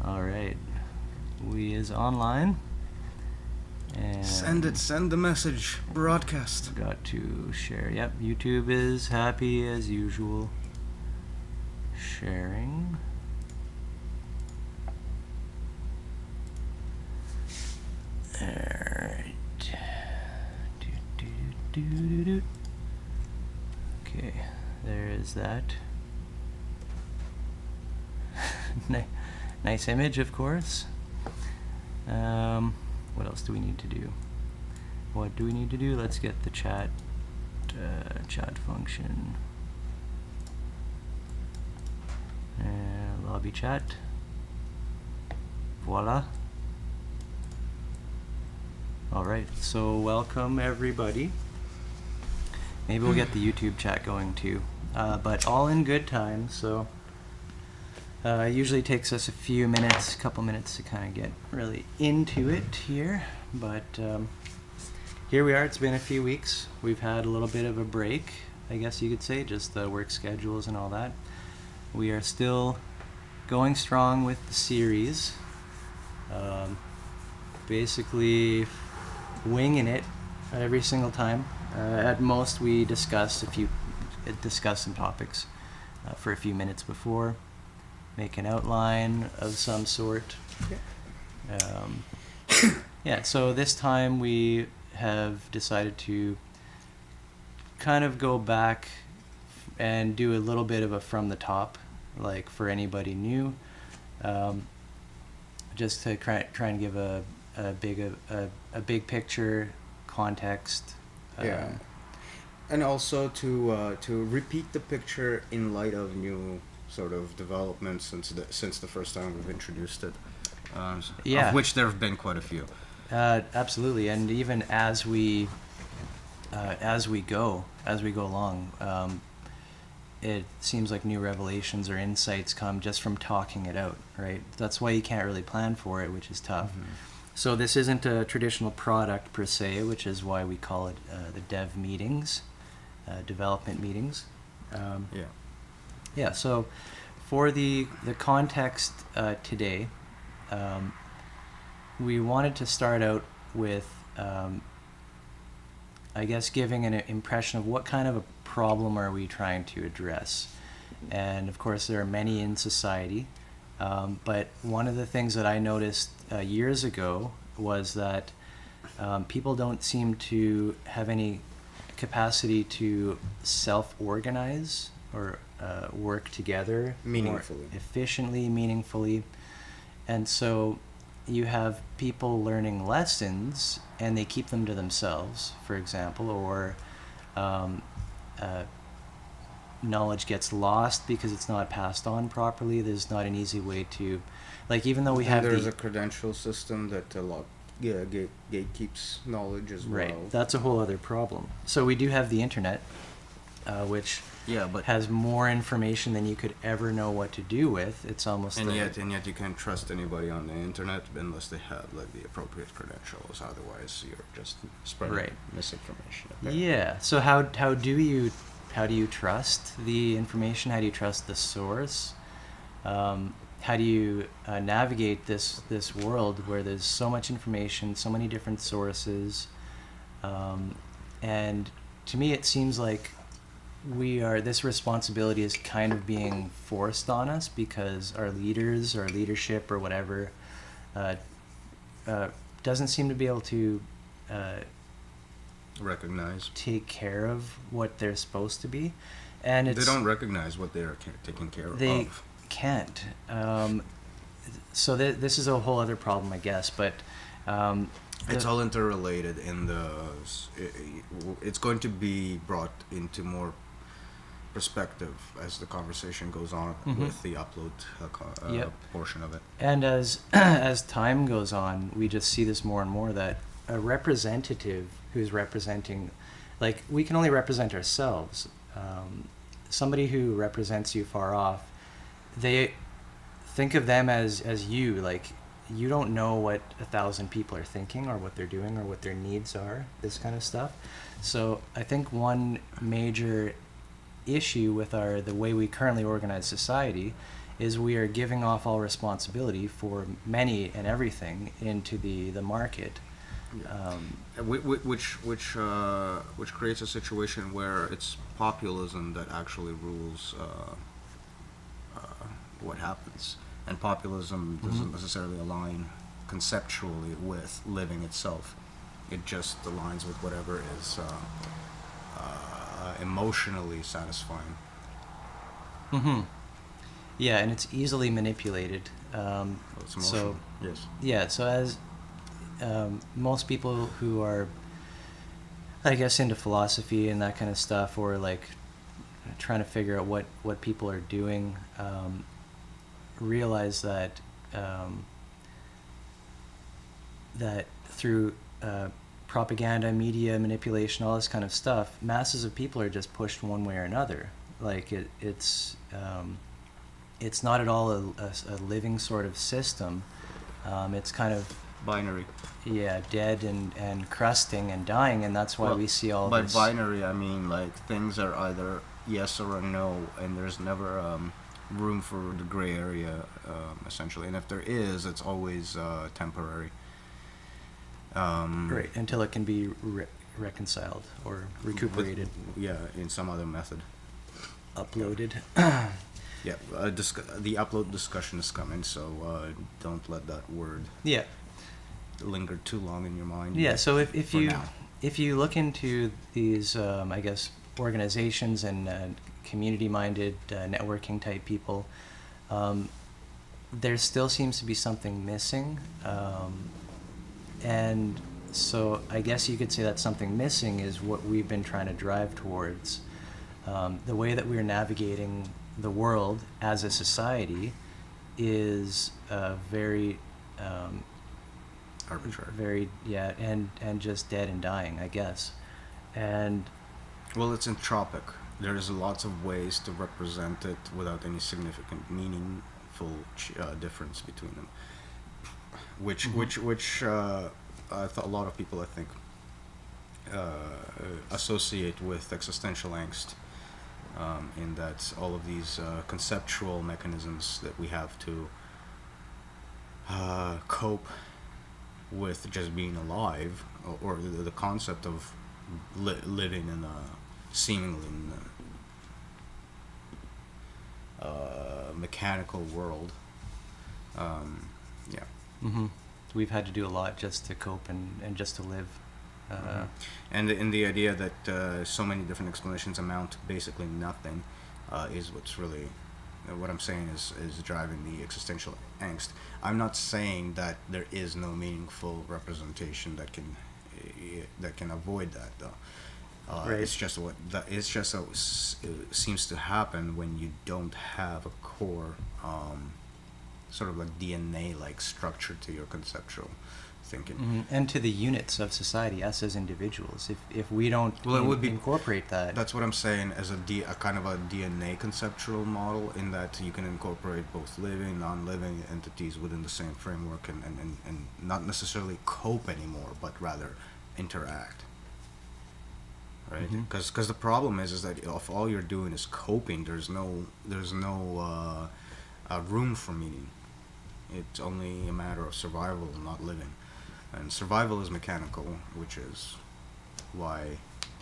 All right, we is online. And Send the message. Broadcast. got to share. Yep, YouTube is happy as usual. Sharing. Alright. Okay, there is that. Nice image, of course. What else do we need to do? What do we need to do? Let's get the chat function. Lobby chat. Voila. Alright, so welcome everybody. Maybe we'll get the YouTube chat going too. But all in good time, so it usually takes us a couple minutes to kind of get really into it here. But here we are. It's been a few weeks. We've had a little bit of a break, I guess you could say, just the work schedules and all that. We are still going strong with the series. Basically winging it every single time. At most we discuss some topics for a few minutes before, make an outline of some sort. So this time we have decided to kind of go back and do a little bit of a from the top, like for anybody new, just to try and give a big picture context. And also to repeat the picture in light of new sort of developments since the first time we've introduced it. Of which there have been quite a few. Absolutely, and even as we go along, it seems like new revelations or insights come just from talking it out, right? That's why you can't really plan for it, which is tough. Mm-hmm. So this isn't a traditional product per se, which is why we call it the dev meetings, development meetings. So for the context today, we wanted to start out with, I guess, giving an impression of what kind of a problem are we trying to address. And of course there are many in society, but one of the things that I noticed years ago was that people don't seem to have any capacity to self-organize or work together meaningfully, more efficiently, meaningfully. And so you have people learning lessons and they keep them to themselves, for example, or knowledge gets lost because it's not passed on properly. There's not an easy way to, like, even though there's a credential system that gatekeeps knowledge as well. Right, that's a whole other problem. So we do have the internet, which has more information than you could ever know what to do with. It's almost yet you can't trust anybody on the internet unless they have like the appropriate credentials. Otherwise, you're just spreading misinformation. Yeah. So how do you trust the information? How do you trust the source? How do you navigate this world where there's so much information, so many different sources, and to me it seems like this responsibility is kind of being forced on us because our leaders or leadership or whatever doesn't seem to be able to take care of what they're supposed to be, and they don't recognize what they are taking care of. They can't. So this is a whole other problem, I guess, but it's all interrelated. It's going to be brought into more perspective as the conversation goes on with the upload portion of it. And as time goes on, we just see this more and more, that a representative who's representing, like, we can only represent ourselves. Somebody who represents you far off, they think of them as you, like, you don't know what 1,000 people are thinking or what they're doing or what their needs are, this kind of stuff. So I think one major issue with the way we currently organize society is we are giving off all responsibility for many and everything into the market. Yeah. Which creates a situation where it's populism that actually rules what happens, and populism doesn't necessarily align conceptually with living itself. It just aligns with whatever is emotionally satisfying. Mm-hmm. Yeah, and it's easily manipulated. Well, it's emotional. So Yes. yeah, so as most people who are, I guess, into philosophy and that kind of stuff, or like trying to figure out what people are doing, realize that that through propaganda, media manipulation, all this kind of stuff, masses of people are just pushed one way or another. Like it's not at all a living sort of system. It's kind of Binary. yeah, dead and crusting and dying, and that's why we see all by this. By binary, I mean like things are either yes or a no, and there's never room for the gray area, essentially. And if there is, it's always temporary. Right, until it can be reconciled or recuperated. In some other method. Uploaded. Yeah, the upload discussion is coming, so don't let that word Yeah. linger too long in your mind. Yeah, so if you now. if you look into these, I guess, organizations and community-minded networking type people, there still seems to be something missing, and so I guess you could say that something missing is what we've been trying to drive towards. The way that we're navigating the world as a society is very Arbitrary. very and just dead and dying, I guess. And Well, it's entropic. There's lots of ways to represent it without any significant, meaningful difference between them. Which a lot of people, I think, associate with existential angst. In that all of these conceptual mechanisms that we have to cope with just being alive, or the concept of living in a seemingly mechanical world. Yeah. mm-hmm. We've had to do a lot just to cope and just to live. And in the idea that so many different explanations amount to basically nothing is what's really what I'm saying is driving the existential angst. I'm not saying that there is no meaningful representation that can avoid that, though. Right. It's just how it seems to happen when you don't have a core sort of like DNA-like structure to your conceptual thinking. Mm-hmm. And to the units of society, us as individuals. If we don't incorporate that. That's what I'm saying, as a kind of a DNA conceptual model, in that you can incorporate both living, non-living entities within the same framework and not necessarily cope anymore, but rather interact. Right? Because the problem is that if all you're doing is coping, there's no room for meaning. It's only a matter of survival, not living. And survival is mechanical, which is why it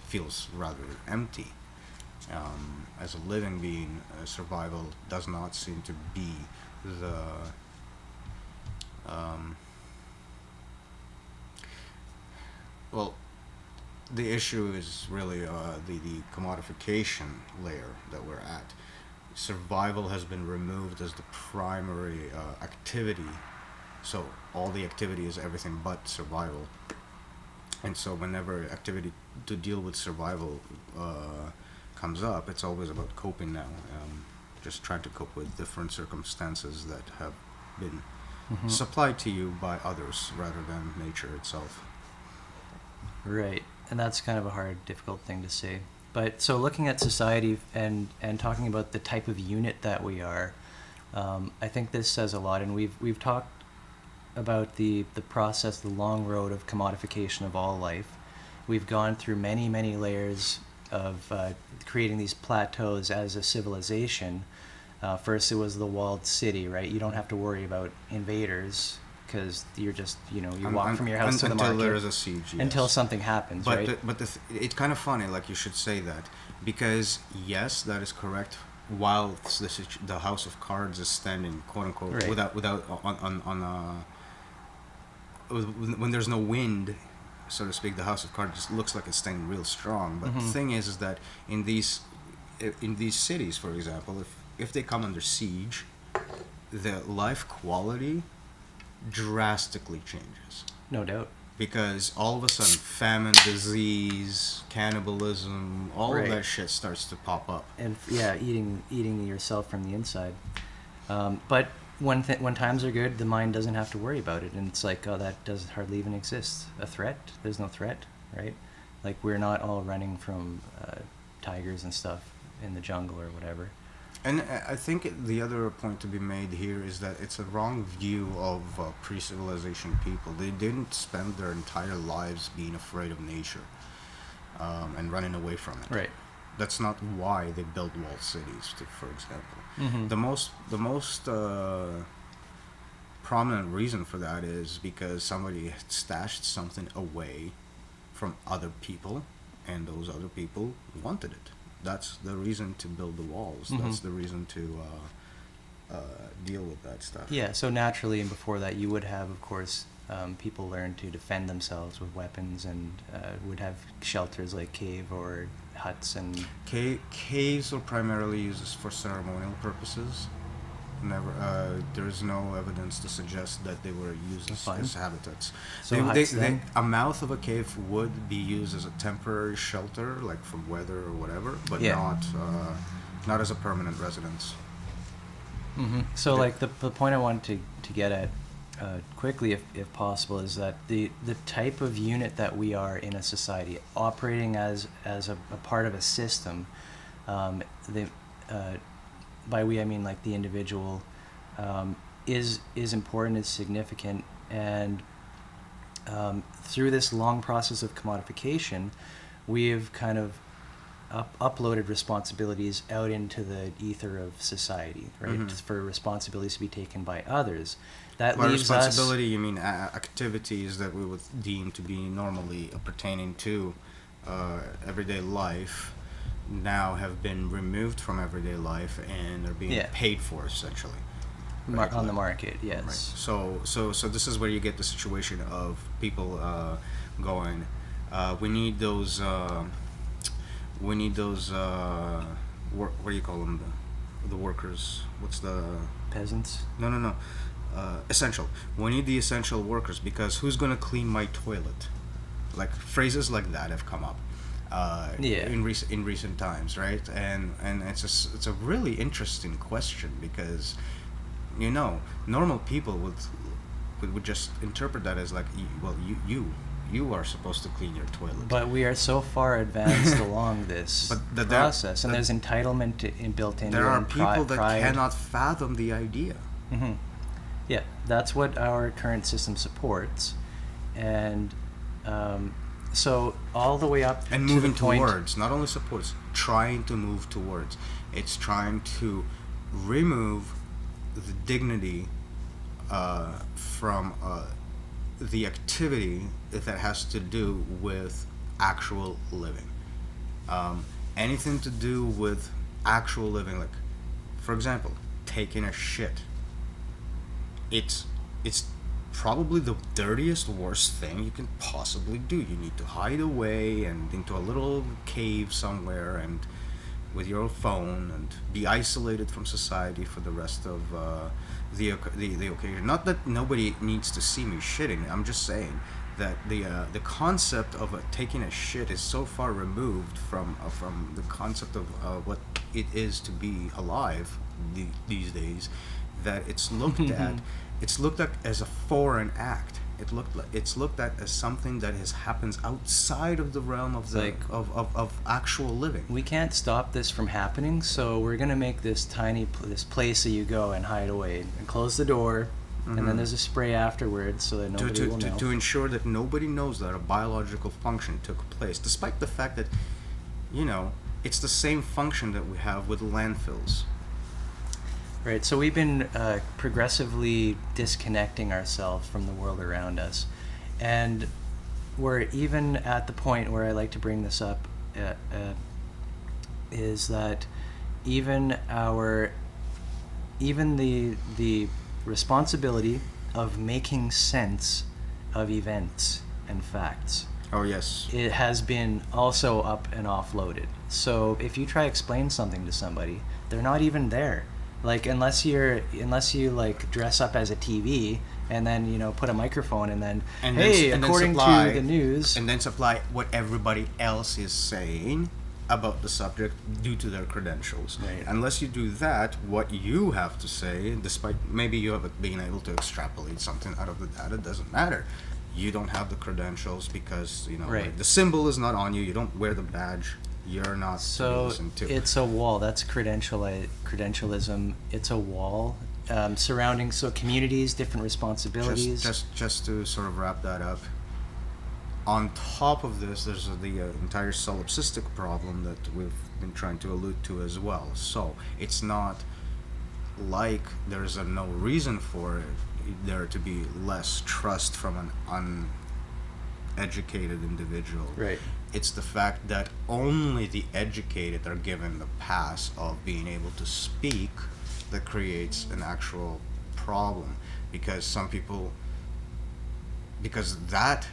feels rather empty. As a living being, survival does not seem to be the well, the issue is really the commodification layer that we're at. Survival has been removed as the primary activity, so all the activity is everything but survival. And so whenever activity to deal with survival comes up, it's always about coping now, just trying to cope with different circumstances that have been supplied to you by others rather than nature itself. Right, and that's kind of a hard, difficult thing to say. But so looking at society and talking about the type of unit that we are, I think this says a lot. And we've talked about the process, the long road of commodification of all life. We've gone through many layers of creating these plateaus as a civilization, First, it was the walled city, right? You don't have to worry about invaders because you're just, you walk from your house to the market. Until there is a siege, yes. Until something happens, but right? It's kind of funny, like you should say that, because yes, that is correct. While the House of Cards is standing, quote unquote, Right. without when there's no wind, so to speak, the House of Cards just looks like it's standing real strong. But the thing is that in these cities, for example, if they come under siege, the life quality drastically changes. No doubt. Because all of a sudden, famine, disease, cannibalism, all Right. of that shit starts to pop up. And eating yourself from the inside. But when times are good, the mind doesn't have to worry about it, and it's like, oh, that doesn't hardly even exist. A threat? There's no threat, right? Like, we're not all running from tigers and stuff in the jungle or whatever. And I think the other point to be made here is that it's a wrong view of pre-civilization people. They didn't spend their entire lives being afraid of nature and running away from it. Right. That's not why they built walled cities, for example. Mm-hmm. The most prominent reason for that is because somebody had stashed something away from other people, and those other people wanted it. That's the reason to build the walls. Mm-hmm. That's the reason to deal with that stuff. Yeah, so naturally, and before that, you would have, of course, people learn to defend themselves with weapons, and would have shelters like cave or huts and... Caves are primarily used for ceremonial purposes. There is no evidence to suggest that they were used as habitats. So huts, a mouth of a cave would be used as a temporary shelter, like from weather or whatever, but not as a permanent residence. Mm-hmm. So, like, the point I wanted to get at quickly, if possible, is that the type of unit that we are in a society, operating as a part of a system, by we I mean like the individual, is important, is significant, and through this long process of commodification, we've kind of uploaded responsibilities out into the ether of society, right? Mm-hmm. For responsibilities to be taken by others. That By leaves responsibility, you mean activities that we would deem to be normally pertaining to everyday life now have been removed from everyday life and are being paid for, essentially. Right? On the market, yes. Right. So this is where you get the situation of people going, we need those what do you call them, the workers, what's the... Peasants? No. Essential. We need the essential workers, because who's going to clean my toilet? Like, phrases like that have come up in recent times, right? And it's a really interesting question, because normal people would just interpret that as like, well, you are supposed to clean your toilet. But we are so far advanced along this process, and there's entitlement built in. There are people that cannot fathom the idea. Mm-hmm. Yeah, that's what our current system supports, and so all the way up and to moving the point, towards, not only supports, trying to move towards. It's trying to remove the dignity from the activity that has to do with actual living. Anything to do with actual living, like, for example, taking a shit. It's probably the dirtiest, worst thing you can possibly do. You need to hide away and into a little cave somewhere, and with your phone, and be isolated from society for the rest of the occasion. Not that nobody needs to see me shitting. I'm just saying that the concept of taking a shit is so far removed from the concept of what it is to be alive these days, that it's looked at. It's looked at as a foreign act. It's looked at as something that happens outside of the realm of of actual living. We can't stop this from happening, so we're gonna make this this place that you go and hide away, and close the door, and then there's a spray afterwards so that nobody will know. To ensure that nobody knows that a biological function took place, despite the fact that, it's the same function that we have with landfills. Right. So we've been progressively disconnecting ourselves from the world around us, and we're even at the point where I like to bring this up, is that even the responsibility of making sense of events and facts. Oh yes. It has been also up and offloaded. So if you try to explain something to somebody, they're not even there. Like unless you like dress up as a TV and then put a microphone and then according to the news, and then supply what everybody else is saying about the subject due to their credentials. Right. Unless you do that, what you have to say, despite maybe you haven't been able to extrapolate something out of the data, doesn't matter. You don't have the credentials because right. like, the symbol is not on you. You don't wear the badge. You're not so listened to. It's a wall. That's credentialism. It's a wall surrounding communities, different responsibilities. Just to sort of wrap that up. On top of this, there's the entire solipsistic problem that we've been trying to allude to as well. So it's not like there's no reason for there to be less trust from an uneducated individual. Right. It's the fact that only the educated are given the pass of being able to speak that creates an actual problem, because some people, that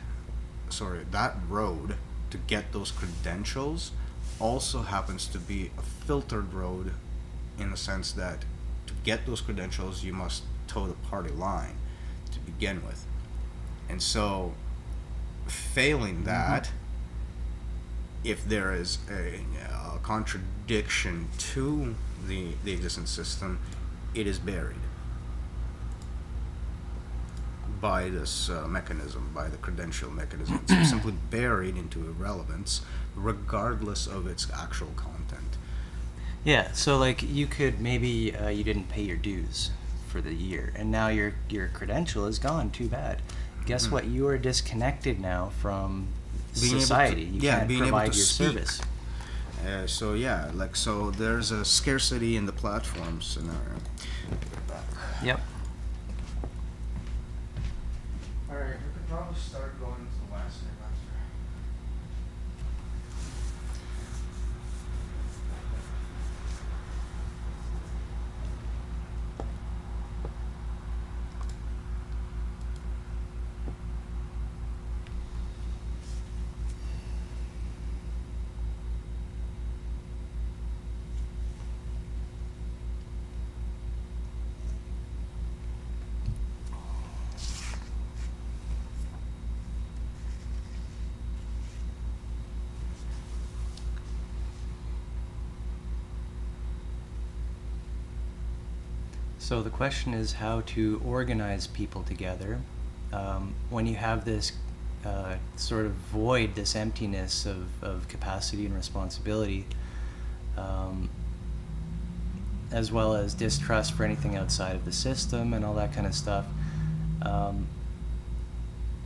road to get those credentials also happens to be a filtered road, in the sense that to get those credentials you must toe the party line to begin with. And so failing that, if there is a contradiction to the existing system, it is buried by this mechanism, by the credential mechanism. It's simply buried into irrelevance, regardless of its actual content. Yeah, so like you could maybe you didn't pay your dues for the year, and now your credential is gone. Too bad. Guess what? You are disconnected now from society. You can't provide your service. So there's a scarcity in the platform scenario. Yep. Alright, we could probably start going to the last step after. So the question is how to organize people together when you have this sort of void, this emptiness of capacity and responsibility, as well as distrust for anything outside of the system and all that kind of stuff.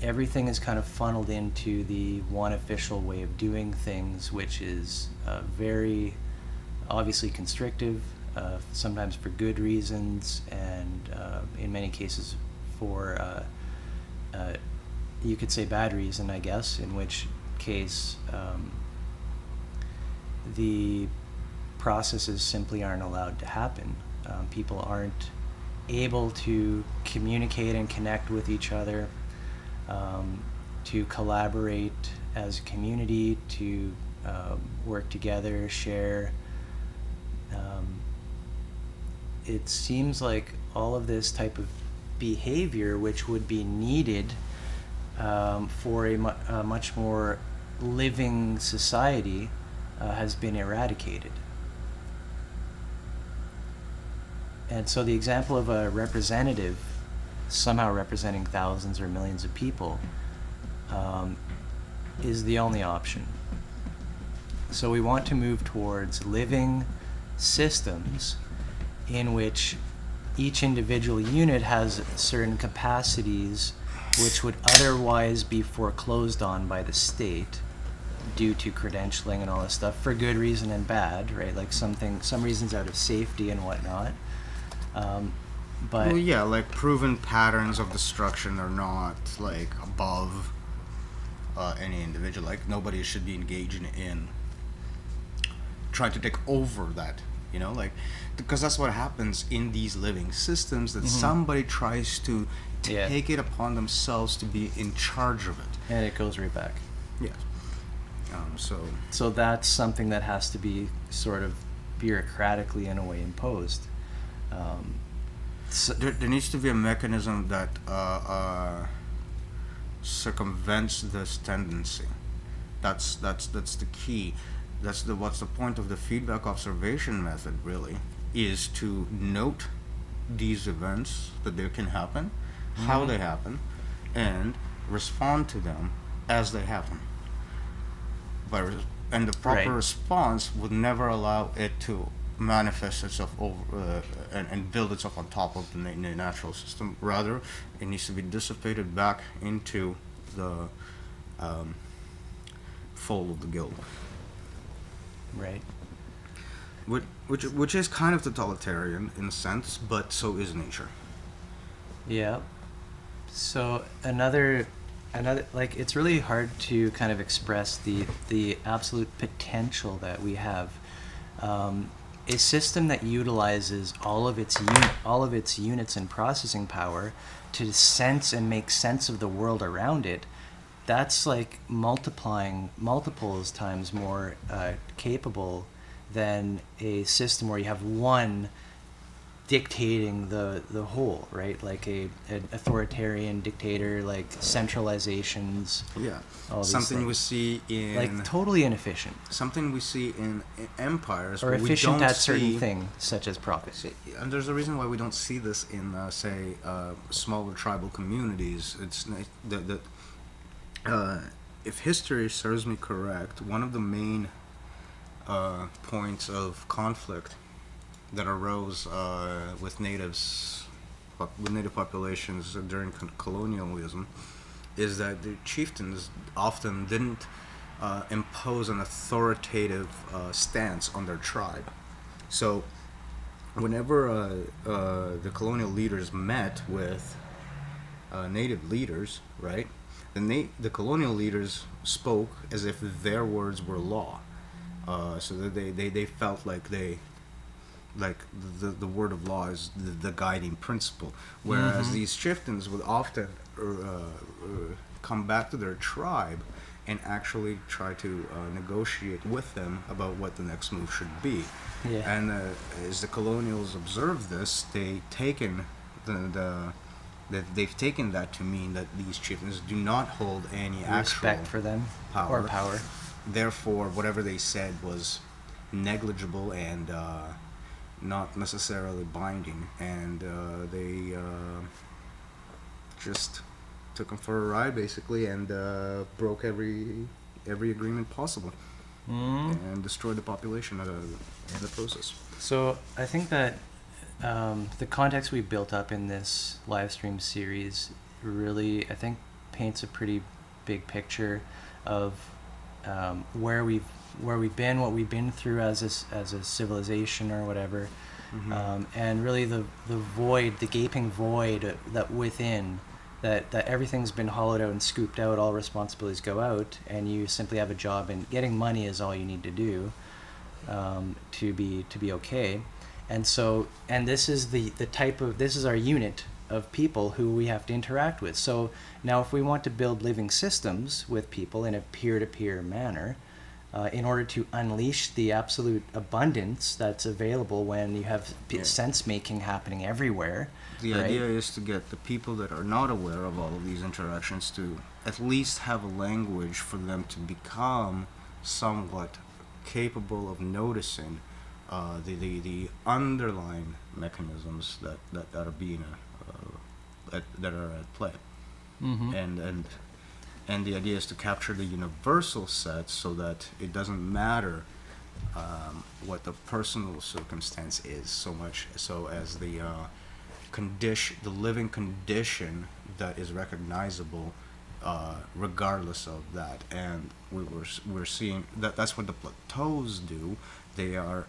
Everything is kind of funneled into the one official way of doing things, which is very obviously constrictive, sometimes for good reasons, and in many cases for, you could say, bad reason, I guess, in which case the processes simply aren't allowed to happen. People aren't able to communicate and connect with each other, to collaborate as a community, to work together, share. It seems like all of this type of behavior, which would be needed for a much more living society, has been eradicated. And so the example of a representative somehow representing thousands or millions of people is the only option. So we want to move towards living systems in which each individual unit has certain capacities which would otherwise be foreclosed on by the state due to credentialing and all this stuff, for good reason and bad, right? Like some reasons out of safety and whatnot. But well, yeah, like proven patterns of destruction are not like above any individual. Like nobody should be engaged in trying to take over that. You know, like because that's what happens in these living systems. That somebody tries to take it upon themselves to be in charge of it, and it goes right back. Yes. So that's something that has to be sort of bureaucratically in a way imposed. So there needs to be a mechanism that circumvents this tendency. That's the key. What's the point of the feedback observation method really is to note these events that they can happen, how they happen, and respond to them as they happen. And the proper response would never allow it to manifest itself over and build itself on top of the natural system. Rather, it needs to be dissipated back into the fold of the guild. Right. Which is kind of totalitarian in a sense, but so is nature. Yeah. So another like it's really hard to kind of express the absolute potential that we have. A system that utilizes all of its units and processing power to sense and make sense of the world around it, that's like multiples times more capable than a system where you have one dictating the whole, right? Like an authoritarian dictator, like centralizations. Yeah, something we see in like totally inefficient. Something we see in empires, or efficient at certain things, such as profit. And there's a reason why we don't see this in, say, smaller tribal communities. It's if history serves me correct, one of the main points of conflict that arose with native populations during colonialism is that the chieftains often didn't impose an authoritative stance on their tribe. So whenever the colonial leaders met with native leaders, right, the colonial leaders spoke as if their words were law, so that they felt like the word of law is the guiding principle, whereas these chieftains would often come back to their tribe and actually try to negotiate with them about what the next move should be. Yeah. And as the colonials observed this, they've taken that to mean that these chieftains do not hold any respect actual for them power. or power. Therefore, whatever they said was negligible and not necessarily binding, and they just took them for a ride, basically, and broke every agreement possible, and destroyed the population in the process. So I think that the context we built up in this live stream series really, I think, paints a pretty big picture of where we've been, what we've been through as a civilization or whatever, and really the void, the gaping void that within, that everything's been hollowed out and scooped out, all responsibilities go out, and you simply have a job, and getting money is all you need to do to be okay. And so, and this is this is our unit of people who we have to interact with. So now if we want to build living systems with people in a peer-to-peer manner, in order to unleash the absolute abundance that's available when you have sense-making happening everywhere. The idea is to get the people that are not aware of all of these interactions to at least have a language for them to become somewhat capable of noticing the underlying mechanisms that are being that are at play, and the idea is to capture the universal set so that it doesn't matter what the personal circumstance is so much so as the living condition that is recognizable regardless of that. And we're seeing that's what the plateaus do. They are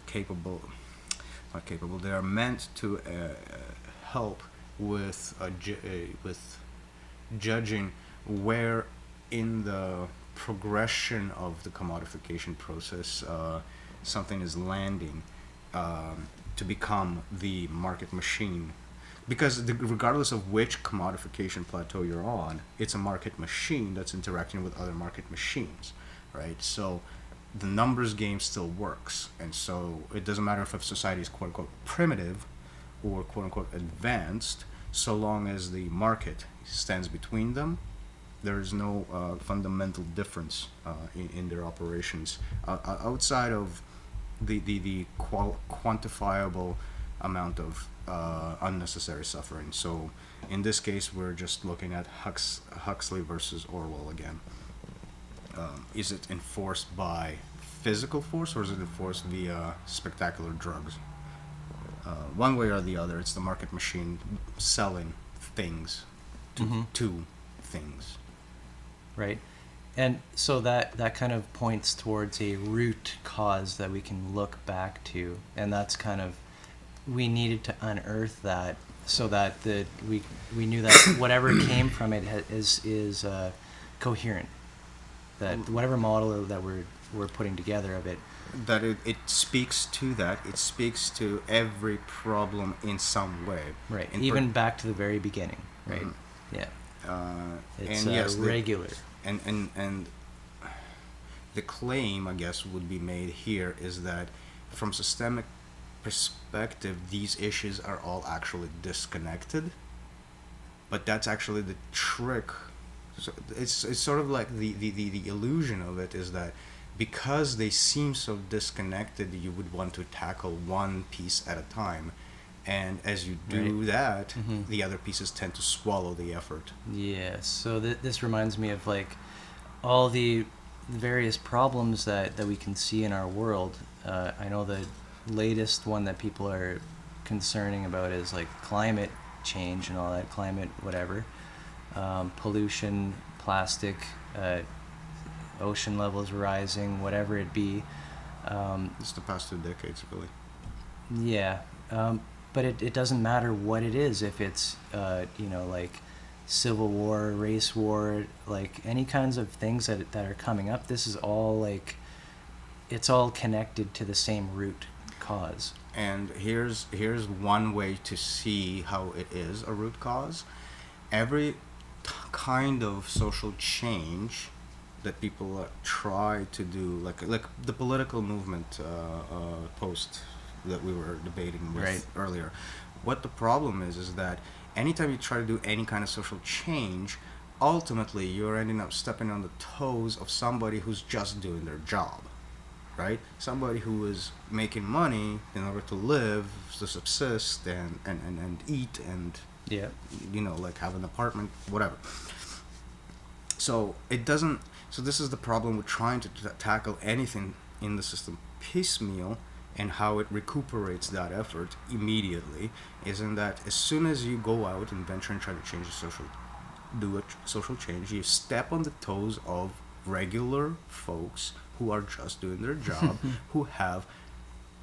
capable. not capable. They are meant to help with with judging where in the progression of the commodification process something is landing to become the market machine. Because regardless of which commodification plateau you're on, it's a market machine that's interacting with other market machines, right? So the numbers game still works. And so it doesn't matter if a society is quote unquote primitive or quote unquote advanced, so long as the market stands between them, there is no fundamental difference in their operations outside of the quantifiable amount of unnecessary suffering. So in this case, we're just looking at Huxley versus Orwell again. Is it enforced by physical force, or is it enforced via spectacular drugs? One way or the other, it's the market machine selling things to things. Right. And so that kind of points towards a root cause that we can look back to, and that's kind of, we needed to unearth that so that we knew that whatever came from it is coherent. That whatever model that we're putting together of it, that it speaks to that. It speaks to every problem in some way. Right. Even back to the very beginning. Right. Mm-hmm. Yeah. It's and yes, regular. And the claim, I guess, would be made here is that from systemic perspective, these issues are all actually disconnected. But that's actually the trick. So it's sort of like the illusion of it is that because they seem so disconnected, you would want to tackle one piece at a time. And as you do that, the other pieces tend to swallow the effort. Yeah, so this reminds me of like all the various problems that we can see in our world. I know the latest one that people are concerning about is like climate change and all that, climate whatever, pollution, plastic, ocean levels rising, whatever it be. It's the past 2 decades, really. Yeah. But it doesn't matter what it is, if it's like civil war, race war, like any kinds of things that are coming up. This is all like, it's all connected to the same root cause. And here's one way to see how it is a root cause. Every kind of social change that people try to do, like the political movement post that we were debating with earlier. What the problem is that anytime you try to do any kind of social change, ultimately you're ending up stepping on the toes of somebody who's just doing their job, right? Somebody who is making money in order to live, to subsist, and eat, and like have an apartment, whatever. So it doesn't. So this is the problem with trying to tackle anything in the system piecemeal. And how it recuperates that effort immediately is in that as soon as you go out and venture and try to change do a social change, you step on the toes of regular folks who are just doing their job, who have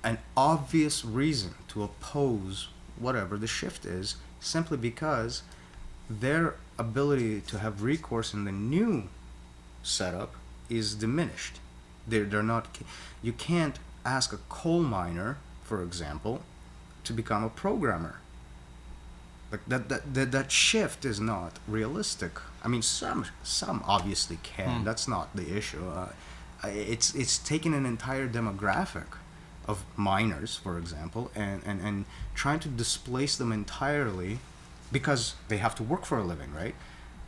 an obvious reason to oppose whatever the shift is, simply because their ability to have recourse in the new setup is diminished. They're not. You can't ask a coal miner, for example, to become a programmer. Like that shift is not realistic. I mean, some obviously can. That's not the issue. It's taking an entire demographic of miners, for example, and trying to displace them entirely because they have to work for a living, right?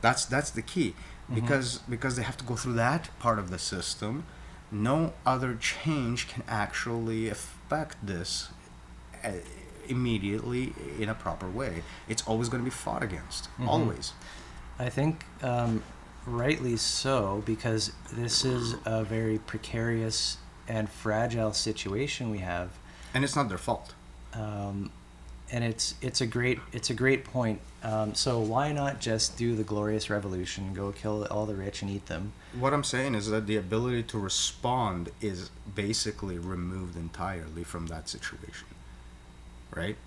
That's the key. Because they have to go through that part of the system. No other change can actually affect this immediately in a proper way. It's always going to be fought against, always. I think rightly so, because this is a very precarious and fragile situation we have. And it's not their fault. And it's a great point. So why not just do the glorious revolution, go kill all the rich and eat them? What I'm saying is that the ability to respond is basically removed entirely from that situation. right?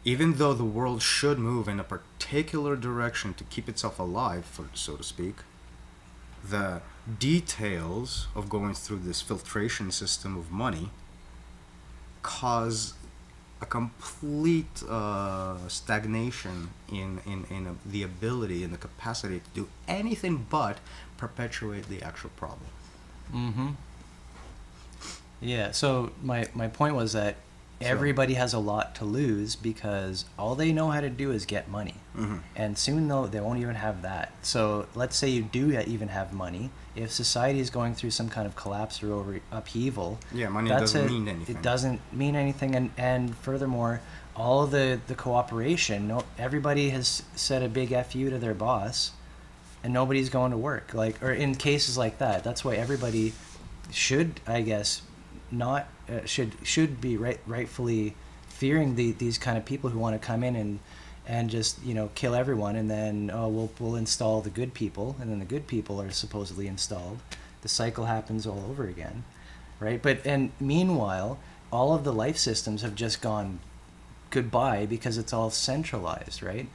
Even though the world should move in a particular direction to keep itself alive, so to speak, the details of going through this filtration system of money cause a complete stagnation in the ability and the capacity to do anything but perpetuate the actual problem. Mm-hmm. Yeah, so my point was that everybody has a lot to lose because all they know how to do is get money. Mm-hmm. And soon though they won't even have that. So let's say you do even have money. If society is going through some kind of collapse or upheaval, money doesn't mean anything. It doesn't mean anything. And furthermore, all the cooperation, everybody has said a big F you to their boss and nobody's going to work. Or in cases like that, that's why everybody should, I guess, not should be rightfully fearing these kind of people who want to come in and just kill everyone, and then we'll install the good people, and then the good people are supposedly installed. The cycle happens all over again, right? And meanwhile, all of the life systems have just gone goodbye because it's all centralized, right?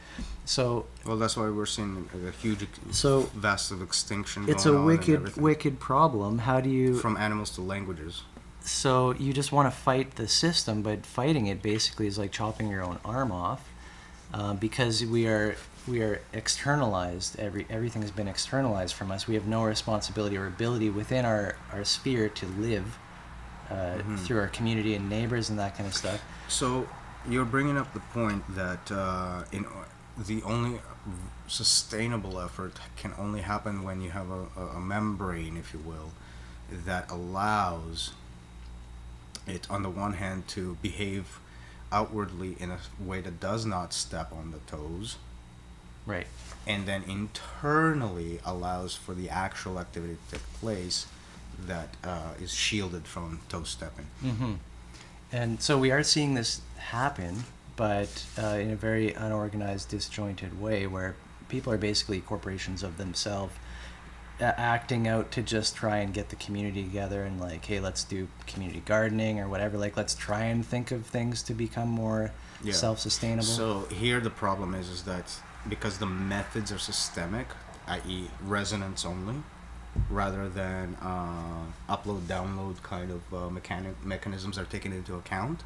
So that's why we're seeing a huge vast of extinction. It's going a wicked problem. How do you from animals to languages? So you just want to fight the system, but fighting it basically is like chopping your own arm off, because we are externalized. Everything has been externalized from us. We have no responsibility or ability within our sphere to live through our community and neighbors and that kind of stuff. So you're bringing up the point that the only sustainable effort can only happen when you have a membrane, if you will, that allows it, on the one hand, to behave outwardly in a way that does not step on the toes, right, and then internally allows for the actual activity to take place that is shielded from toe stepping. Mm-hmm. And so we are seeing this happen, but in a very unorganized, disjointed way, where people are basically corporations of themselves, acting out to just try and get the community together and like, hey, let's do community gardening or whatever. Like, let's try and think of things to become more self-sustainable. So here the problem is that because the methods are systemic, i.e. resonance only, rather than upload-download kind of mechanisms are taken into account,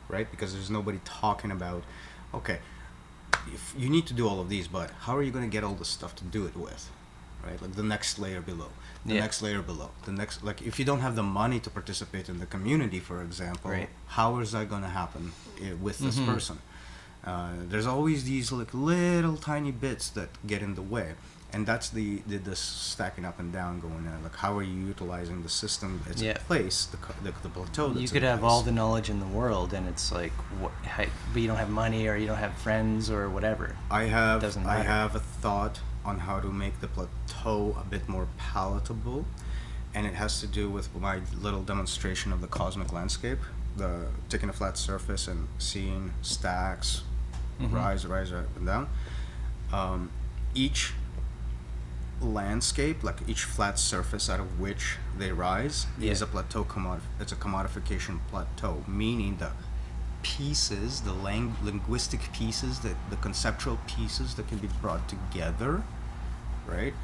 right? Because there's nobody talking about, okay, if you need to do all of these, but how are you going to get all the stuff to do it with? Right, like the next layer below, the next layer below, the next, like if you don't have the money to participate in the community, for example, how is that going to happen with this person? There's always these like little tiny bits that get in the way, and that's the stacking up and down going on. Like, how are you utilizing the system that's in place, the plateau that's you could have all the knowledge in the world, and it's like, but you don't have money, or you don't have friends, or whatever. I have a thought on how to make the plateau a bit more palatable, and it has to do with my little demonstration of the cosmic landscape, taking a flat surface and seeing stacks rise up and down. Each landscape, like each flat surface out of which they rise, is a plateau it's a commodification plateau, meaning the pieces, the linguistic pieces, the conceptual pieces that can be brought together, right?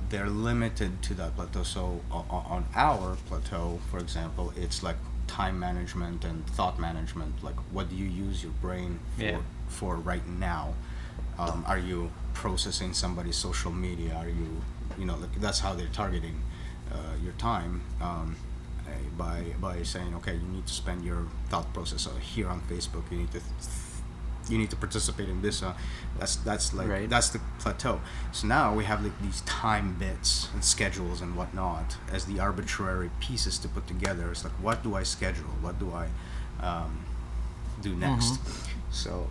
They're limited to that plateau. So on our plateau, for example, it's like time management and thought management. Like, what do you use your brain for right now? Are you processing somebody's social media? Are you like, that's how they're targeting your time, by saying, okay, you need to spend your thought process here on Facebook. You need to participate in this. That's like that's the plateau. So now we have like these time bits and schedules and whatnot as the arbitrary pieces to put together. It's like, what do I schedule? What do I do next? So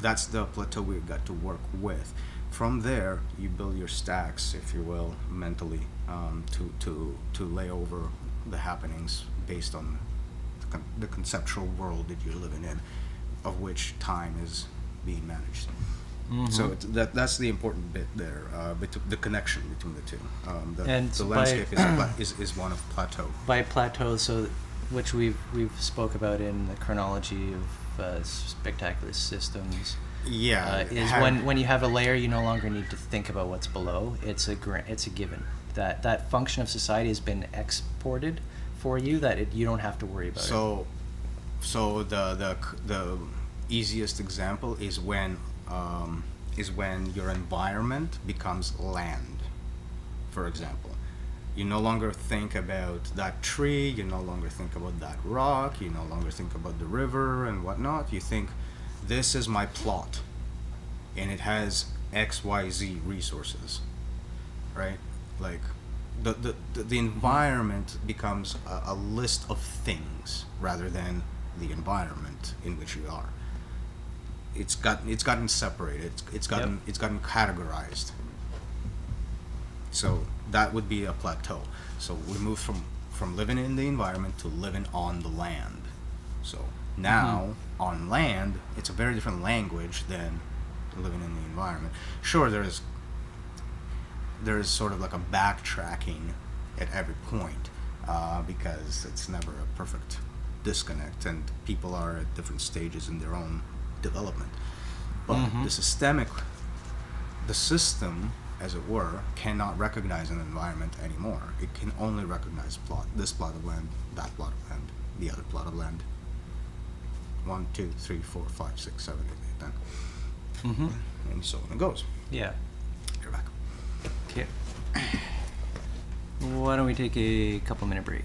that's the plateau we've got to work with. From there, you build your stacks, if you will, mentally, to lay over the happenings based on the conceptual world that you're living in, of which time is being managed. So that's the important bit there, the connection between the two. The landscape is one of plateau. By plateau, so which we've spoke about in the chronology of spectacular systems. Is when you have a layer, you no longer need to think about what's below. It's a given that function of society has been exported for you, that you don't have to worry about it. So the easiest example is when your environment becomes land. For example, you no longer think about that tree, you no longer think about that rock, you no longer think about the river and whatnot. You think, this is my plot, and it has XYZ resources, right? Like the environment becomes a list of things rather than the environment in which you are. It's gotten separated. It's gotten categorized. So that would be a plateau. So we move from living in the environment to living on the land. So now on land, it's a very different language than living in the environment. Sure, there is sort of like a backtracking at every point, because it's never a perfect disconnect, and people are at different stages in their own development. But the system, as it were, cannot recognize an environment anymore. It can only recognize this plot of land, that plot of land, the other plot of land. 1, 2, 3, 4, 5, 6, 7, 8, 9, 10. And so on it goes. Yeah. You're back. Okay. Why don't we take a couple minute break?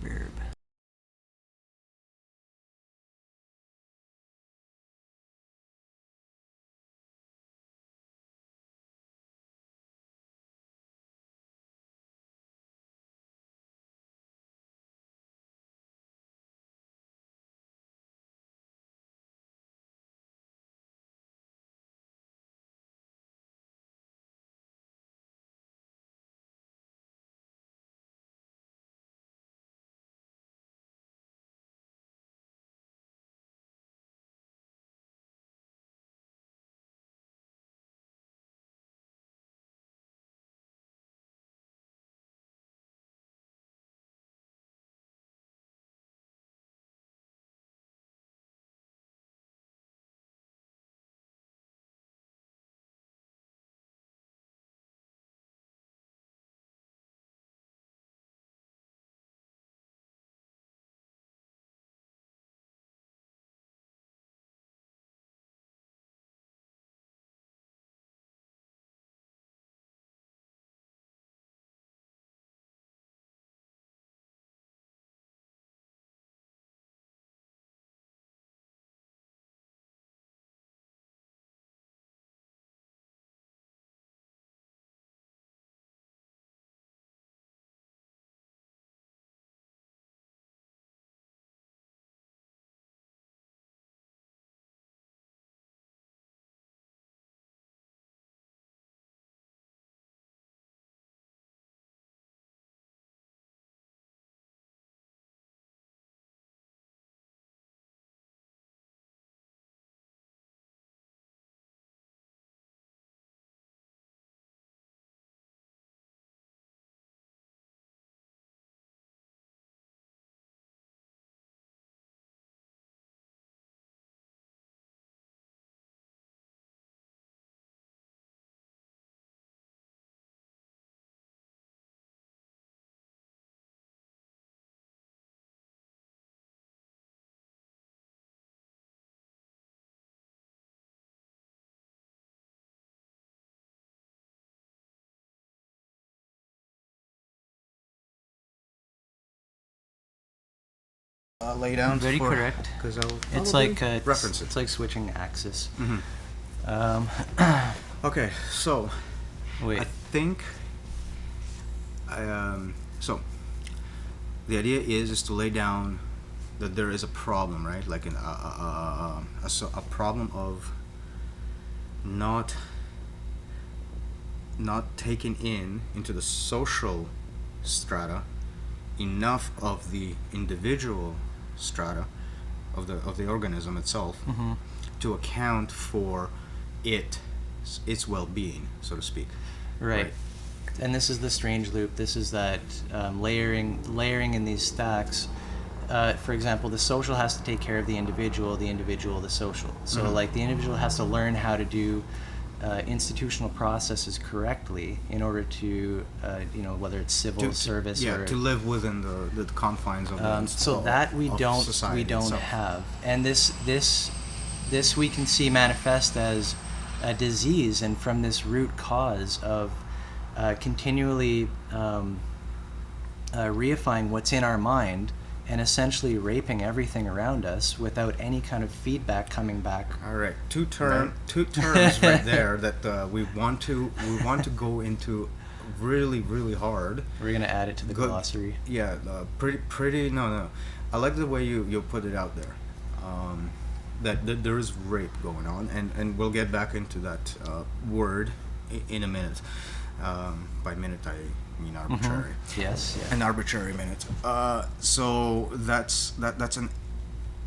Verb. Lay down. Very correct. Because It's like reference it. It's like switching axis. Okay, so Wait. I think so the idea is to lay down that there is a problem, right? Like a problem of not taking into the social strata enough of the individual strata of the organism itself to account for its well-being, so to speak. Right. and this is the strange loop. This is that layering in these stacks. For example, the social has to take care of the individual the social. So like the individual has to learn how to do institutional processes correctly in order to, whether it's civil service or to live within the confines of the so that we don't itself. have, and this we can see manifest as a disease, and from this root cause of continually reifying what's in our mind and essentially raping everything around us without any kind of feedback coming back. All right, two terms right there that we want to go into really hard. We're gonna add it to the glossary. Yeah, pretty. No. I like the way you put it out there. That there is rape going on, and we'll get back into that word in a minute. By minute I mean arbitrary. Yes. Yeah. An arbitrary minute. So that's an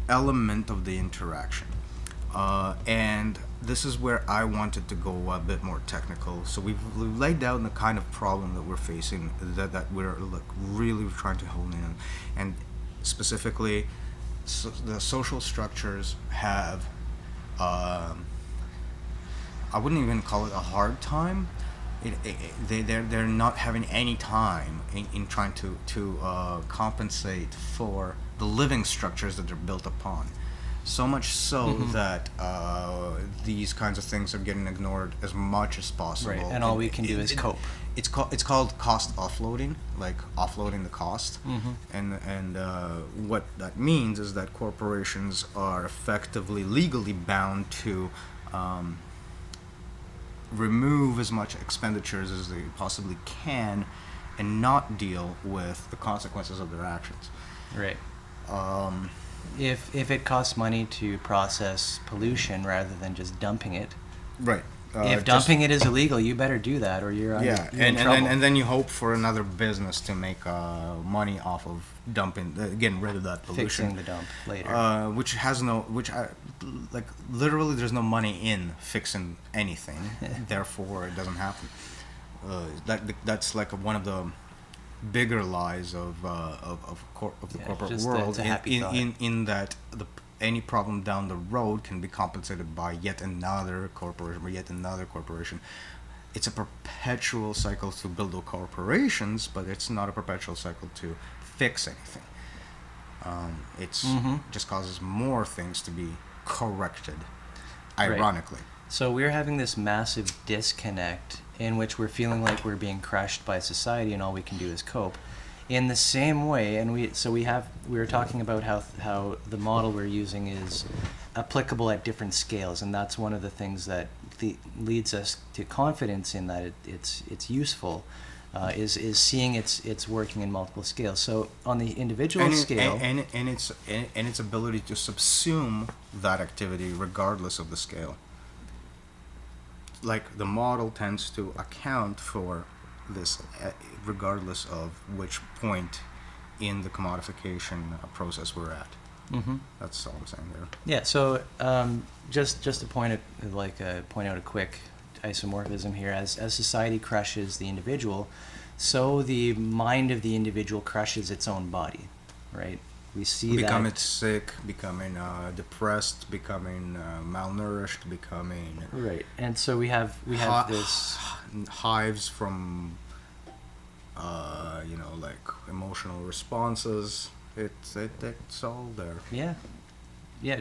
element of the interaction, and this is where I wanted to go a bit more technical. So we've laid down the kind of problem that we're facing, that we're really trying to hone in on, and specifically, the social structures have. I wouldn't even call it a hard time. They're not having any time in trying to compensate for the living structures that they're built upon. So much so that these kinds of things are getting ignored as much as possible. Right, and all we can do is cope. It's called cost offloading, like offloading the cost. And what that means is that corporations are effectively legally bound to remove as much expenditures as they possibly can and not deal with the consequences of their actions. Right. If it costs money to process pollution rather than just dumping it. Right. If dumping it is illegal, you better do that, or you're in trouble. And then you hope for another business to make money off of dumping, getting rid of that pollution. Fixing the dump later. Which has literally there's no money in fixing anything, therefore it doesn't happen. That's like one of the bigger lies of the corporate world, in that any problem down the road can be compensated by yet another corporation. It's a perpetual cycle to build the corporations, but it's not a perpetual cycle to fix anything. It's just causes more things to be corrected, ironically. Right. So we're having this massive disconnect in which we're feeling like we're being crushed by society and all we can do is cope. In the same way, and we were talking about how the model we're using is applicable at different scales, and that's one of the things that leads us to confidence in that it's useful, is seeing it's working in multiple scales. So on the individual scale, and its ability to subsume that activity regardless of the scale. Like the model tends to account for this regardless of which point in the commodification process we're at. That's all I'm saying there. Yeah. So just to point out a quick isomorphism here. As society crushes the individual, so the mind of the individual crushes its own body, right? We see becoming sick, becoming depressed, becoming malnourished, becoming right. And so we have this hives from like emotional responses. It's all there. Yeah,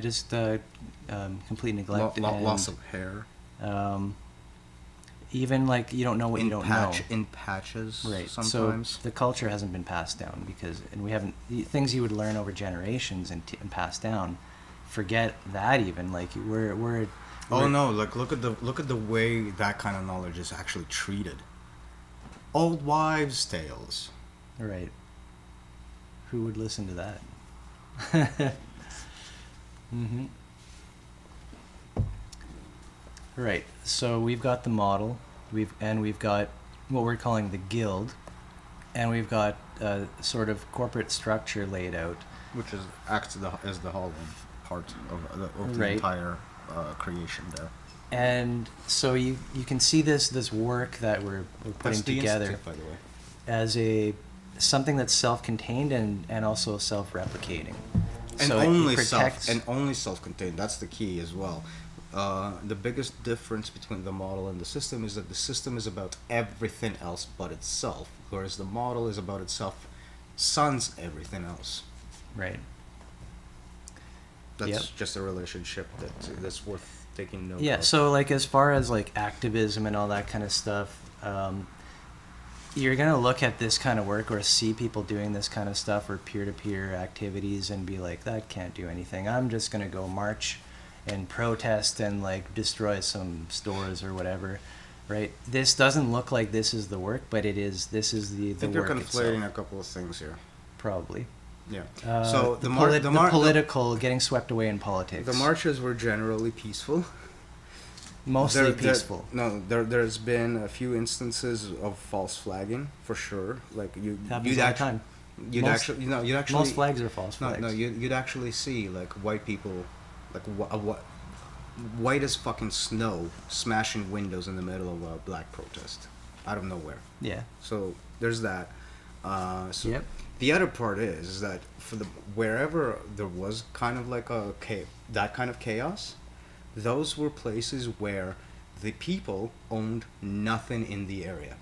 just complete neglect, loss of hair. Even like you don't know what you don't know. In patches, right? Sometimes. So the culture hasn't been passed down and we haven't, things you would learn over generations and pass down. Forget that even, like we're no, like look at the way that kind of knowledge is actually treated. Old wives' tales. Right. Who would listen to that? Right. So we've got the model, we've got what we're calling the guild, and we've got a sort of corporate structure laid out, which acts as the hollow part of the entire creation there. And so you can see this work that we're putting together Institute, by the way. as something that's self-contained and also self-replicating. And So only self-contained. That's the key as well. The biggest difference between the model and the system is that the system is about everything else but itself, whereas the model is about itself, sans everything else. Right. That's just a relationship that's worth taking note of. Yeah. So like as far as like activism and all that kind of stuff, you're gonna look at this kind of work or see people doing this kind of stuff or peer-to-peer activities and be like, that can't do anything. I'm just gonna go march and protest and like destroy some stores or whatever, right? This doesn't look like this is the work, but it is. This is the I think work you're conflating itself. a couple of things here. Probably. Yeah. So the political getting swept away in politics. The marches were generally peaceful. Mostly peaceful. There's been a few instances of false flagging for sure. Like Happens all the time. Most flags are false flags. You'd actually see like white people, like white as fucking snow, smashing windows in the middle of a black protest, out of nowhere. Yeah. So there's that. Yep. The other part is that wherever there was kind of like that kind of chaos, those were places where the people owned nothing in the area.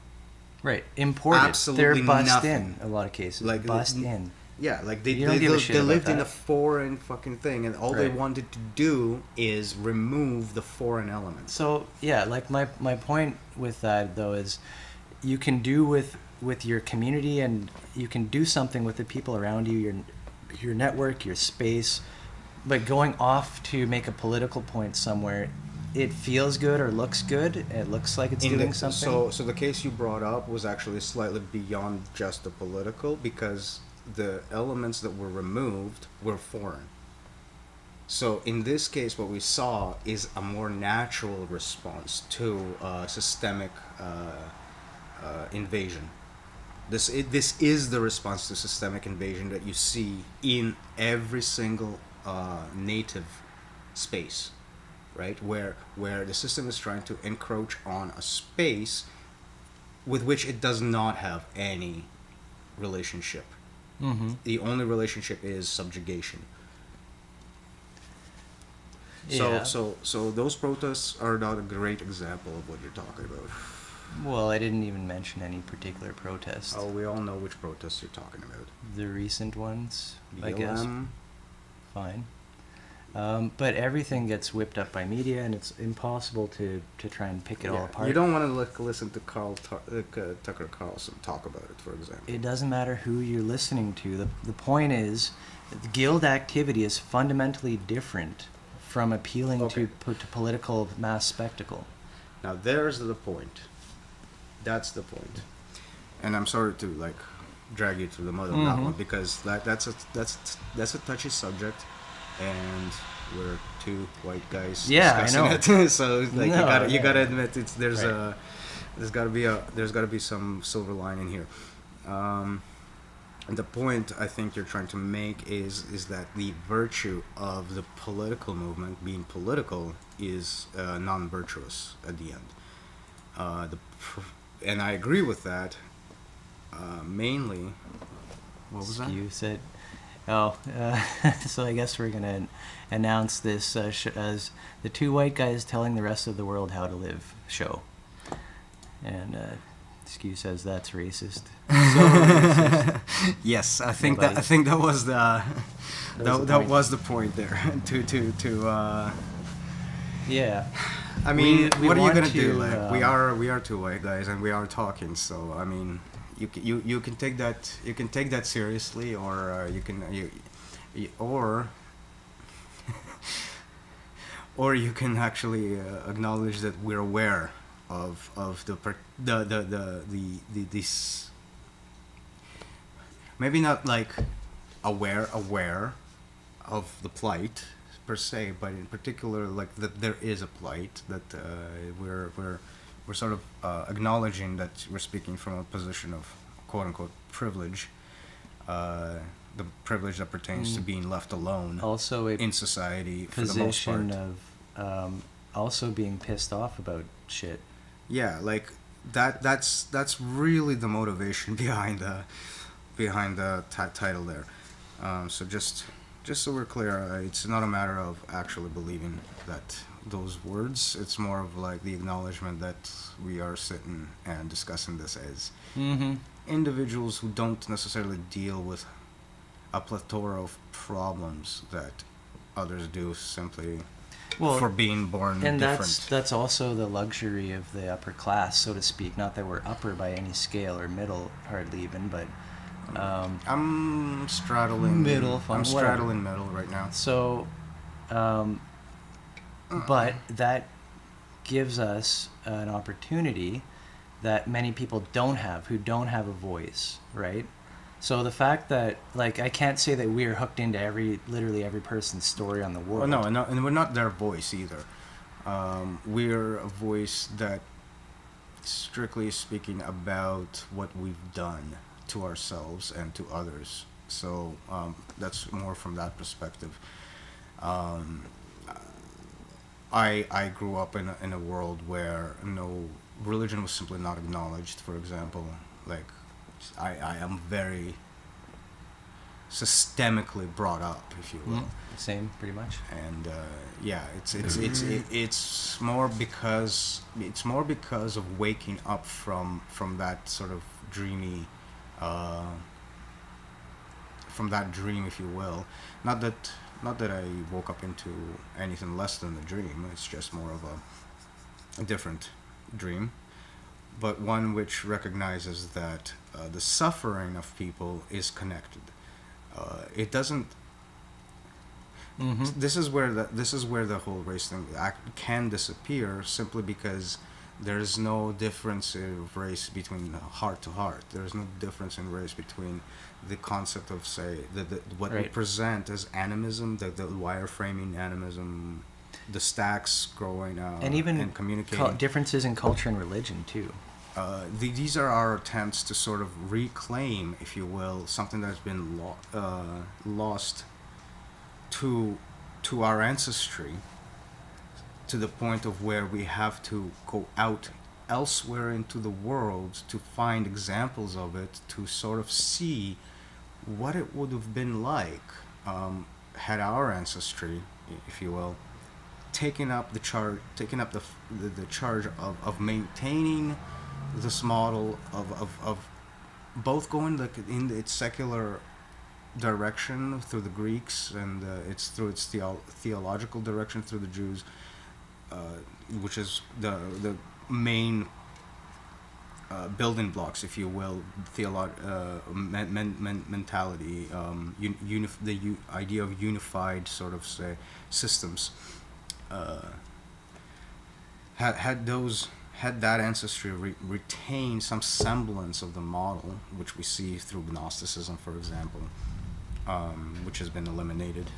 Right. Imported. Absolutely They're bussed nothing. in a lot of cases. Like bussed in. Yeah, like they You don't give a shit about lived in that. a foreign fucking thing, and all they Right. wanted to do is remove the foreign elements. So yeah, like my point with that though is, you can do with your community and you can do something with the people around you, your network, your space, but going off to make a political point somewhere, it feels good or looks good. It looks like it's doing something. So the case you brought up was actually slightly beyond just the political, because the elements that were removed were foreign. So in this case, what we saw is a more natural response to systemic invasion. This is the response to systemic invasion that you see in every single native space, right? Where the system is trying to encroach on a space with which it does not have any relationship. Mm-hmm. The only relationship is subjugation. Yeah. So those protests are not a great example of what you're talking about. Well, I didn't even mention any particular protest. Oh, we all know which protests you're talking about. The recent ones, I BLM. guess. Fine. But everything gets whipped up by media, and it's impossible to try and pick it all apart. You don't want to listen to Tucker Carlson talk about it, for example. It doesn't matter who you're listening to. The point is, the guild activity is fundamentally different from appealing to political mass spectacle. Now there's the point. That's the point. And I'm sorry to drag you through the mud on that one, because that's a touchy subject, and we're two white guys discussing it. So you gotta admit there's gotta be some silver lining here. The point I think you're trying to make is that the virtue of the political movement being political is non-virtuous at the end. And I agree with that. Mainly, what was that? You said, so I guess we're gonna announce this as the two white guys telling the rest of the world how to live show. And Skew says that's racist. So racist. Yes, I think that was was the point there. Yeah. I mean, we what are you want gonna to, do? Like, we are two white guys, and we are talking. So I mean, you can take that seriously, or or you can actually acknowledge that we're aware of this. Maybe not like aware of the plight per se, but in particular, like that there is a plight, that we're sort of acknowledging that we're speaking from a position of quote unquote privilege, the privilege that pertains to being left alone, also in society for the most part. position of also being pissed off about shit. Yeah, like that's really the motivation behind the title there. So just so we're clear, it's not a matter of actually believing that those words. It's more of like the acknowledgement that we are sitting and discussing this as individuals who don't necessarily deal with a plethora of problems that others do simply for being born and different. That's also the luxury of the upper class, so to speak. Not that we're upper by any scale, or middle hardly even, but I'm straddling middle. I'm straddling middle right now. So, but that gives us an opportunity that many people don't have, who don't have a voice, right? So the fact that, like, I can't say that we're hooked into literally every person's story on the world. Oh, no, and we're not their voice either. We're a voice that, strictly speaking, about what we've done to ourselves and to others. So that's more from that perspective. I grew up in a world where no religion was simply not acknowledged. For example, like I am very systemically brought up, if you will. Same, pretty much. And yeah, it's more because of waking up from that sort of dreamy, from that dream, if you will. Not that I woke up into anything less than a dream. It's just more of a different dream, but one which recognizes that the suffering of people is connected. It doesn't. This is where the whole race thing can disappear, simply because there's no difference in race between heart to heart. There's no difference in race between the concept of, say, what we present as animism, the wireframing animism, the stacks growing and even and communicating. Differences in culture and religion too. These are our attempts to sort of reclaim, if you will, something that's been lost to our ancestry, to the point of where we have to go out elsewhere into the world to find examples of it, to sort of see what it would have been like had our ancestry, if you will, taken up the charge of maintaining this model of both going in its secular direction through the Greeks, and its theological direction through the Jews, which is the main building blocks, if you will, mentality, the idea of unified sort of, say, systems. Had that ancestry retained some semblance of the model, which we see through Gnosticism, for example, which has been eliminated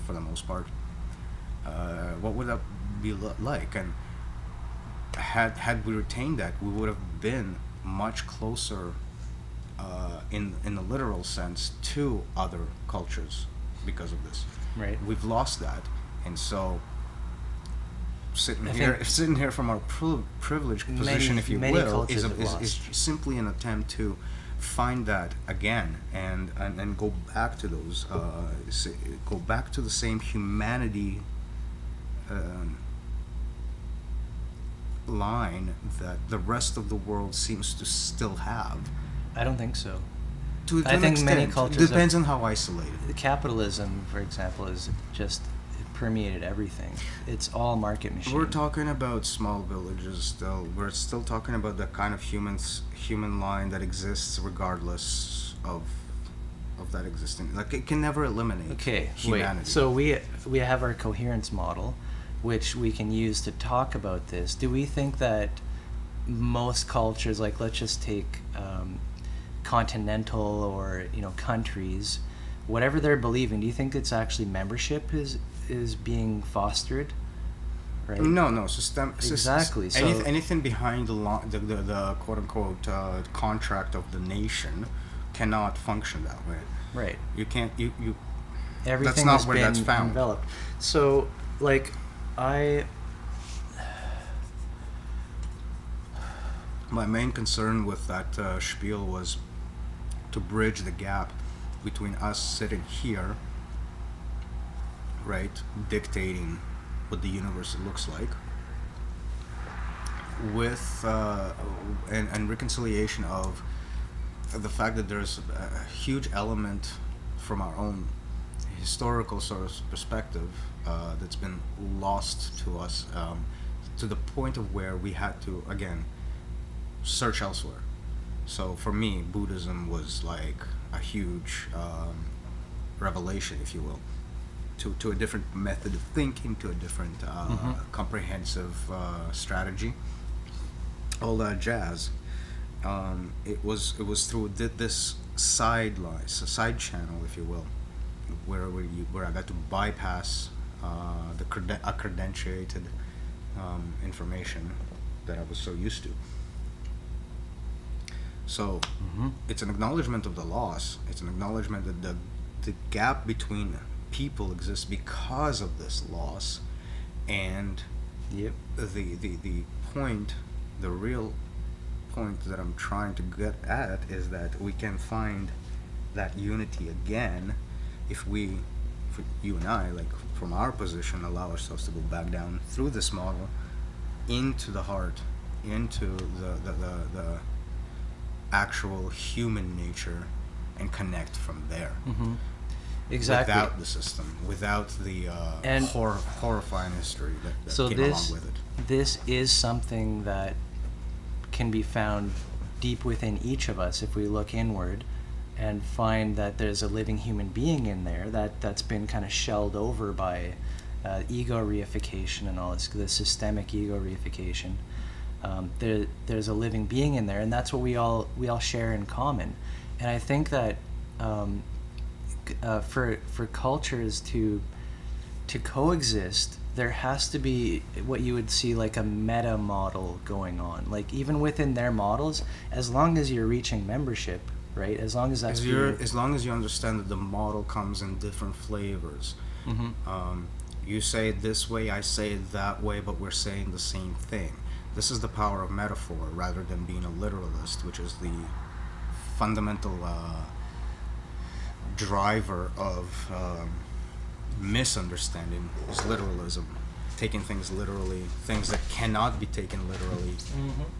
for the most part, what would that be like? And had we retained that, we would have been much closer, in the literal sense, to other cultures because of this. Right. We've lost that, and so sitting here from our privileged position, if you will, is simply an attempt to find that again and go back to those, go back to the same humanity line that the rest of the world seems to still have. I don't think so. To I an think extent. many cultures Depends on how isolated. Capitalism, for example, is just permeated everything. It's all market machine. We're talking about small villages still. We're still talking about the kind of human line that exists regardless of that existing. Like, it can never eliminate humanity. Wait. So we have our coherence model, which we can use to talk about this. Do we think that most cultures, like, let's just take continental or countries, whatever they're believing, do you think it's actually membership is being fostered? Right? No. Exactly. So anything behind the quote unquote contract of the nation cannot function that way. Right. You can't. You. Everything That's not has where been that's found. enveloped. So, like, My main concern with that spiel was to bridge the gap between us sitting here, right, dictating what the universe looks like, with and reconciliation of the fact that there's a huge element from our own historical sort of perspective that's been lost to us, to the point of where we had to again search elsewhere. So for me, Buddhism was like a huge revelation, if you will, to a different method of thinking, to a different comprehensive strategy, all that jazz. It was through this a side channel, if you will, where I got to bypass a credentiated information that I was so used to. So it's an acknowledgement of the loss. It's an acknowledgement that the gap between people exists because of this loss, and Yep. the point, the real point that I'm trying to get at is that we can find that unity again if you and I, like from our position, allow ourselves to go back down through this model into the heart, into the actual human nature, and connect from there. Exactly. Without the system, without the And- horrifying history that So came this along with it. this is something that can be found deep within each of us if we look inward and find that there's a living human being in there that's been kind of shelled over by ego reification and all the systemic ego reification. There's a living being in there, and that's what we all share in common. And I think that for cultures to coexist, there has to be what you would see like a meta model going on. Like even within their models, as long as you're reaching membership, right? As long as that's As long as you understand that the model comes in different flavors. You say it this way, I say it that way, but we're saying the same thing. This is the power of metaphor rather than being a literalist, which is the fundamental driver of misunderstanding, is literalism. Taking things literally, things that cannot be taken literally,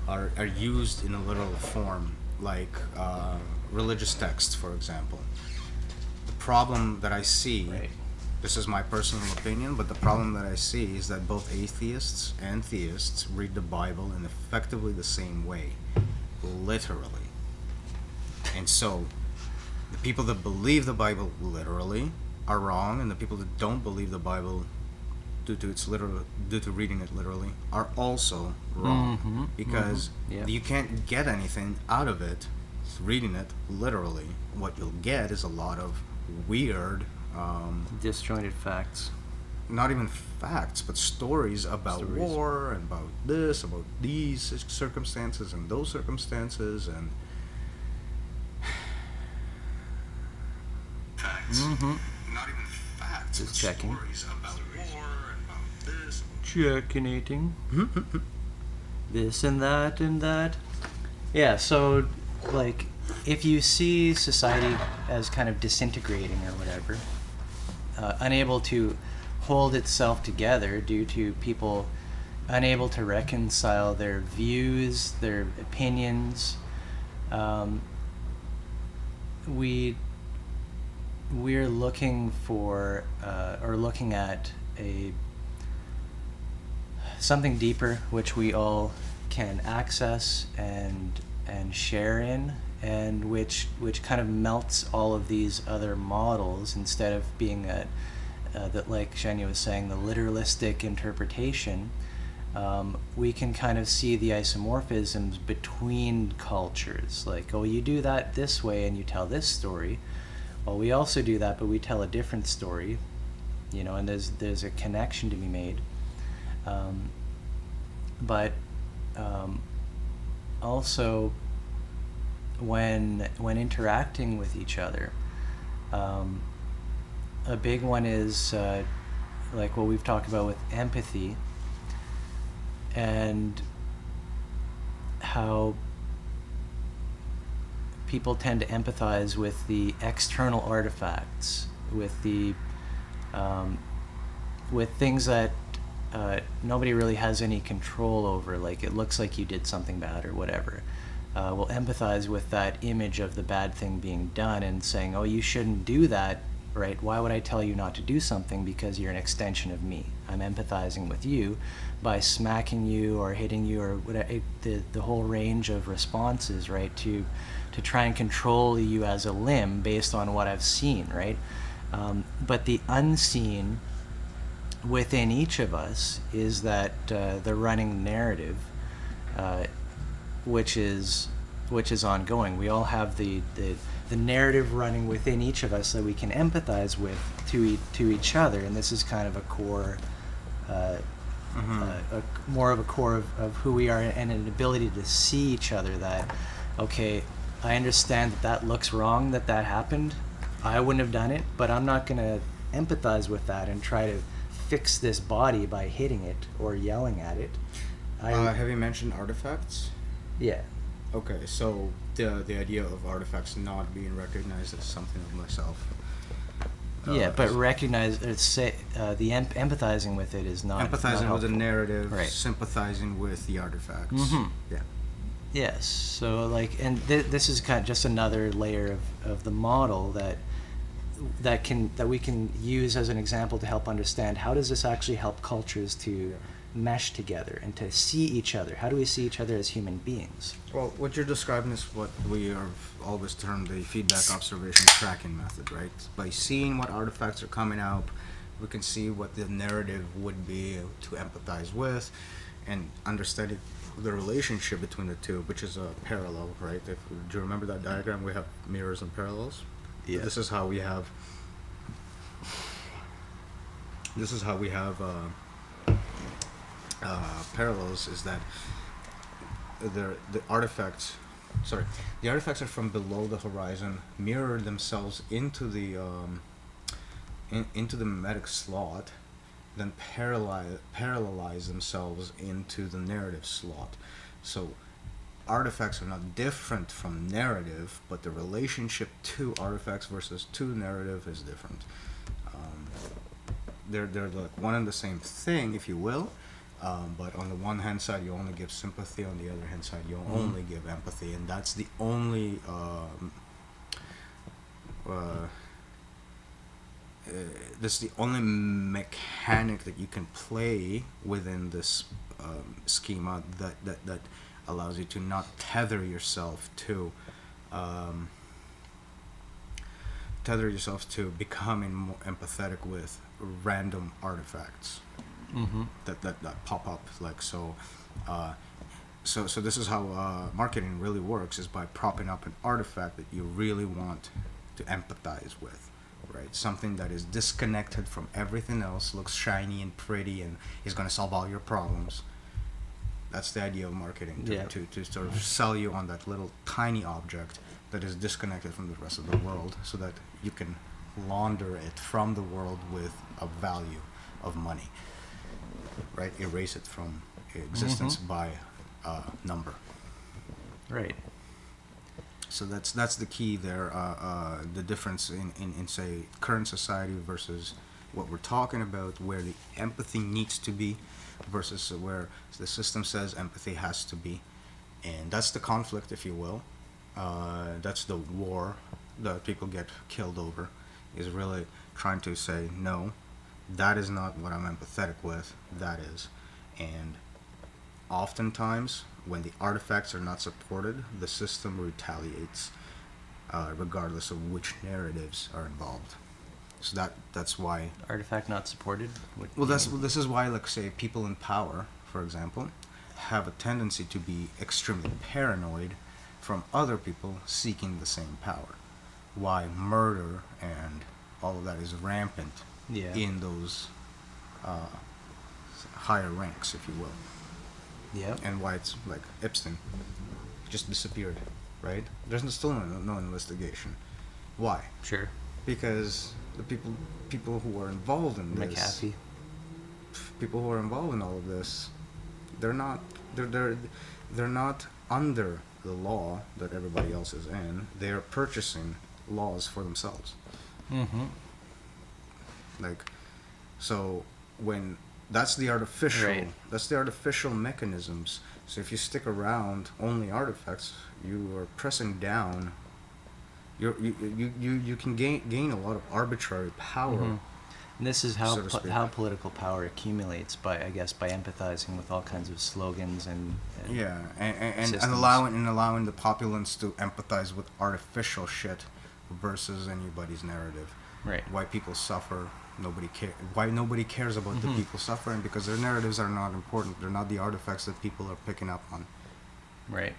are used in a literal form, like religious texts, for example. The problem that I see, Right. this is my personal opinion, but the problem that I see is that both atheists and theists read the Bible in effectively the same way, literally. And so, the people that believe the Bible literally are wrong, and the people that don't believe the Bible due to reading it literally are also wrong, because Yeah. you can't get anything out of it reading it literally. What you'll get is a lot of weird, disjointed facts. not even facts, but stories about war and about this, about these circumstances and those circumstances, and facts. Not even facts. Just but checking. Stories about war and about this. Checkinating. This and that and that. Yeah, so like if you see society as kind of disintegrating or whatever, unable to hold itself together due to people unable to reconcile their views, their opinions, we're looking for or looking at something deeper which we all can access and share in, and which kind of melts all of these other models instead of being that, like Shania was saying, the literalistic interpretation. We can kind of see the isomorphisms between cultures, like, oh, you do that this way and you tell this story. Well, we also do that, but we tell a different story, and there's a connection to be made. But also when interacting with each other, a big one is like what we've talked about with empathy, and how people tend to empathize with the external artifacts, with the with things that nobody really has any control over, like it looks like you did something bad or whatever. We'll empathize with that image of the bad thing being done and saying, oh, you shouldn't do that, right? Why would I tell you not to do something? Because you're an extension of me. I'm empathizing with you by smacking you or hitting you or whatever, the whole range of responses, right? To try and control you as a limb based on what I've seen, right? But the unseen within each of us is that the running narrative, which is ongoing. We all have the narrative running within each of us that we can empathize with to each other, and this is kind of a core, more of a core of who we are, and an ability to see each other. That, okay, I understand that looks wrong, that happened. I wouldn't have done it, but I'm not going to empathize with that and try to fix this body by hitting it or yelling at it. Have you mentioned artifacts? Yeah. Okay, so the idea of artifacts not being recognized as something of myself. Yeah, but recognize, empathizing with it is not empathizing not with the narrative, right. Sympathizing with the artifacts. Mm-hmm. Yeah. Yes. So and this is kind of just another layer of the model that we can use as an example to help understand how does this actually help cultures to mesh together and to see each other. How do we see each other as human beings? Well, what you're describing is what we have always termed the feedback observation tracking method, right? By seeing what artifacts are coming out, we can see what the narrative would be to empathize with, and understanding the relationship between the two, which is a parallel, right? Do you remember that diagram? We have mirrors and parallels. Yeah. This is how we have parallels, is that the artifacts are from below the horizon, mirror themselves into the mimetic slot, then parallelize themselves into the narrative slot. So artifacts are not different from narrative, but the relationship to artifacts versus to narrative is different. They're like one and the same thing, if you will, but on the one hand side you only give sympathy, on the other hand side you only give empathy, and that's the only mechanic that you can play within this schema that allows you to not tether yourself to becoming more empathetic with random artifacts that pop up, like so. So this is how marketing really works, is by propping up an artifact that you really want to empathize with, right? Something that is disconnected from everything else, looks shiny and pretty, and is going to solve all your problems. That's the idea of marketing, to sort of sell you on that little tiny object that is disconnected from the rest of the world, so that you can launder it from the world with a value of money, right? Erase it from existence by number. Right. So that's the key there. The difference in say current society versus what we're talking about, where the empathy needs to be versus where the system says empathy has to be, and that's the conflict, if you will. That's the war that people get killed over, is really trying to say, no, that is not what I'm empathetic with, that is. And oftentimes when the artifacts are not supported, the system retaliates, regardless of which narratives are involved. So that's why Artifact not supported? this is why, like, say, people in power, for example, have a tendency to be extremely paranoid from other people seeking the same power. Why murder and all of that is rampant in those higher ranks, if you will. Yeah. And why it's like Epstein just disappeared, right? There's still no investigation. Why? Sure. Because the people who are involved in this, McAfee. people who are involved in all of this, they're not under the law that everybody else is in, they are purchasing laws for themselves. Mm-hmm. Like, so when that's the artificial, Right. that's the artificial mechanisms. So if you stick around only artifacts, you are pressing down. You can gain a lot of arbitrary power. Mm-hmm. And this is how So to speak. how political power accumulates by, I guess, by empathizing with all kinds of slogans and Yeah, and systems. allowing the populace to empathize with artificial shit versus anybody's narrative. Right. Why people suffer, why nobody cares about the people suffering, because their narratives are not important. They're not the artifacts that people are picking up on. Right.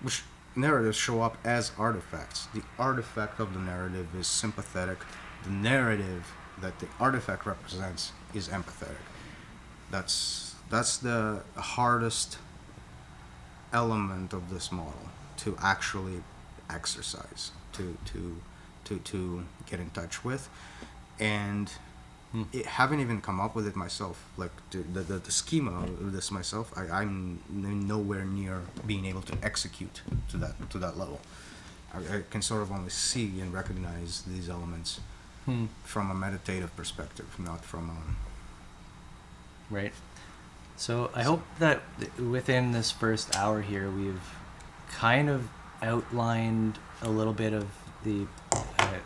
Which narratives show up as artifacts. The artifact of the narrative is sympathetic. The narrative that the artifact represents is empathetic. That's the hardest element of this model to actually exercise, to get in touch with, and haven't even come up with it myself. Like the schema of this myself, I'm nowhere near being able to execute to that level. I can sort of only see and recognize these elements from a meditative perspective, not from Right. So I hope that within this first hour here, we've kind of outlined a little bit of the,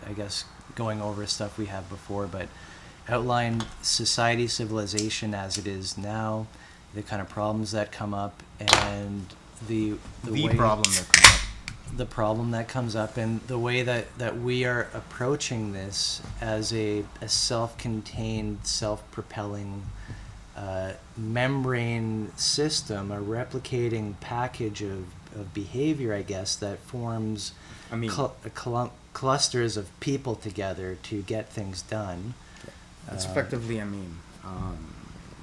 I guess, going over stuff we have before, but outlined society, civilization as it is now, the kind of problems that come up, and the way, problem that comes up. the problem that comes up, and the way that we are approaching this as a self-contained, self-propelling membrane system, a replicating package of behavior, I guess, that forms clusters of people together to get things done. It's effectively a meme.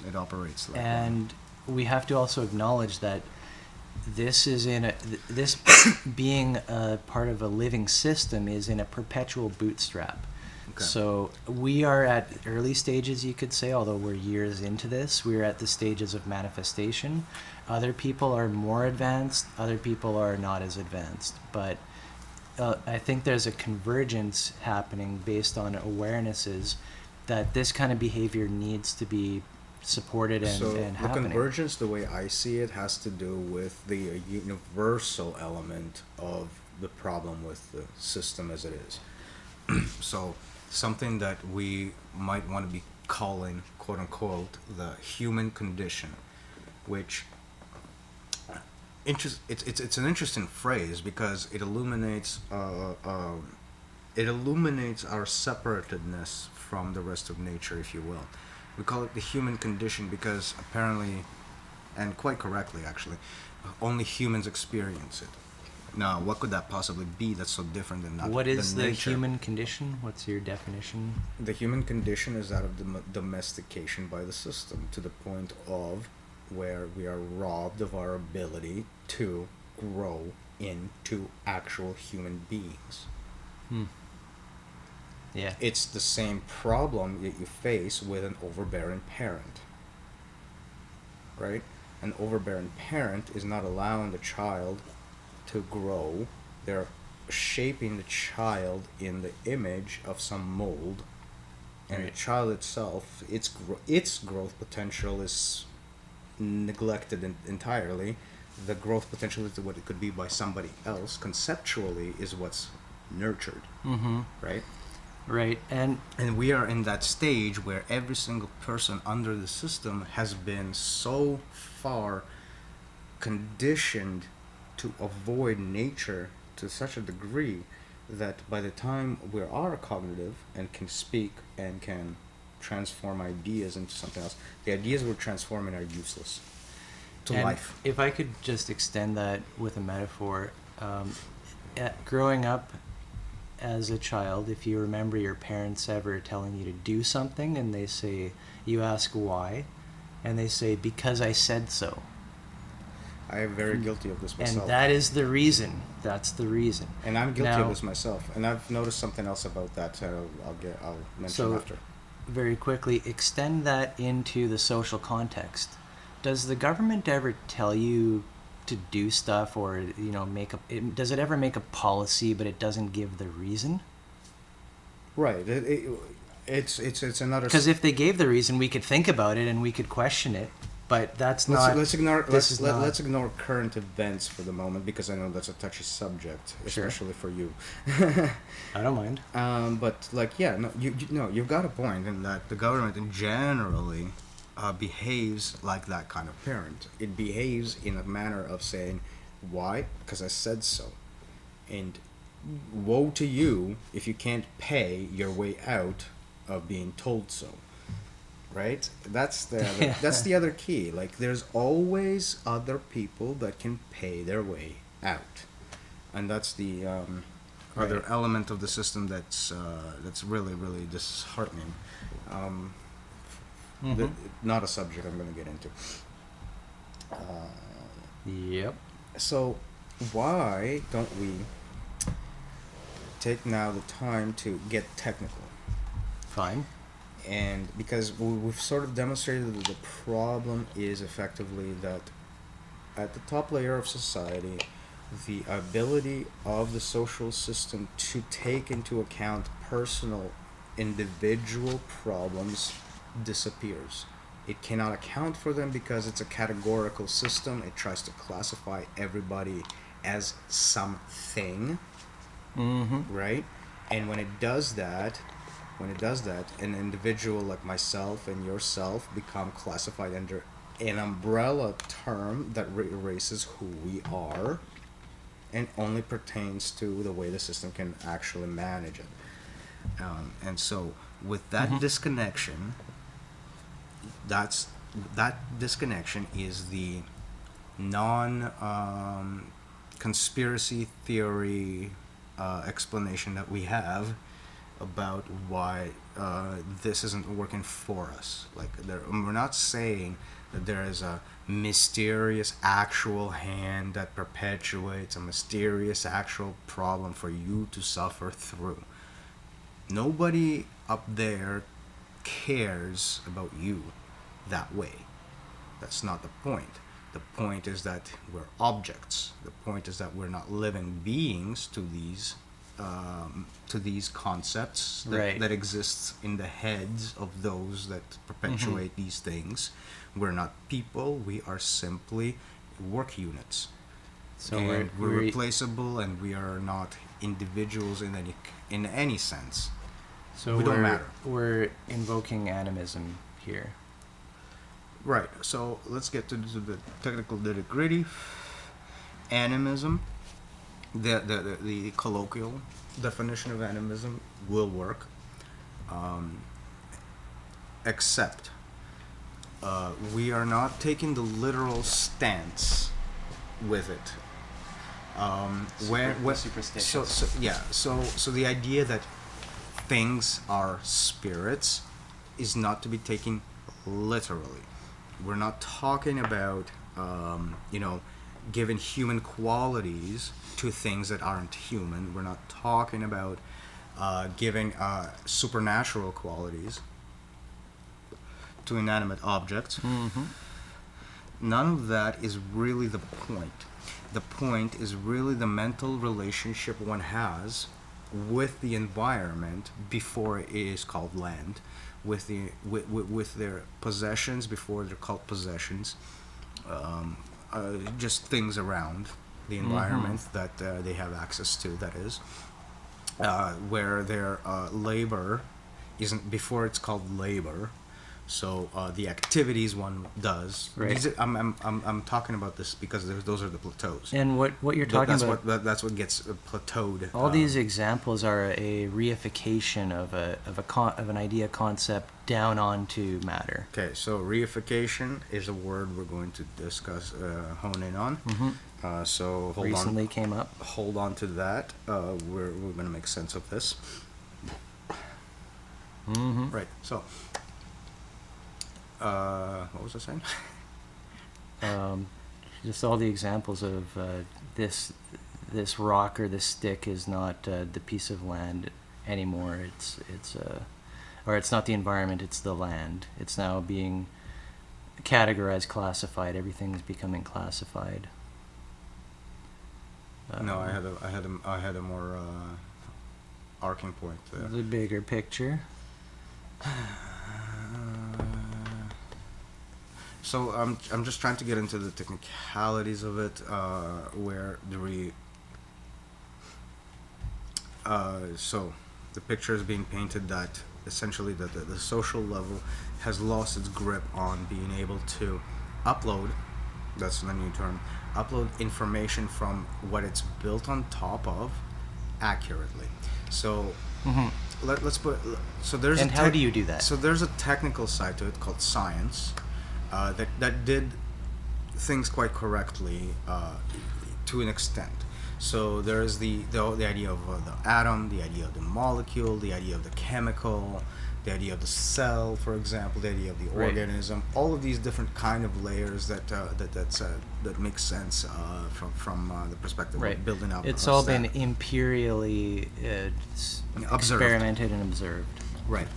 It operates like and we have to also acknowledge that this is this being a part of a living system is in a perpetual bootstrap. Okay. So we are at early stages, you could say, although we're years into this. We're at the stages of manifestation. Other people are more advanced. Other people are not as advanced. But I think there's a convergence happening based on awarenesses that this kind of behavior needs to be supported and the happening. convergence, the way I see it, has to do with the universal element of the problem with the system as it is. So something that we might want to be calling, quote unquote, the human condition, which it's an interesting phrase because it illuminates our separatedness from the rest of nature, if you will. We call it the human condition because apparently, and quite correctly actually, only humans experience it. Now, what could that possibly be that's so different than that? What is the nature? human condition? What's your definition? The human condition is that of the domestication by the system to the point of where we are robbed of our ability to grow into actual human beings. Yeah. It's the same problem that you face with an overbearing parent. Right? An overbearing parent is not allowing the child to grow. They're shaping the child in the image of some mold, and the child itself, its growth potential is neglected entirely. The growth potential is what it could be by somebody else. Conceptually, is what's nurtured. Right. Right, and we are in that stage where every single person under the system has been so far conditioned to avoid nature to such a degree that by the time we are cognitive and can speak and can transform ideas into something else, the ideas we're transforming are useless to life. If I could just extend that with a metaphor, growing up as a child, if you remember your parents ever telling you to do something and you ask why, and they say, because I said so. I am very guilty of this myself. And that is the reason. That's the reason. And I'm guilty of this myself. And I've noticed something else about that I'll mention after. Very quickly, extend that into the social context. Does the government ever tell you to do stuff, or does it ever make a policy, but it doesn't give the reason? Right. It's another. Because if they gave the reason, we could think about it and we could question it. But that's not. Let's ignore current events for the moment, because I know that's a touchy subject, especially for you. I don't mind. But you've got a point in that the government generally behaves like that kind of parent. It behaves in a manner of saying, "Why? Because I said so," and woe to you if you can't pay your way out of being told so. Right? That's the other key. Like, there's always other people that can pay their way out, and that's the other element of the system that's really, really disheartening. Not a subject I'm going to get into. Yep. So why don't we take now the time to get technical? Fine. And because we've sort of demonstrated that the problem is effectively that at the top layer of society, the ability of the social system to take into account personal, individual problems disappears. It cannot account for them because it's a categorical system. It tries to classify everybody as something, right? And when it does that, an individual like myself and yourself become classified under an umbrella term that erases who we are and only pertains to the way the system can actually manage it. And so with that disconnection, that disconnection is the conspiracy theory explanation that we have about why this isn't working for us. Like, we're not saying that there is a mysterious actual hand that perpetuates a mysterious actual problem for you to suffer through. Nobody up there cares about you that way. That's not the point. The point is that we're objects. The point is that we're not living beings to these concepts that exist in the heads of those that perpetuate these things. We're not people. We are simply work units. So we're replaceable, and we are not individuals in any sense. So we don't matter. We're invoking animism here. Right. So let's get to the technical nitty-gritty. Animism. The colloquial definition of animism will work, except we are not taking the literal stance with it. Superstitious. So the idea that things are spirits is not to be taken literally. We're not talking about giving human qualities to things that aren't human. We're not talking about giving supernatural qualities to inanimate objects. None of that is really the point. The point is really the mental relationship one has with the environment before it is called land, with their possessions before they're called possessions, just things around the environment that they have access to, that is, where their labor isn't before it's called labor. So the activities one does. Right. I'm talking about this because those are the plateaus. And what you're talking about. That's what gets plateaued. All these examples are a reification of an idea concept down onto matter. Okay, so reification is a word we're going to discuss, hone in on. So recently came up. Hold on to that. We're going to make sense of this. Right. So. What was I saying? Just all the examples of this rock or this stick is not the piece of land anymore. It's not the environment. It's the land. It's now being categorized, classified. Everything's becoming classified. No, I had a more arcing point there. The bigger picture. So I'm just trying to get into the technicalities of it, where so the picture is being painted that essentially the social level has lost its grip on being able to upload. That's the new term. Upload information from what it's built on top of accurately. So let's put. So there's. And how do you do that? So there's a technical side to it called science, that did things quite correctly, to an extent. So there's the idea of the atom, the idea of the molecule, the idea of the chemical, the idea of the cell, for example, the idea of the Right. organism. All of these different kind of layers that make sense from the perspective Right. of building up. It's a all stack. been imperially Observed. experimented and observed. Right.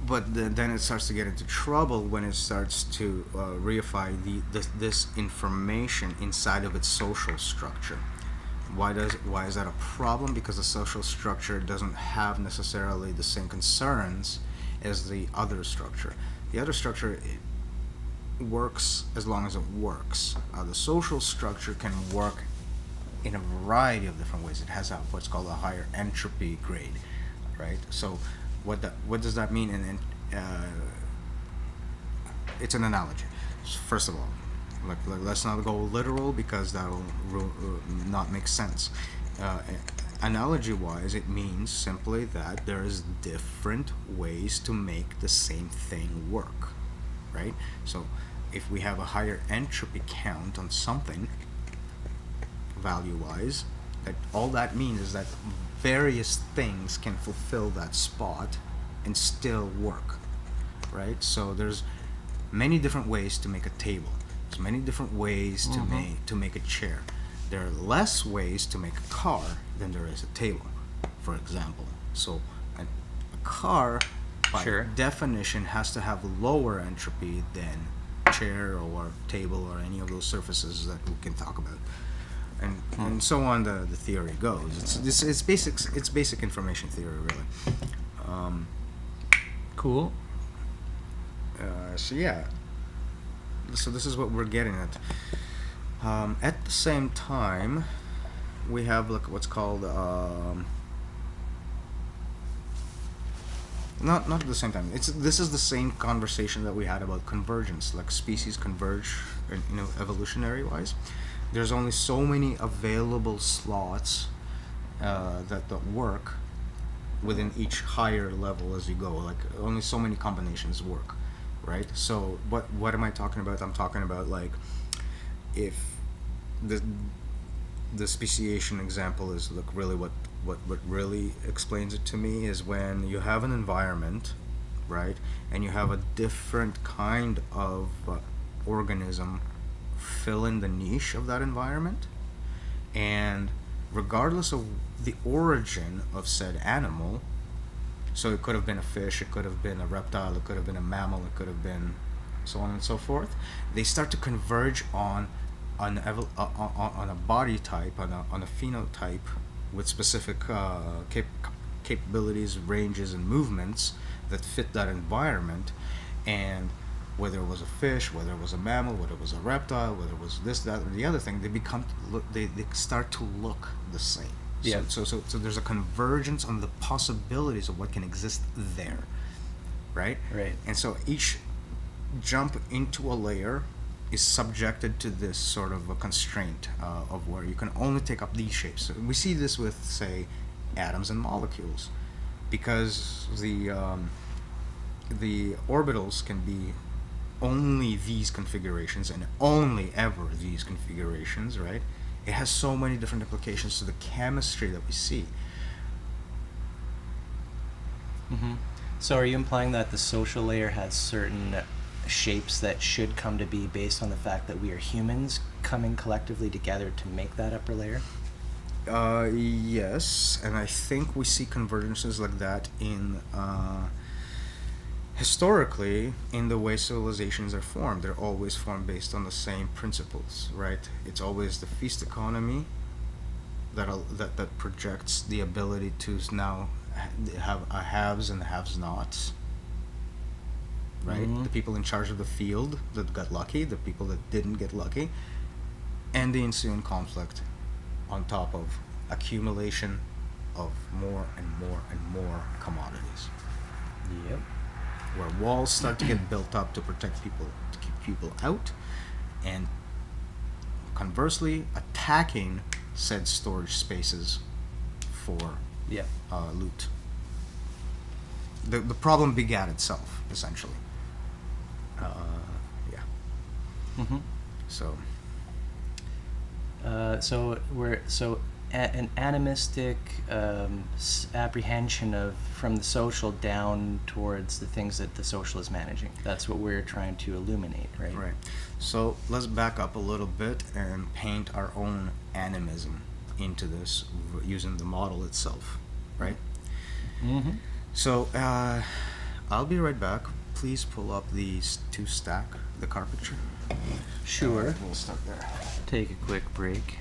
But then it starts to get into trouble when it starts to reify this information inside of its social structure. Why is that a problem? Because the social structure doesn't have necessarily the same concerns as the other structure. The other structure, it works as long as it works. The social structure can work in a variety of different ways. It has what's called a higher entropy grade, right? So what does that mean? And it's an analogy. First of all, let's not go literal because that'll not make sense. Analogy-wise, it means simply that there is different ways to make the same thing work, right? So if we have a higher entropy count on something, value-wise, that all that means is that various things can fulfill that spot and still work, right? So there's many different ways to make a table. There's many different ways to make a chair. There are less ways to make a car than there is a table, for example. So a car, by definition, has to have lower entropy than chair or table or any of those surfaces that we can talk about. And so on the theory goes. It's basic information theory, really. Cool. So yeah. So this is what we're getting at. At the same time, we have what's called not at the same time. This is the same conversation that we had about convergence, like species converge, evolutionary wise. There's only so many available slots that work within each higher level as you go. Like only so many combinations work, right? So what am I talking about? I'm talking about like if the speciation example is really what really explains it to me is when you have an environment, right, and you have a different kind of organism fill in the niche of that environment, and regardless of the origin of said animal, so it could have been a fish, it could have been a reptile, it could have been a mammal, it could have been so on and so forth, they start to converge on a body type, on a phenotype with specific capabilities, ranges, and movements that fit that environment. And whether it was a fish, whether it was a mammal, whether it was a reptile, whether it was this, that, or the other thing, they start to look the same. Yeah. So there's a convergence on the possibilities of what can exist there, right? Right. And so each jump into a layer is subjected to this sort of a constraint of where you can only take up these shapes. So we see this with, say, atoms and molecules, because the orbitals can be only these configurations and only ever these configurations, right? It has so many different implications to the chemistry that we see. So are you implying that the social layer has certain shapes that should come to be based on the fact that we are humans coming collectively together to make that upper layer? Yes, and I think we see convergences like that in historically, in the way civilizations are formed, they're always formed based on the same principles, right? It's always the feast economy that projects the ability to now have a haves and have-nots, right? Mhm. The people in charge of the field that got lucky, the people that didn't get lucky, and the ensuing conflict on top of accumulation of more and more and more commodities. Yep. Where walls start to get built up to protect people, to keep people out, and conversely, attacking said storage spaces for Yep. loot. The problem begat itself, essentially. Yeah. Mhm. So. An animistic apprehension of from the social down towards the things that the social is managing. That's what we're trying to illuminate, right? Right. So let's back up a little bit and paint our own animism into this using the model itself, right? Mm-hmm. So I'll be right back. Please pull up these two stack, the car picture. Sure. We'll start there. Take a quick break.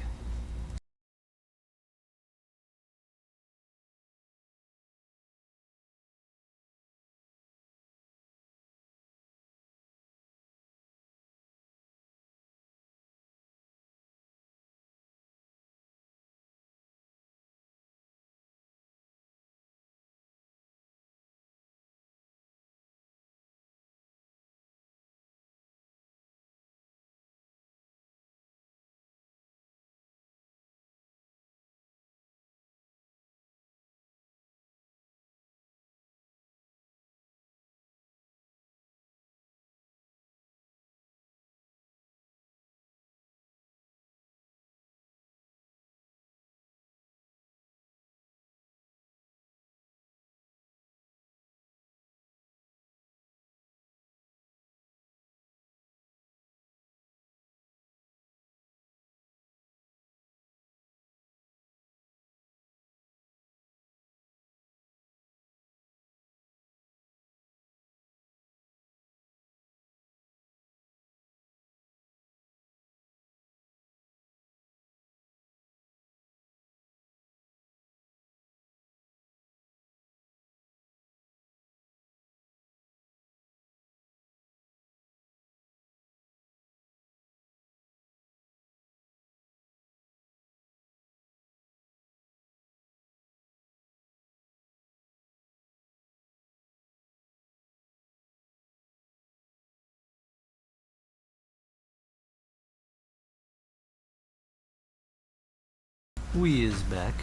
We is back.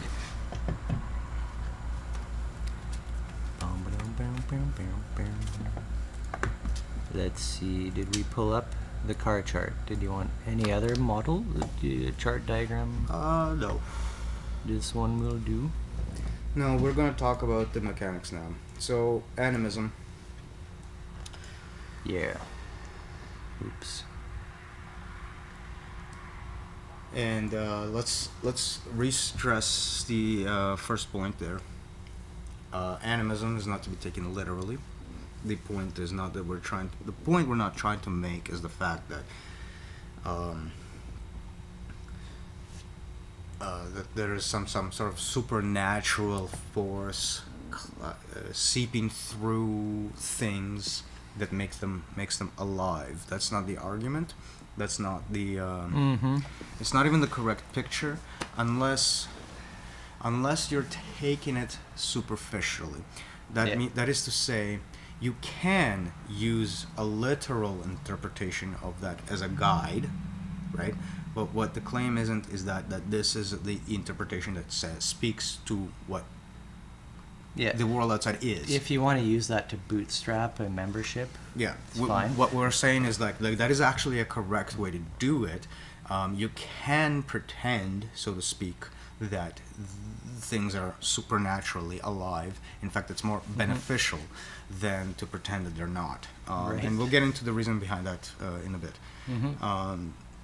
Let's see, did we pull up the car chart? Did you want any other model? Chart diagram? No. This one will do. No, we're going to talk about the mechanics now. So, animism. Yeah. Oops. And let's re-stress the first point there. Animism is not to be taken literally. The point is not that the point we're not trying to make is the fact that that there is some sort of supernatural force seeping through things that makes them alive. That's not the argument. That's not the. It's not even the correct picture, unless you're taking it superficially. That is to say, you can use a literal interpretation of that as a guide, right? But what the claim isn't is that this is the interpretation that speaks to what the world outside is. If you want to use that to bootstrap a membership, yeah, it's fine. What we're saying is like that is actually a correct way to do it. You can pretend, so to speak, that things are supernaturally alive. In fact, it's more beneficial than to pretend that they're not. Right. And we'll get into the reason behind that in a bit.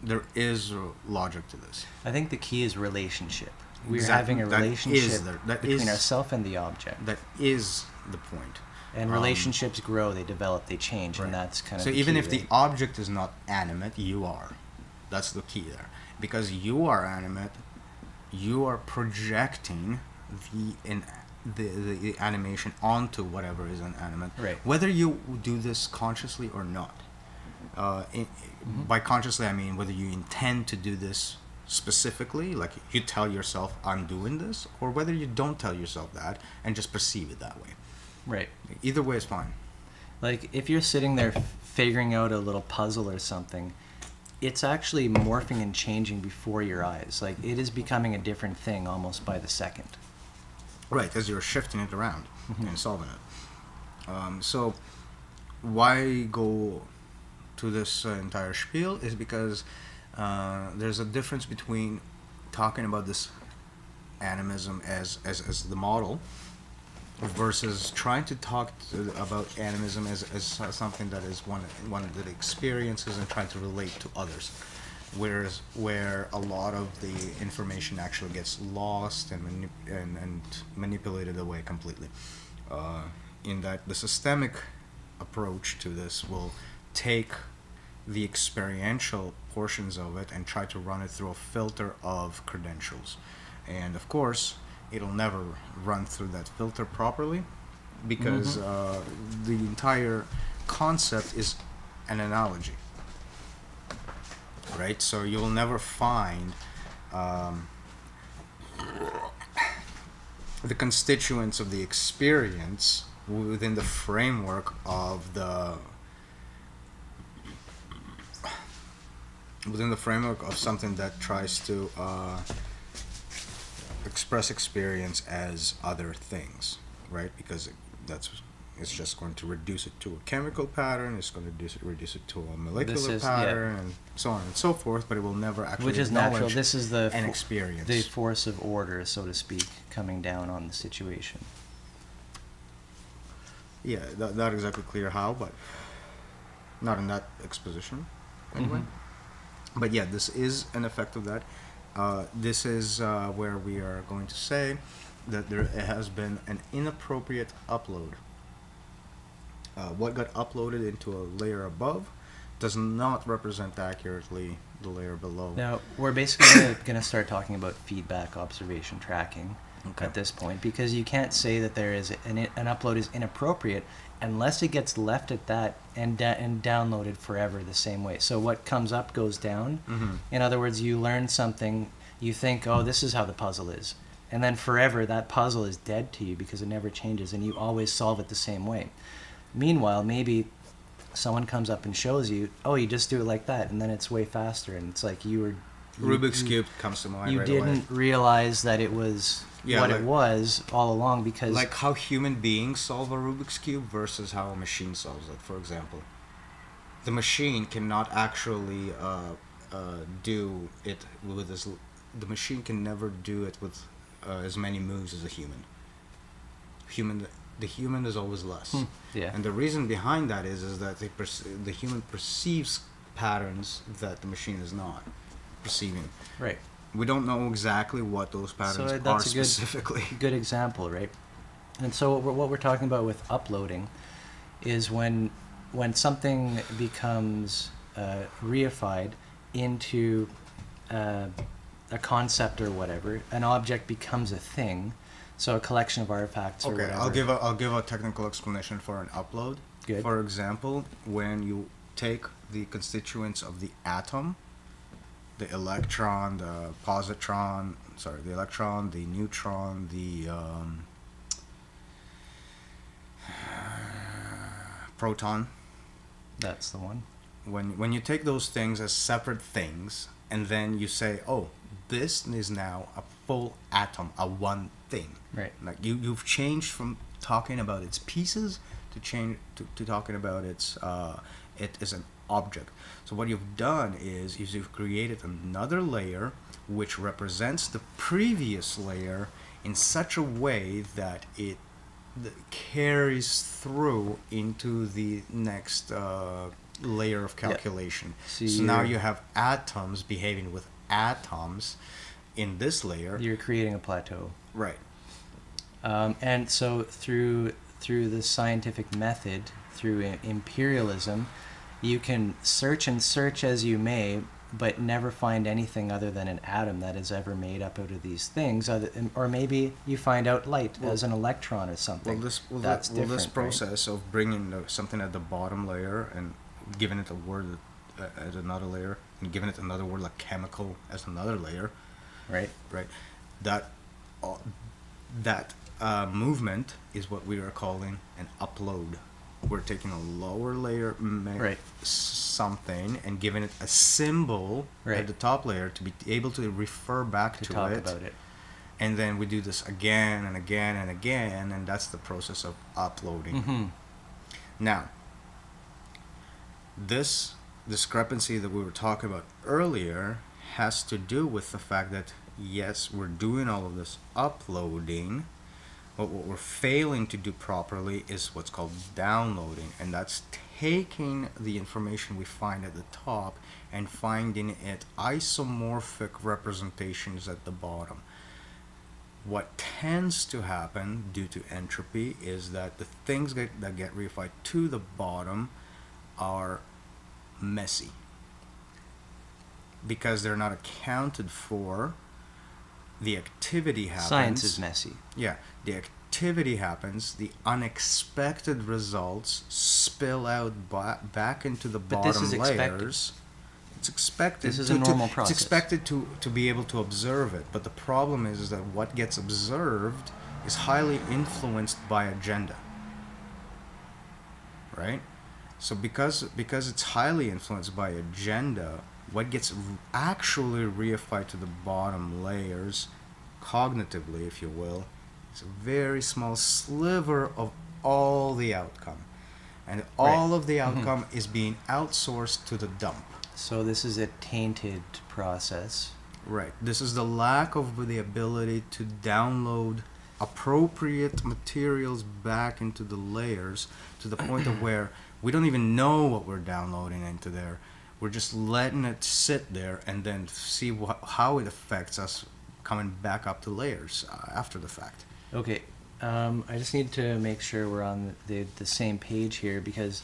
There is logic to this. I think the key is relationship. We're Exactly. having a relationship That between is ourselves and the object. That is the point. And relationships grow, they develop, they change, right. and that's kind of so the even key, if right? the object is not animate, you are. That's the key there. Because you are animate, you are projecting the animation onto whatever is inanimate. Right. Whether you do this consciously or not. By consciously, I mean whether you intend to do this specifically, like you tell yourself, I'm doing this, or whether you don't tell yourself that and just perceive it that way. Right. Either way is fine. Like, if you're sitting there figuring out a little puzzle or something, it's actually morphing and changing before your eyes. Like, it is becoming a different thing almost by the second. Right, because you're shifting it around and solving it. So why go to this entire spiel is because there's a difference between talking about this animism as the model versus trying to talk about animism as something that is one that experiences and trying to relate to others. Where a lot of the information actually gets lost and manipulated away completely. In that the systemic approach to this will take the experiential portions of it and try to run it through a filter of credentials. And of course, it'll never run through that filter properly because the entire concept is an analogy. Right? So you'll never find the constituents of the experience within the framework of something that tries to express experience as other things, right? Because it's just going to reduce it to a chemical pattern, it's going to reduce it to a molecular pattern, and so on and so forth, but it will never actually Which is natural. This is an experience. The force of order, so to speak, coming down on the situation. Yeah, not exactly clear how, but not in that exposition, anyway. But yeah, this is an effect of that. This is where we are going to say that there has been an inappropriate upload. What got uploaded into a layer above does not represent accurately the layer below. Now, we're basically going to start talking about feedback, observation, tracking at this point, because you can't say that there is an upload is inappropriate unless it gets left at that and downloaded forever the same way. So what comes up goes down. In other words, you learn something, you think, oh, this is how the puzzle is. And then forever that puzzle is dead to you because it never changes and you always solve it the same way. Meanwhile, maybe someone comes up and shows you, oh, you just do it like that, and then it's way faster, and it's like Rubik's Cube comes to mind. You didn't realize that it was it was all along because... Like how human beings solve a Rubik's Cube versus how a machine solves it, for example. The machine cannot actually do it with as... The machine can never do it with as many moves as a human. The human is always less. Yeah. And the reason behind that is that the human perceives patterns that the machine is not perceiving. Right. We don't know exactly what those patterns are specifically. Good example, right? And so what we're talking about with uploading is when something becomes reified into a concept or whatever, an object becomes a thing. So a collection of artifacts or whatever. I'll give a technical explanation for an upload. Good. For example, when you take the constituents of the atom, the electron, the positron, the electron, the neutron, the proton. That's the one. When you take those things as separate things, and then you say, oh, this is now a full atom, a one thing. Right. Like you've changed from talking about its pieces to talking about it as an object. So what you've done is you've created another layer which represents the previous layer in such a way that it carries through into the next layer of calculation. Yeah. So now you have atoms behaving with atoms in this layer. You're creating a plateau. Right. And so through through the scientific method, through imperialism, you can search and search as you may, but never find anything other than an atom that is ever made up out of these things. Or maybe you find out light as an electron or something. This process of bringing something at the bottom layer and giving it a word at another layer, and giving it another word like chemical as another layer, right? That movement is what we are calling an upload. We're taking a lower layer, something, and giving it a symbol at the top layer to be able to refer back to talk it. About it. And then we do this again and again and again, and that's the process of uploading. Mm-hmm. Now, this discrepancy that we were talking about earlier has to do with the fact that, yes, we're doing all of this uploading, but what we're failing to do properly is what's called downloading, and that's taking the information we find at the top and finding it isomorphic representations at the bottom. What tends to happen due to entropy is that the things that get reified to the bottom are messy because they're not accounted for. The activity happens. Science is messy. Yeah, the activity happens. The unexpected results spill out back into the bottom this is layers. It's expected. This is a normal process. It's expected to be able to observe it, but the problem is that what gets observed is highly influenced by agenda. Right? So because it's highly influenced by agenda, what gets actually reified to the bottom layers, cognitively, if you will, is a very small sliver of all the outcome. And all of the outcome is being outsourced to the dump. So this is a tainted process. Right. This is the lack of the ability to download appropriate materials back into the layers to the point of where we don't even know what we're downloading into there. We're just letting it sit there and then see how it affects us coming back up to layers after the fact. Okay. I just need to make sure we're on the same page here because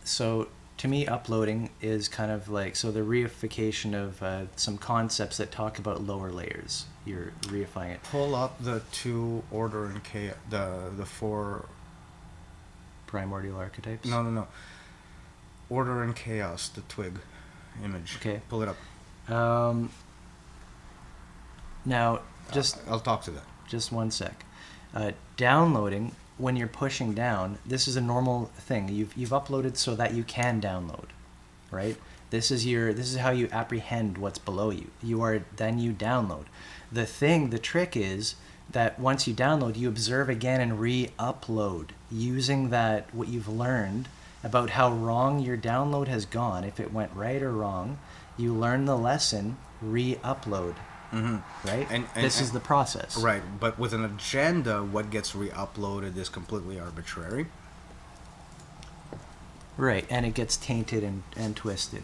so to me uploading is kind of like the reification of some concepts that talk about lower layers. You're reifying it. Pull up the two order and chaos, the four primordial archetypes. No. Order and chaos, the twig image. Okay. Pull it up. Now, I'll talk to that. Just one sec. Downloading, when you're pushing down, this is a normal thing. You've uploaded so that you can download, right? This is how you apprehend what's below you. Then you download. The trick is that once you download, you observe again and re-upload using what you've learned about how wrong your download has gone. If it went right or wrong, you learn the lesson, re-upload. Mm-hmm. Right? And this is the process. Right, but with an agenda, what gets re-uploaded is completely arbitrary. Right, and it gets tainted and twisted.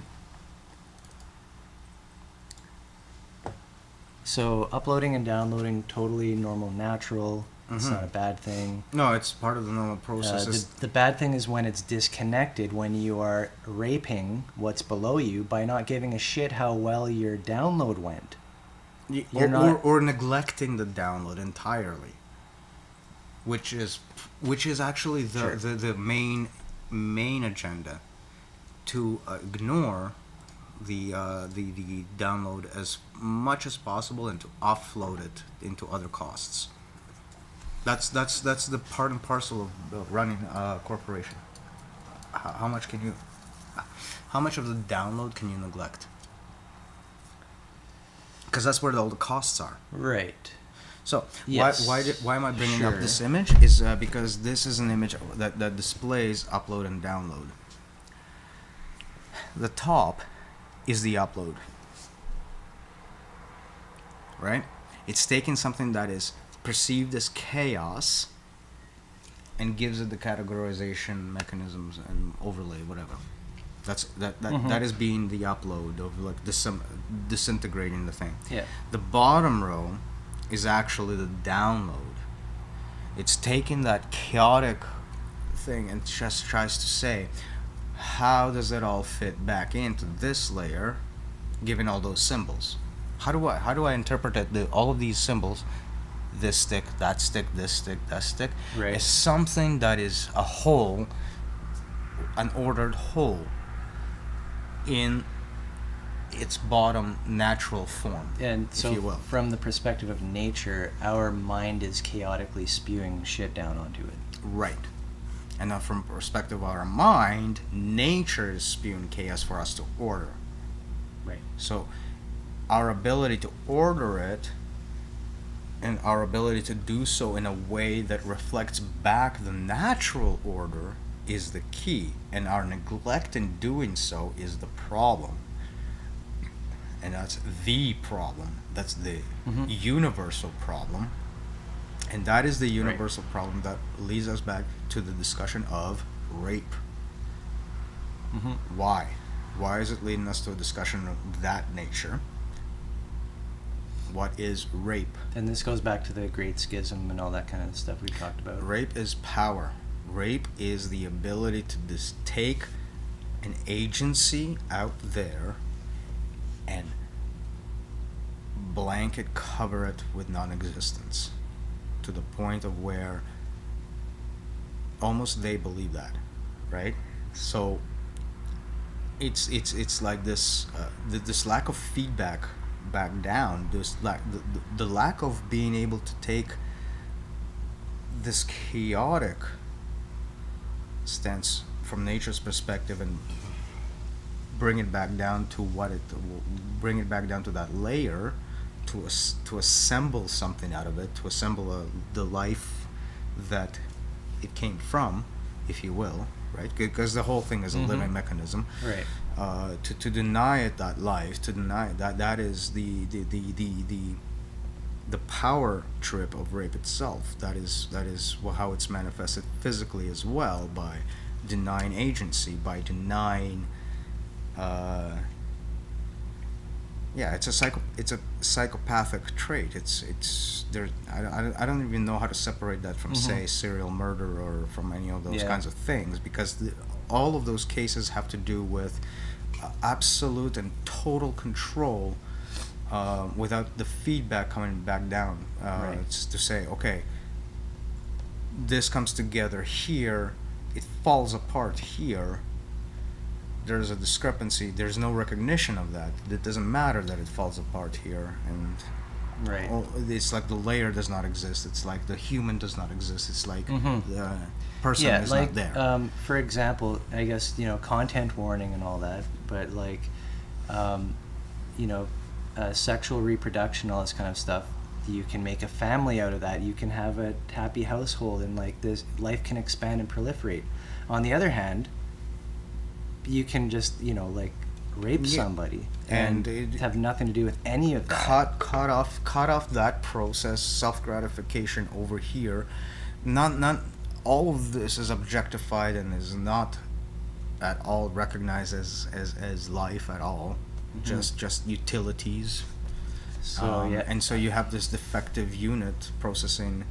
So uploading and downloading, totally normal, natural. It's not a bad thing. No, it's part of the normal process. The bad thing is when it's disconnected, when you are raping what's below you by not giving a shit how well your download went. Or neglecting the download entirely, which is actually the main agenda, to ignore the download as much as possible and to offload it into other costs. That's the part and parcel of running a corporation. How much of the download can you neglect? Because that's where all the costs are. Right. So yes. why am I bringing up this image? Is because this is an image that displays upload and download. The top is the upload. Right? It's taking something that is perceived as chaos and gives it the categorization mechanisms and overlay, whatever. That is being the upload of like disintegrating the thing. Yeah. The bottom row is actually the download. It's taking that chaotic thing and just tries to say, how does it all fit back into this layer, given all those symbols? How do I interpret it, all of these symbols, this stick, that stick, this stick, that stick, Right. is something that is a whole, an ordered whole in its bottom natural form, And if so, you will. from the perspective of nature, our mind is chaotically spewing shit down onto it. Right. And now from perspective of our mind, nature is spewing chaos for us to order. Right. So our ability to order it and our ability to do so in a way that reflects back the natural order is the key, and our neglect in doing so is the problem. And that's the problem. That's the universal problem. And that is the universal problem that leads us back to the discussion of rape. Why? Why is it leading us to a discussion of that nature? What is rape? And this goes back to the Great Schism and all that kind of stuff we talked about. Rape is power. Rape is the ability to take an agency out there and blanket cover it with non-existence, to the point of where almost they believe that, right? So it's like this this lack of feedback back down, this the lack of being able to take this chaotic stance from nature's perspective and bring it back down to bring it back down to that layer, to assemble something out of it, to assemble the life that it came from, if you will, right? Because the whole thing is a living mechanism. Right. To deny it that life, to deny it, that is the power trip of rape itself. That is how it's manifested physically as well, by denying agency, by denying. It's a psychopathic trait. It's there. I don't even know how to separate that from say serial murder or from any of those kinds of things, because all of those cases have to do with absolute and total control, without the feedback coming back down. It's to say, okay, this comes together here, it falls apart here. There's a discrepancy. There's no recognition of that. It doesn't matter that it falls apart here, and it's like the layer does not exist. It's like the human does not exist. It's like the person is not there. For example, I guess, content warning and all that, but like, sexual reproduction, all this kind of stuff. You can make a family out of that. You can have a happy household, and like this, life can expand and proliferate. On the other hand, you can just rape somebody and have nothing to do with any of that. Cut off that process, self-gratification over here. Not all of this is objectified and is not at all recognized as life at all. Just utilities. So and so you have this defective unit processing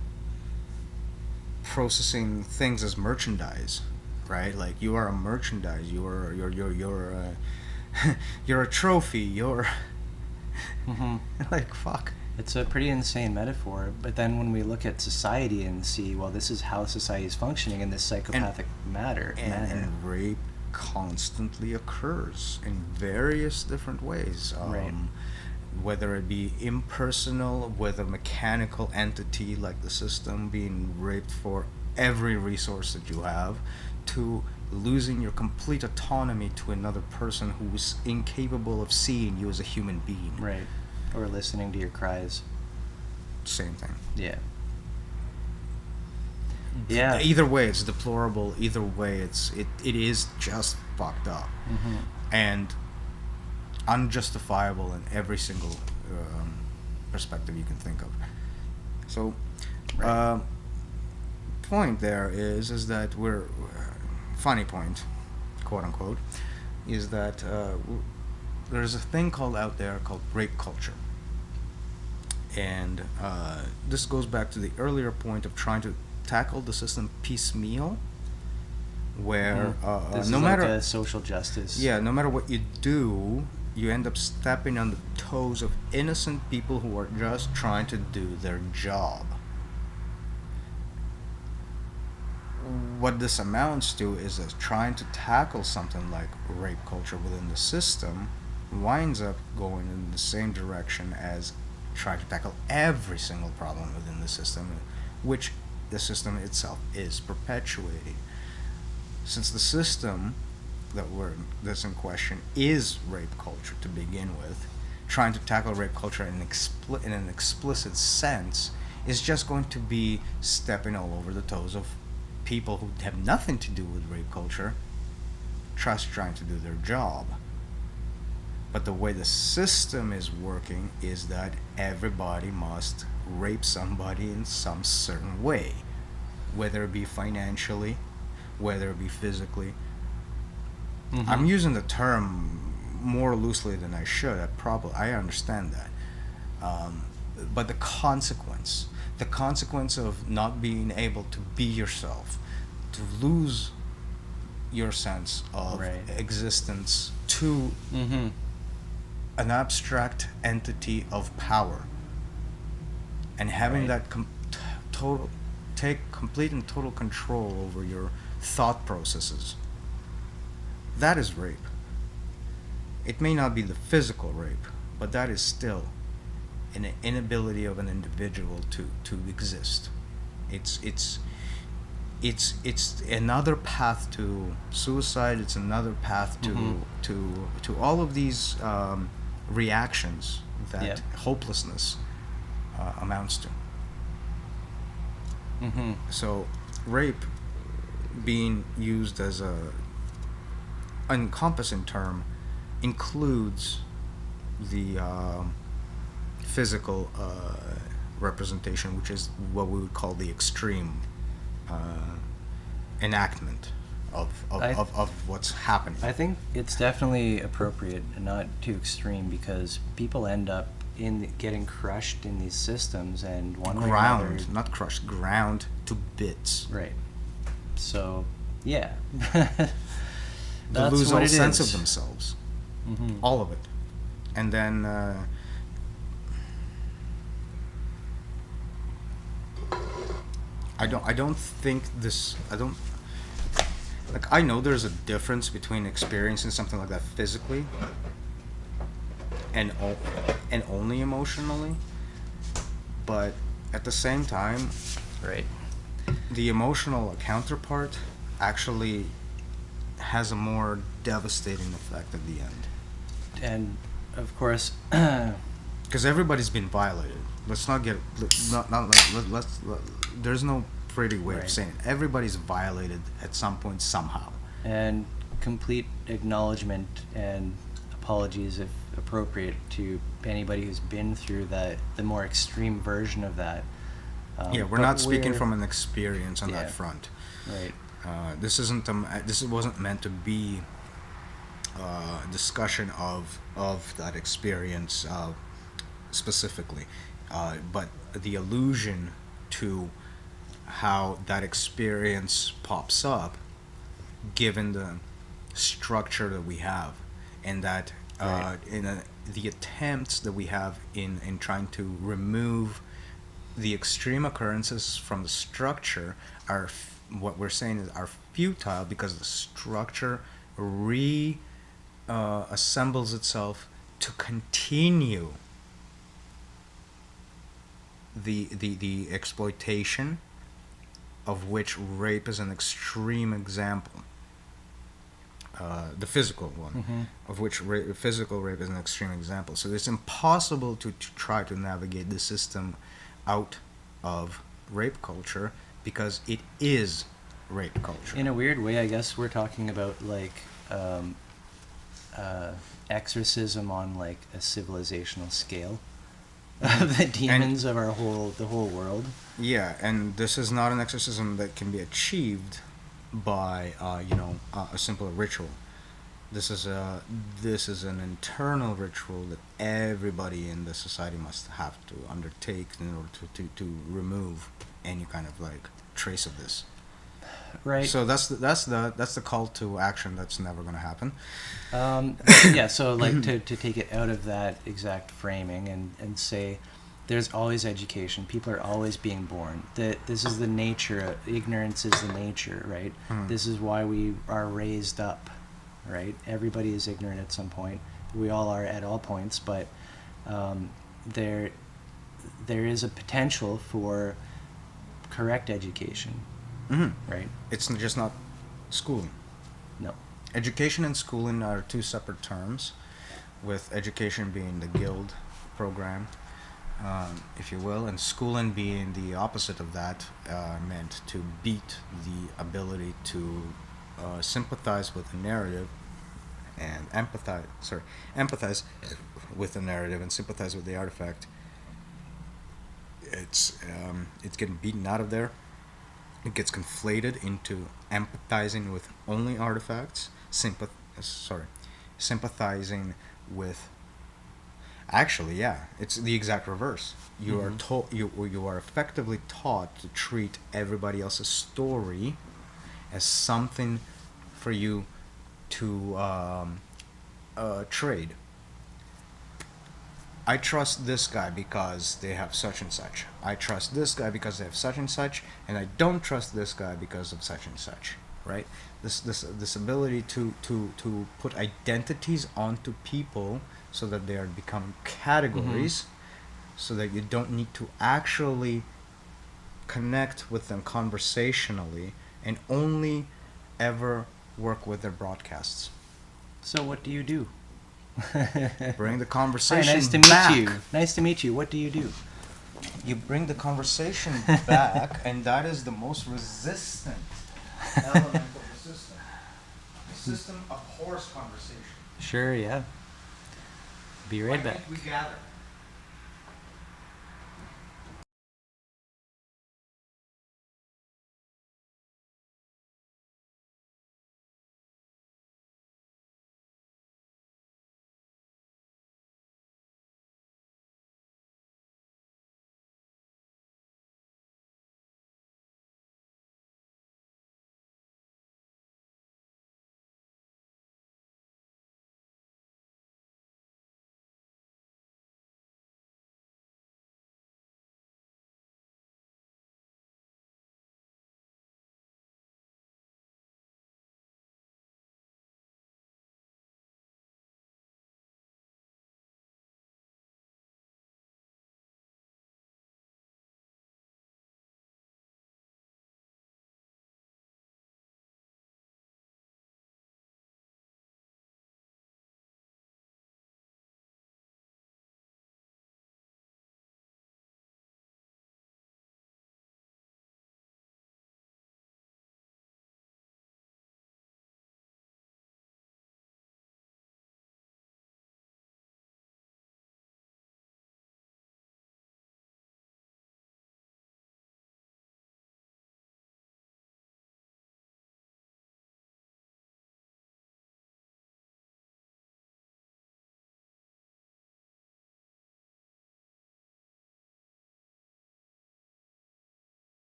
things as merchandise. Right, like you are a merchandise. You're you're a trophy. You're like, fuck. It's a pretty insane metaphor. But then when we look at society and see, well, this is how society is functioning in this psychopathic manner. And rape constantly occurs in various different ways. Whether it be impersonal, whether mechanical entity like the system being raped for every resource that you have, to losing your complete autonomy to another person who is incapable of seeing you as a human being. Right. Or listening to your cries. Same thing. Yeah. Yeah. Either way, it's deplorable. Either way, it is just fucked up. And unjustifiable in every single perspective you can think of. So, point there is that we're funny point, quote unquote, is that there's a thing called rape culture, and this goes back to the earlier point of trying to tackle the system piecemeal, where this no is matter like a social justice. yeah, no matter what you do, you end up stepping on the toes of innocent people who are just trying to do their job. What this amounts to is that trying to tackle something like rape culture within the system winds up going in the same direction as trying to tackle every single problem within the system, which the system itself is perpetuating. Since the system that's in question is rape culture to begin with, trying to tackle rape culture in an explicit sense is just going to be stepping all over the toes of people who have nothing to do with rape culture, just trying to do their job. But the way the system is working is that everybody must rape somebody in some certain way, whether it be financially, whether it be physically. Mm-hmm. I'm using the term more loosely than I should. I understand that. But the consequence of not being able to be yourself, to lose your sense of Right. existence to Mm-hmm. an abstract entity of power, and having Right. that take complete and total control over your thought processes, that is rape. It may not be the physical rape, but that is still an inability of an individual to exist. It's another path to suicide. It's another path to Mm-hmm. to all of these reactions that Yep. hopelessness amounts to. Mm-hmm. So, rape being used as a encompassing term includes the physical representation, which is what we would call the extreme enactment of what's happening. I think it's definitely appropriate and not too extreme, because people end up getting crushed in these systems, and one way or Ground, another. not crushed, ground to bits. Right. So, yeah. They That's lose what all it sense is. of themselves, Mm-hmm. all of it, and then I don't think this. I don't like. I know there's a difference between experiencing something like that physically and only emotionally, but at the same time, Right. the emotional counterpart actually has a more devastating effect at the end. And, of course, Because everybody's been violated. Let's not get let's there's no pretty way Right. of saying it. Everybody's violated at some point somehow. and complete acknowledgement and apologies, if appropriate, to anybody who's been through the more extreme version of that. Yeah, we're but not speaking from an experience on Yeah. that front. Right. This isn't this wasn't meant to be a discussion of that experience specifically, but the allusion to how that experience pops up given the structure that we have, and that Right. the attempts that we have in trying to remove the extreme occurrences from the structure are what we're saying is are futile, because the structure assembles itself to continue the exploitation, of which rape is an extreme example. The physical one, Mm-hmm. of which physical rape is an extreme example. So it's impossible to try to navigate the system out of rape culture, because it is rape culture. In a weird way, I guess we're talking about exorcism on like a civilizational scale. The demons of the whole world. Yeah, and this is not an exorcism that can be achieved by a simple ritual. This is an internal ritual that everybody in the society must have to undertake in order to remove any kind of like trace of this. Right. So that's the call to action that's never going to happen. Yeah. So like to take it out of that exact framing and say, there's always education. People are always being born. This is the nature. Ignorance is the nature, right? This is why we are raised up, right? Everybody is ignorant at some point. We all are at all points, but there is a potential for correct education, right? It's just not schooling. No. Education and schooling are two separate terms, with education being the guild program, if you will, and schooling being the opposite of that, meant to beat the ability to sympathize with the narrative and empathize with the narrative and sympathize with the artifact. It's getting beaten out of there. It gets conflated into empathizing with only artifacts, sympathizing with. Actually, yeah, it's the exact reverse. You are you are effectively taught to treat everybody else's story as something for you to trade. I trust this guy because they have such and such. I trust this guy because they have such and such, and I don't trust this guy because of such and such. Right? This ability to put identities onto people so that they are becoming categories, so that you don't need to actually connect with them conversationally and only ever work with their broadcasts. So what do you do? Bring the conversation Hi, nice to back. meet you. Nice to meet you. What do you do? You bring the conversation back, and that is the most resistant element of the system. The system abhors conversation. Sure, yeah. Be right back. We gather.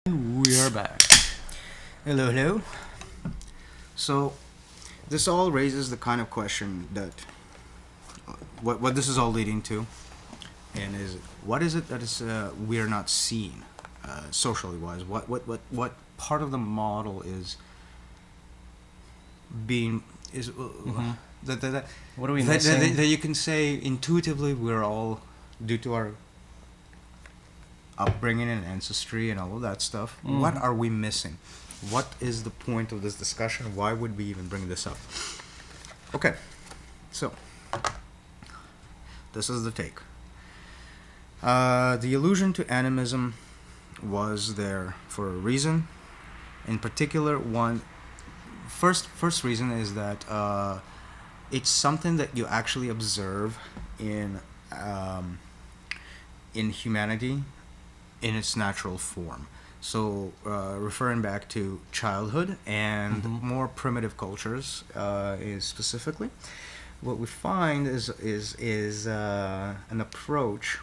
We are back. Hello, hello. So, this all raises the kind of question that what this is all leading to, and is what is it that is we're not seeing, socially wise? What part of the model is being is that What are we that, missing? that you can say intuitively we're all, due to our upbringing and ancestry and all of that stuff. What are we missing? What is the point of this discussion? Why would we even bring this up? Okay, so this is the take. The allusion to animism was there for a reason. In particular, one first reason is that it's something that you actually observe um, in humanity in its natural form. So, referring back to childhood and Mm-hmm. more primitive cultures, is specifically, what we find is an approach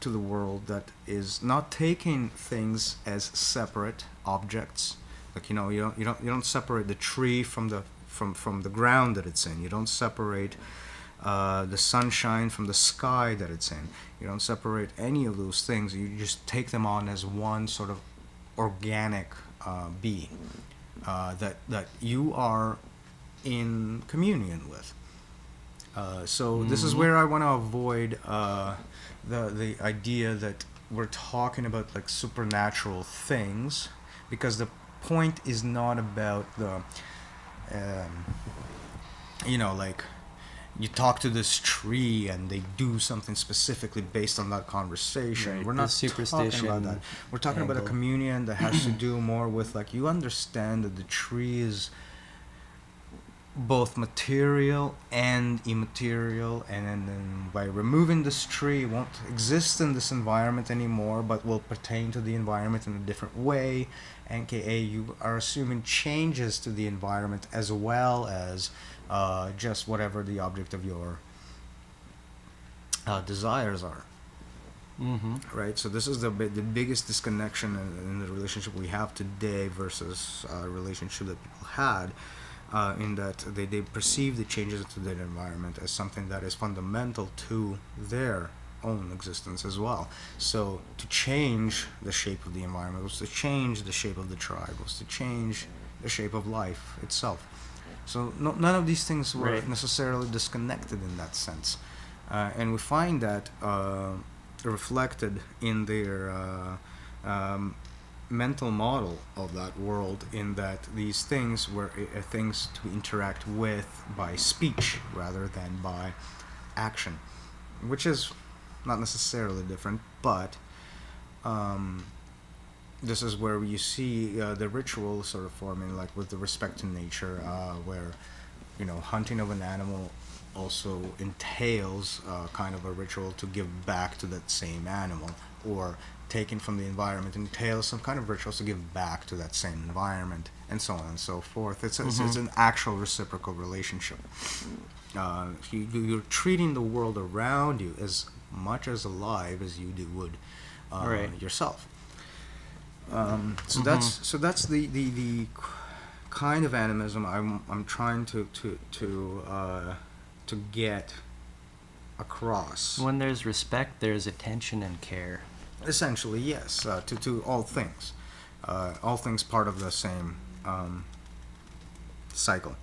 to the world that is not taking things as separate objects. Like, you don't separate the tree from the ground that it's in. You don't separate the sunshine from the sky that it's in. You don't separate any of those things. You just take them on as one sort of organic being that you are in communion with. So this is Mm-hmm. where I want to avoid the idea that we're talking about like supernatural things, because the point is not about the um, like you talk to this tree and they do something specifically based on that conversation. Right, We're the not talking about that. superstition We're talking about a angle. communion that has to do more with, like, you understand that the tree is both material and immaterial, and then by removing this tree, it won't exist in this environment anymore, but will pertain to the environment in a different way. AKA, you are assuming changes to the environment as well as just whatever the object of your desires are. Mm-hmm. Right, so this is the biggest disconnection in the relationship we have today versus a relationship that people had, in that they perceive the changes to their environment as something that is fundamental to their own existence as well. So to change the shape of the environment was to change the shape of the tribe, was to change the shape of life itself. So none of these things were Right. necessarily disconnected in that sense, and we find that reflected in their mental model of that world, in that these things were things to interact with by speech rather than by action, which is not necessarily different, but this is where you see the ritual sort of forming, like with the respect to nature, where hunting of an animal also entails kind of a ritual to give back to that same animal, or taken from the environment entails some kind of rituals to give back to that same environment, and so on and so forth. It's an actual reciprocal relationship. You're treating the world around you as much as alive as you would Right. yourself. So Mm-hmm. that's the kind of animism I'm trying to get across. When there's respect, there's attention and care. Essentially, yes, to all things part of the same cycle.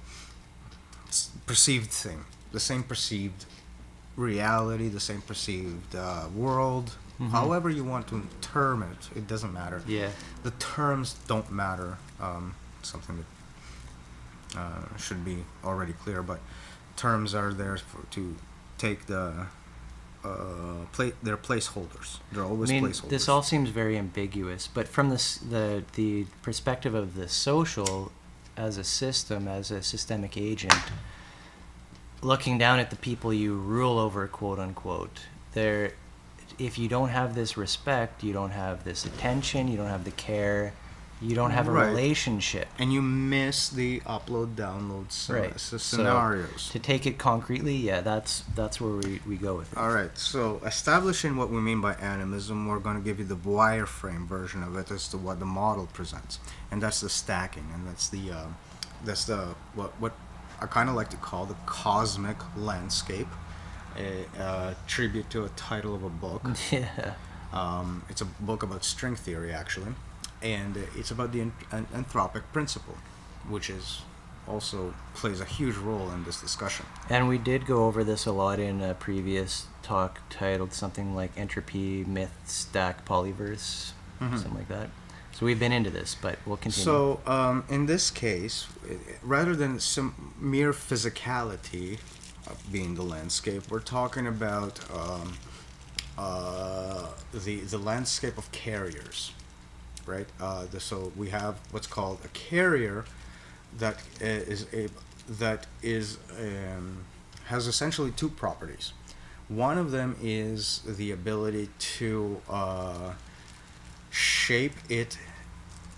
Perceived thing, the same perceived reality, the same perceived world. Mm-hmm. However you want to term it, it doesn't matter. Yeah. The terms don't matter. Something that should be already clear, but terms are there to take they're placeholders. They're always placeholders. This all seems very ambiguous, but from the perspective of the social as a system, as a systemic agent, looking down at the people you rule over, quote unquote, if you don't have this respect, you don't have this attention, you don't have the care, you don't have a Right. relationship. And you miss the upload download Right. scenarios. So, to take it concretely, yeah, that's where we go with it. All right, so establishing what we mean by animism, we're going to give you the wireframe version of it as to what the model presents, and that's the stacking, and that's the what I kind of like to call the cosmic landscape, a tribute to a title of a book. Yeah. It's a book about string theory, actually, and it's about the anthropic principle, which is also plays a huge role in this discussion. And we did go over this a lot in a previous talk titled something like Entropy, Myth, Stack, Polyverse, something like that. So we've been into this, but we'll continue. So, in this case, rather than some mere physicality being the landscape, we're talking about the landscape of carriers, right? So we have what's called a carrier, that is has essentially two properties. One of them is the ability to shape it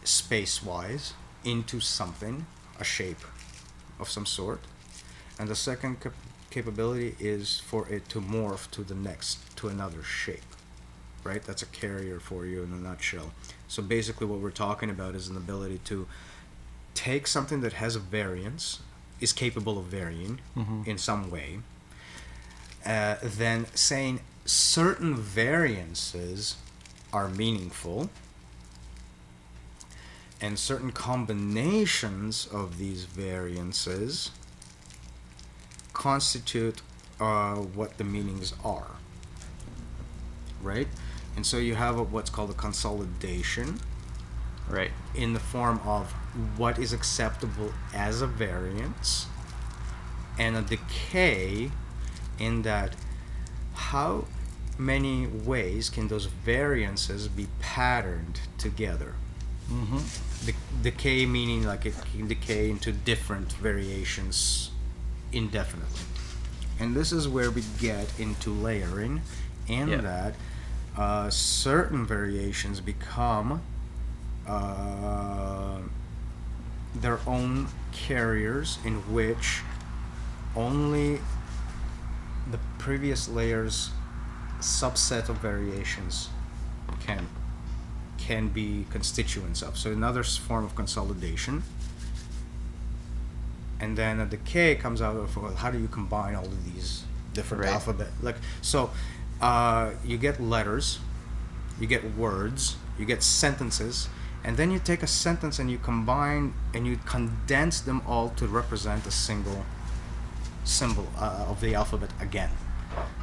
space-wise into something, a shape of some sort, and the second capability is for it to morph to another shape. Right? That's a carrier for you in a nutshell. So basically what we're talking about is an ability to take something that has a variance, is capable of varying in some way, then saying certain variances are meaningful and certain combinations of these variances constitute what the meanings are. Right? And so you have what's called a consolidation, Right. in the form of what is acceptable as a variance, and a decay in that how many ways can those variances be patterned together. Decay meaning like it can decay into different variations indefinitely. And this is where we get into layering, and that certain variations become their own carriers, in which only the previous layer's subset of variations can be constituents of. So another form of consolidation. And then a decay comes out of, well, how do you combine all of these different alphabet? Like, so you get letters, you get words, you get sentences, and then you take a sentence and you combine and you condense them all to represent a single symbol of the alphabet again.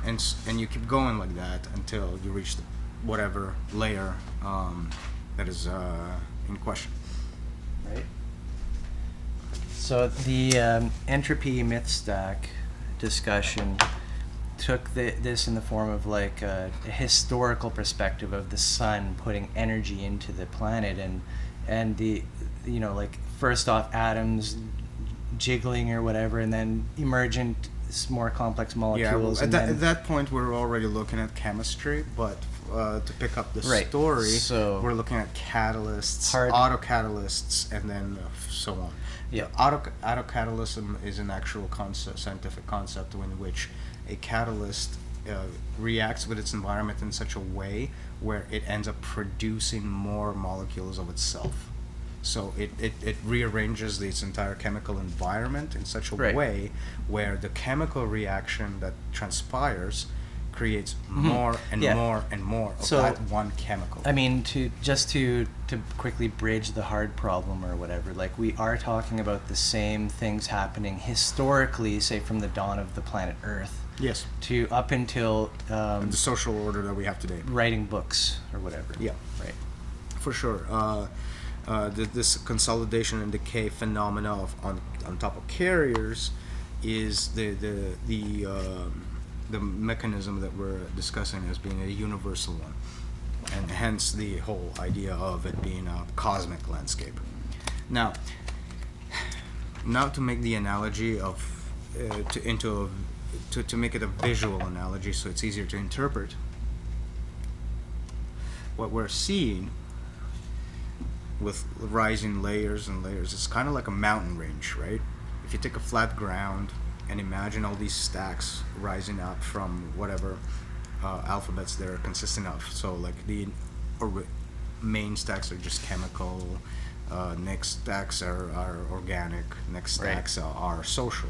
And you keep going like that until you reach whatever layer that is in question. Right. So the entropy myth stack discussion took this in the form of like a historical perspective of the sun putting energy into the planet, and the, you know, like first off atoms jiggling or whatever, and then emergent more complex molecules. Yeah, at that point we're already looking at chemistry, but to pick up the story, so we're looking at catalysts, autocatalysts, and then so on. Yeah. Autocatalysis is an actual scientific concept in which a catalyst reacts with its environment in such a way where it ends up producing more molecules of itself. So it rearranges its entire chemical environment in such a way where the chemical reaction that transpires creates more and more and more of that one chemical. I mean, to quickly bridge the hard problem or whatever, like we are talking about the same things happening historically, say from the dawn of the planet Earth. Yes. To up until the social order that we have today. Writing books or whatever. Yeah. Right. For sure. This consolidation and decay phenomena on top of carriers is the mechanism that we're discussing as being a universal one, and hence the whole idea of it being a cosmic landscape. Now to make the analogy of to make it a visual analogy so it's easier to interpret, what we're seeing with rising layers and layers, it's kind of like a mountain range, right? If you take a flat ground and imagine all these stacks rising up from whatever alphabets they're consisting of. So like the main stacks are just chemical, next stacks are organic, next stacks are social,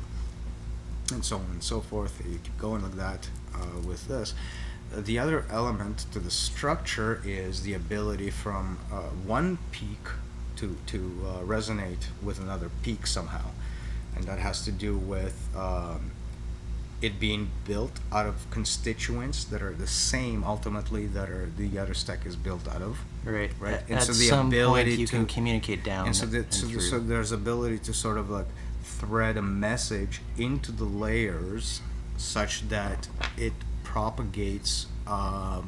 and so on and so forth. You keep going like that with this. The other element to the structure is the ability from one peak to resonate with another peak somehow. And that has to do with it being built out of constituents that are the same ultimately that are the other stack is built out of. Right. And at so the some ability point you to can communicate down. And so there's ability to sort of like thread a message into the layers such that it propagates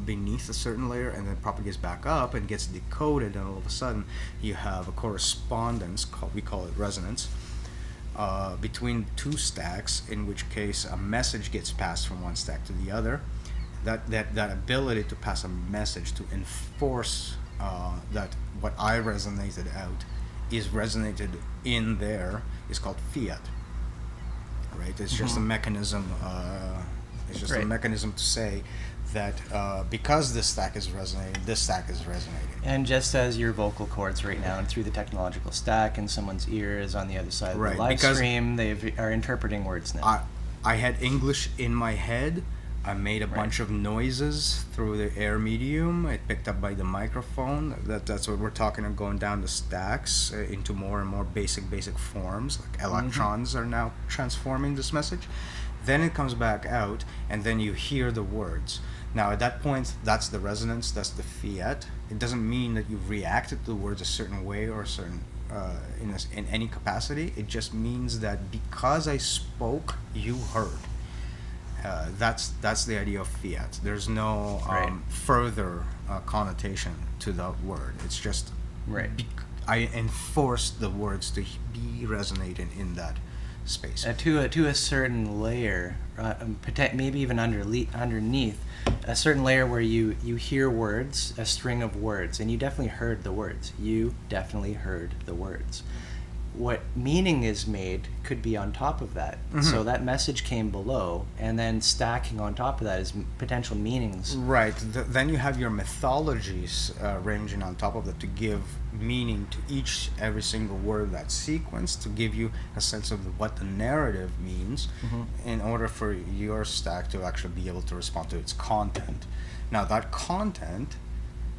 beneath a certain layer and then propagates back up and gets decoded, and all of a sudden you have a correspondence, we call it resonance, between two stacks, in which case a message gets passed from one stack to the other. That ability to pass a message to enforce that what I resonated out is resonated in there is called fiat. Right? It's just a mechanism. It's just a mechanism to say that because this stack is resonating, this stack is resonating. And just as your vocal cords right now and through the technological stack and someone's ear is on the other side of the live stream, they are interpreting words now. I had English in my head. I made a bunch of noises through the air medium. It picked up by the microphone. That's what we're talking about, going down the stacks into more and more basic forms. Like electrons are now transforming this message. Then it comes back out, and then you hear the words. Now, at that point, that's the resonance, that's the fiat. It doesn't mean that you've reacted to the words a certain way or a certain in any capacity. It just means that because I spoke, you heard. That's the idea of fiat. There's no further connotation to that word. It's just I enforced the words to be resonating in that space. To a certain layer, maybe even underneath, a certain layer where you hear words, a string of words, and you definitely heard the words. You definitely heard the words. What meaning is made could be on top of that. So that message came below, and then stacking on top of that is potential meanings. Right. Then you have your mythologies ranging on top of that to give meaning to every single word of that sequence, to give you a sense of what the narrative means in order for your stack to actually be able to respond to its content. Now, that content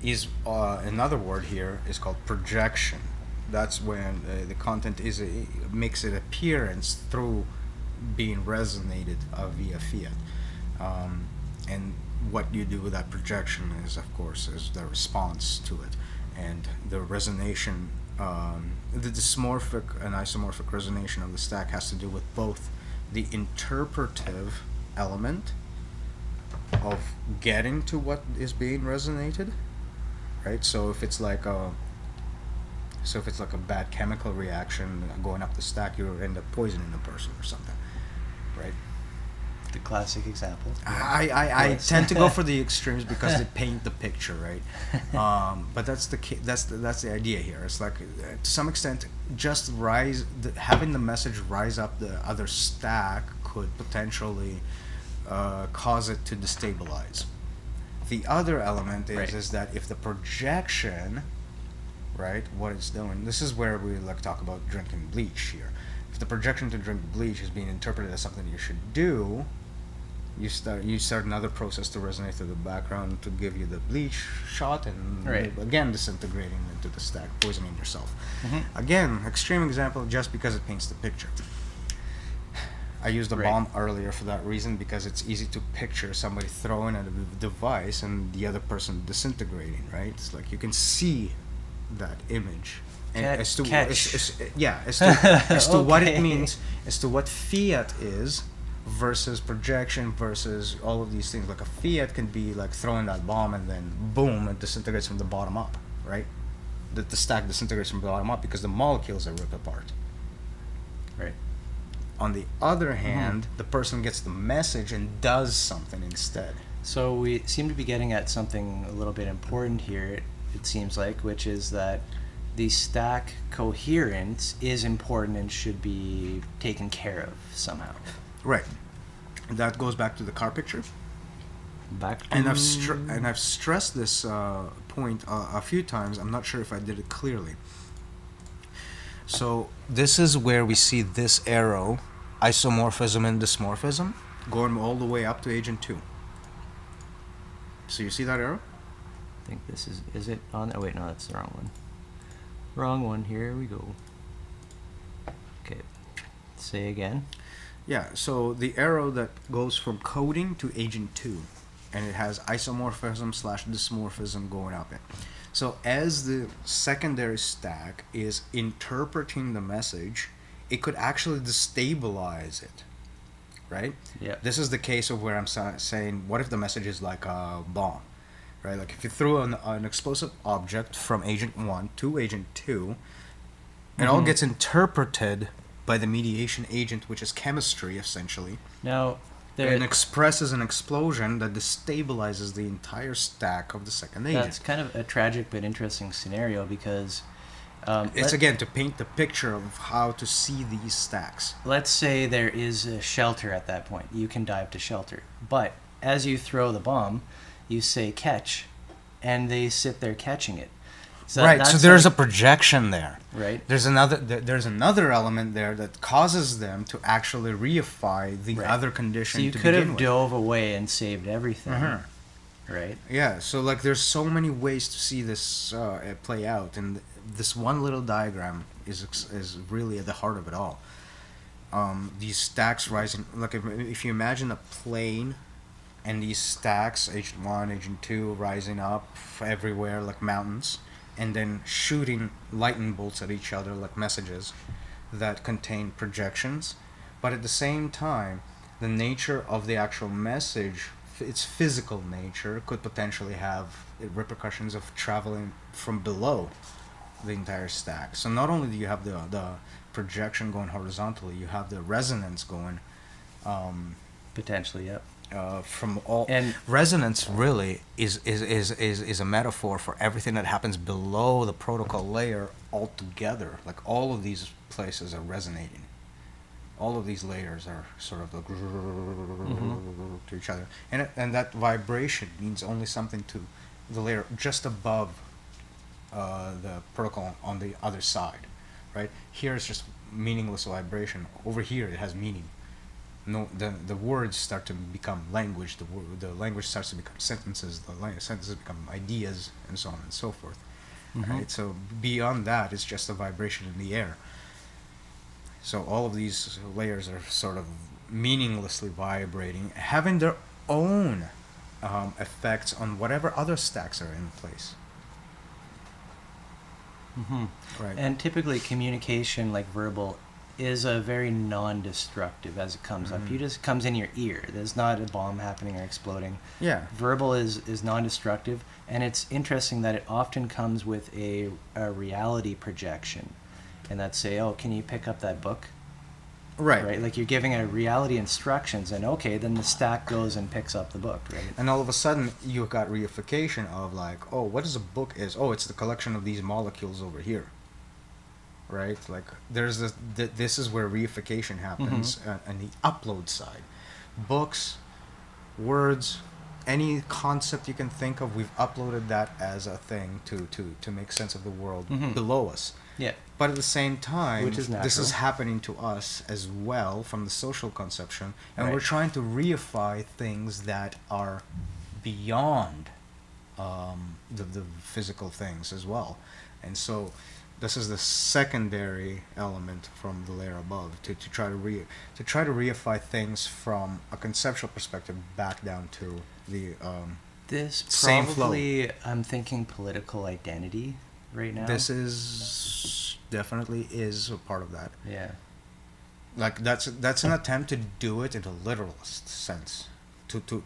is, another word here is called projection. That's when the content makes its appearance through being resonated via fiat. And what you do with that projection is, of course, is the response to it. And the resonation, the dysmorphic and isomorphic resonation of the stack has to do with both the interpretive element of getting to what is being resonated, right? So if it's like a bad chemical reaction going up the stack, you end up poisoning the person or something, right? The classic example. I tend to go for the extremes because they paint the picture, right? But that's the idea here. It's like to some extent, just having the message rise up the other stack could potentially cause it to destabilize. The other element is that if the projection, right, what it's doing. This is where we talk about drinking bleach here. If the projection to drink bleach is being interpreted as something you should do, you start another process to resonate through the background to give you the bleach shot, and again disintegrating into the stack, poisoning yourself. Again, extreme example, just because it paints the picture. I used a bomb earlier for that reason, because it's easy to picture somebody throwing at a device and the other person disintegrating, right? It's like you can see that image, and as to what it means, as to what fiat is versus projection versus all of these things. Like a fiat can be like throwing that bomb and then boom, it disintegrates from the bottom up, right? The stack disintegrates from the bottom up because the molecules are ripped apart. Right. On the other hand, the person gets the message and does something instead. So we seem to be getting at something a little bit important here, it seems like, which is that the stack coherence is important and should be taken care of somehow. Right. That goes back to the car picture. And I've stressed this point a few times. I'm not sure if I did it clearly. So this is where we see this arrow, isomorphism and dysmorphism, going all the way up to Agent 2. So you see that arrow? I think this is it on? Oh wait, no, that's the wrong one. Wrong one. Here we go. Okay. Say again. Yeah, so the arrow that goes from coding to Agent 2, and it has isomorphism / dysmorphism going up it. So as the secondary stack is interpreting the message, it could actually destabilize it, right? Yeah. This is the case of where I'm saying, what if the message is like a bomb, right? Like if you threw an explosive object from Agent 1 to Agent 2, it all gets interpreted by the mediation agent, which is chemistry, essentially. Now, and expresses an explosion that destabilizes the entire stack of the second agent. That's kind of a tragic but interesting scenario because... it's again to paint the picture of how to see these stacks. Let's say there is a shelter at that point. You can dive to shelter. But as you throw the bomb, you say catch, and they sit there catching it. So right, so there's a projection there. Right. There's another element there that causes them to actually reify the other condition. So you could have dove away and saved everything. Right. Yeah. So like, there's so many ways to see this play out, and this one little diagram is really at the heart of it all. These stacks rising, like if you imagine a plane, and these stacks, Agent 1, Agent 2, rising up everywhere like mountains, and then shooting lightning bolts at each other like messages that contain projections. But at the same time, the nature of the actual message, its physical nature, could potentially have repercussions of traveling from below the entire stack. So not only do you have the projection going horizontally, you have the resonance going potentially, yep. From all, and resonance really is a metaphor for everything that happens below the protocol layer altogether. Like all of these places are resonating. All of these layers are sort of like to each other, and that vibration means only something to the layer just above the protocol on the other side, right? Here it's just meaningless vibration. Over here it has meaning. No, the words start to become language. The language starts to become sentences. The sentences become ideas, and so on and so forth. Right? So beyond that, it's just a vibration in the air. So all of these layers are sort of meaninglessly vibrating, having their own effects on whatever other stacks are in place. Right. And typically communication, like verbal, is a very non-destructive as it comes up. You just comes in your ear. There's not a bomb happening or exploding. Yeah. Verbal is non-destructive, and it's interesting that it often comes with a reality projection. And that's say, oh, can you pick up that book? Right. Right. Like you're giving a reality instructions, and okay, then the stack goes and picks up the book. Right. And all of a sudden, you've got reification of like, oh, what is a book is? Oh, it's the collection of these molecules over here. Right. Like there's this is where reification happens on the upload side. Books, words, any concept you can think of, we've uploaded that as a thing to make sense of the world below us. Yeah. But at the same time, which is natural. This is happening to us as well from the social conception, and we're trying to reify things that are beyond the physical things as well. And so this is the secondary element from the layer above to try to reify things from a conceptual perspective back down to the this same probably flow. I'm thinking political identity right now. This is definitely is a part of that. Yeah. Like that's an attempt to do it in a literalist sense. To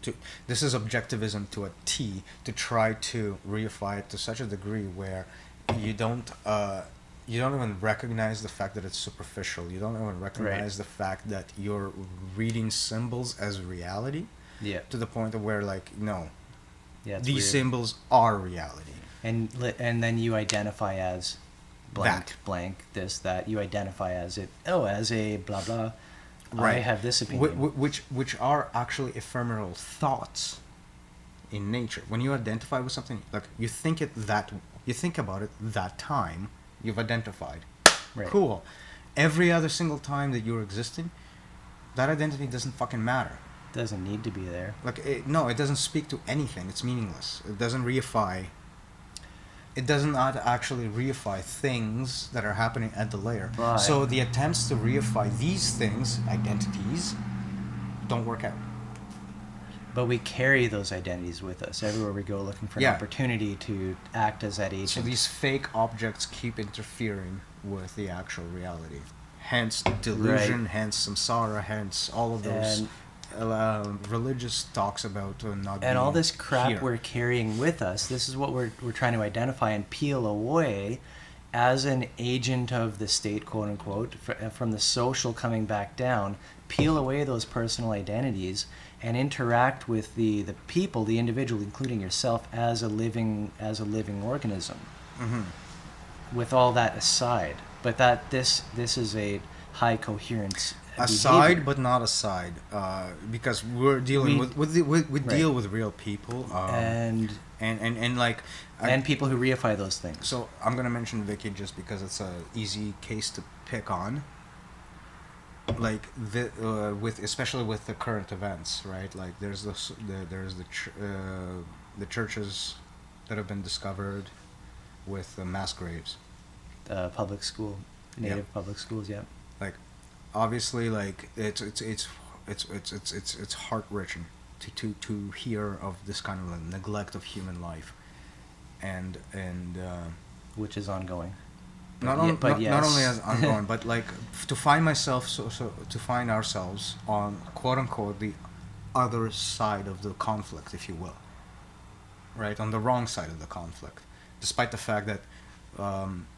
this is objectivism to a T, to try to reify it to such a degree where you don't even recognize the fact that it's superficial. You don't even recognize the fact that you're reading symbols as reality. Yeah. To the point of where like no, these weird. Symbols are reality. And then you identify as blank, blank, this, that. You identify as it. Oh, as a blah blah. Right. I have this opinion. Which are actually ephemeral thoughts in nature. When you identify with something, like you think about it that time, you've identified. Right. Cool. Every other single time that you're existing, that identity doesn't fucking matter. Doesn't need to be there. Like it doesn't speak to anything. It's meaningless. It doesn't reify. It does not actually reify things that are happening at the layer. Right. So the attempts to reify these things, identities, don't work out. But we carry those identities with us everywhere we go, looking for an opportunity to act as that agent. So these fake objects keep interfering with the actual reality. hence delusion, Right. hence samsara, hence all of those religious talks about not being And all this crap here. we're carrying with us, this is what we're trying to identify and peel away as an agent of the state, quote unquote, from the social coming back down. Peel away those personal identities and interact with the people, the individual, including yourself, as a living organism. Mm-hmm. With all that aside, but that this is a high coherence Aside behavior. but not aside, because we're dealing we deal with real people, and and like and people who reify those things. So I'm gonna mention Vicky just because it's a easy case to pick on. Like with especially with the current events, right? Like there's the churches that have been discovered with mass graves. Public school, native public schools, yeah. Like obviously, like it's heart wrenching to hear of this kind of neglect of human life, and Which is ongoing. not only as ongoing, but like to find myself to find ourselves on quote unquote the other side of the conflict, if you will, right, on the wrong side of the conflict, despite the fact that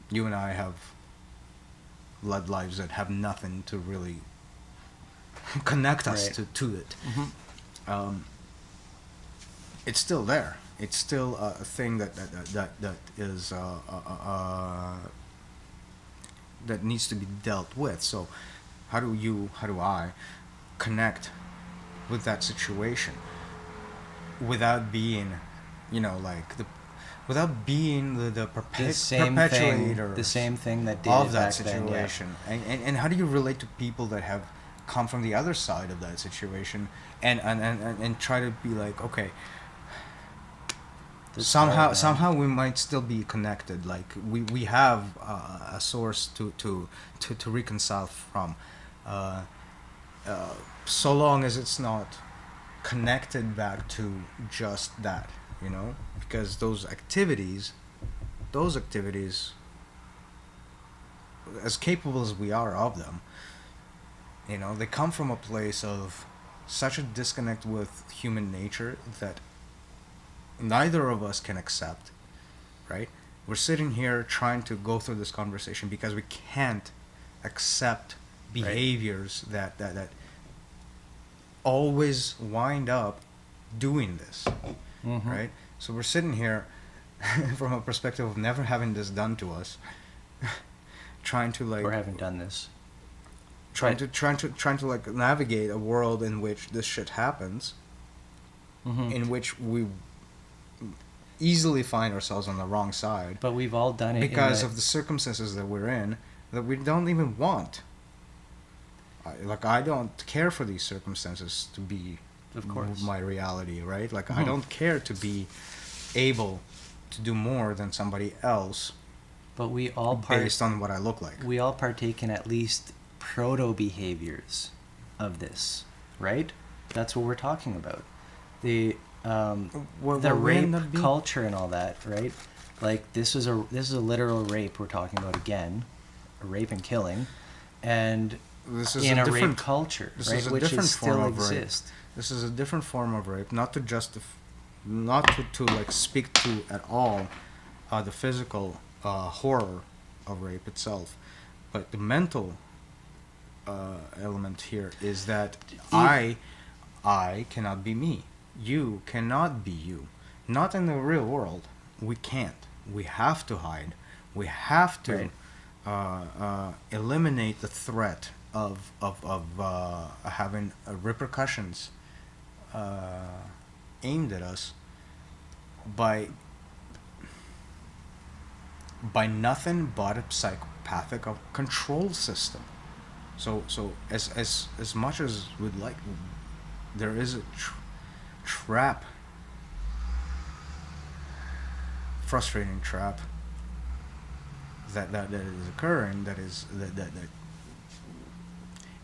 you and I have led lives that have nothing to really connect us Right. to it. Mm-hmm. It's still there. It's still a thing that is that needs to be dealt with. So, how do I connect with that situation without being, like without being the The same thing. perpetuator The same thing that did of it that back then, yeah. situation, and how do you relate to people that have come from the other side of that situation, and try to be like, okay, That's hard, man. somehow we might still be connected, like we have a source to reconcile from, so long as it's not connected back to just that, because those activities, as capable as we are of them, they come from a place of such a disconnect with human nature that neither of us can accept, right? We're sitting here trying to go through this conversation because we can't accept behaviors that always wind up doing this, Mm-hmm. right? So we're sitting here from a perspective of never having this done to us, trying to like Or haven't done this. trying to like navigate a world in which this shit happens, Mm-hmm. in which we easily find ourselves on the wrong side But we've all done it because of the circumstances that we're in that we don't even want. I don't care for these circumstances to be Of course. my reality, right? Like I Mhm. don't care to be able to do more than somebody else But we all based on what I look like. we all partake in at least proto behaviors of this, right? That's what we're talking about. The the rape culture and all that, right? Like this is a literal rape we're talking about again, a rape and killing, and This is in a a rape different culture, this right, is a which different is form still of rape. exist. This is a different form of rape, not to like speak to at all the physical horror of rape itself, but the mental element here is that I cannot be me. You cannot be you. Not in the real world. We can't. We have to hide. We have to eliminate the threat of having repercussions aimed at us by nothing but a psychopathic control system. So as much as we'd like, there is a trap, frustrating trap that is occurring. That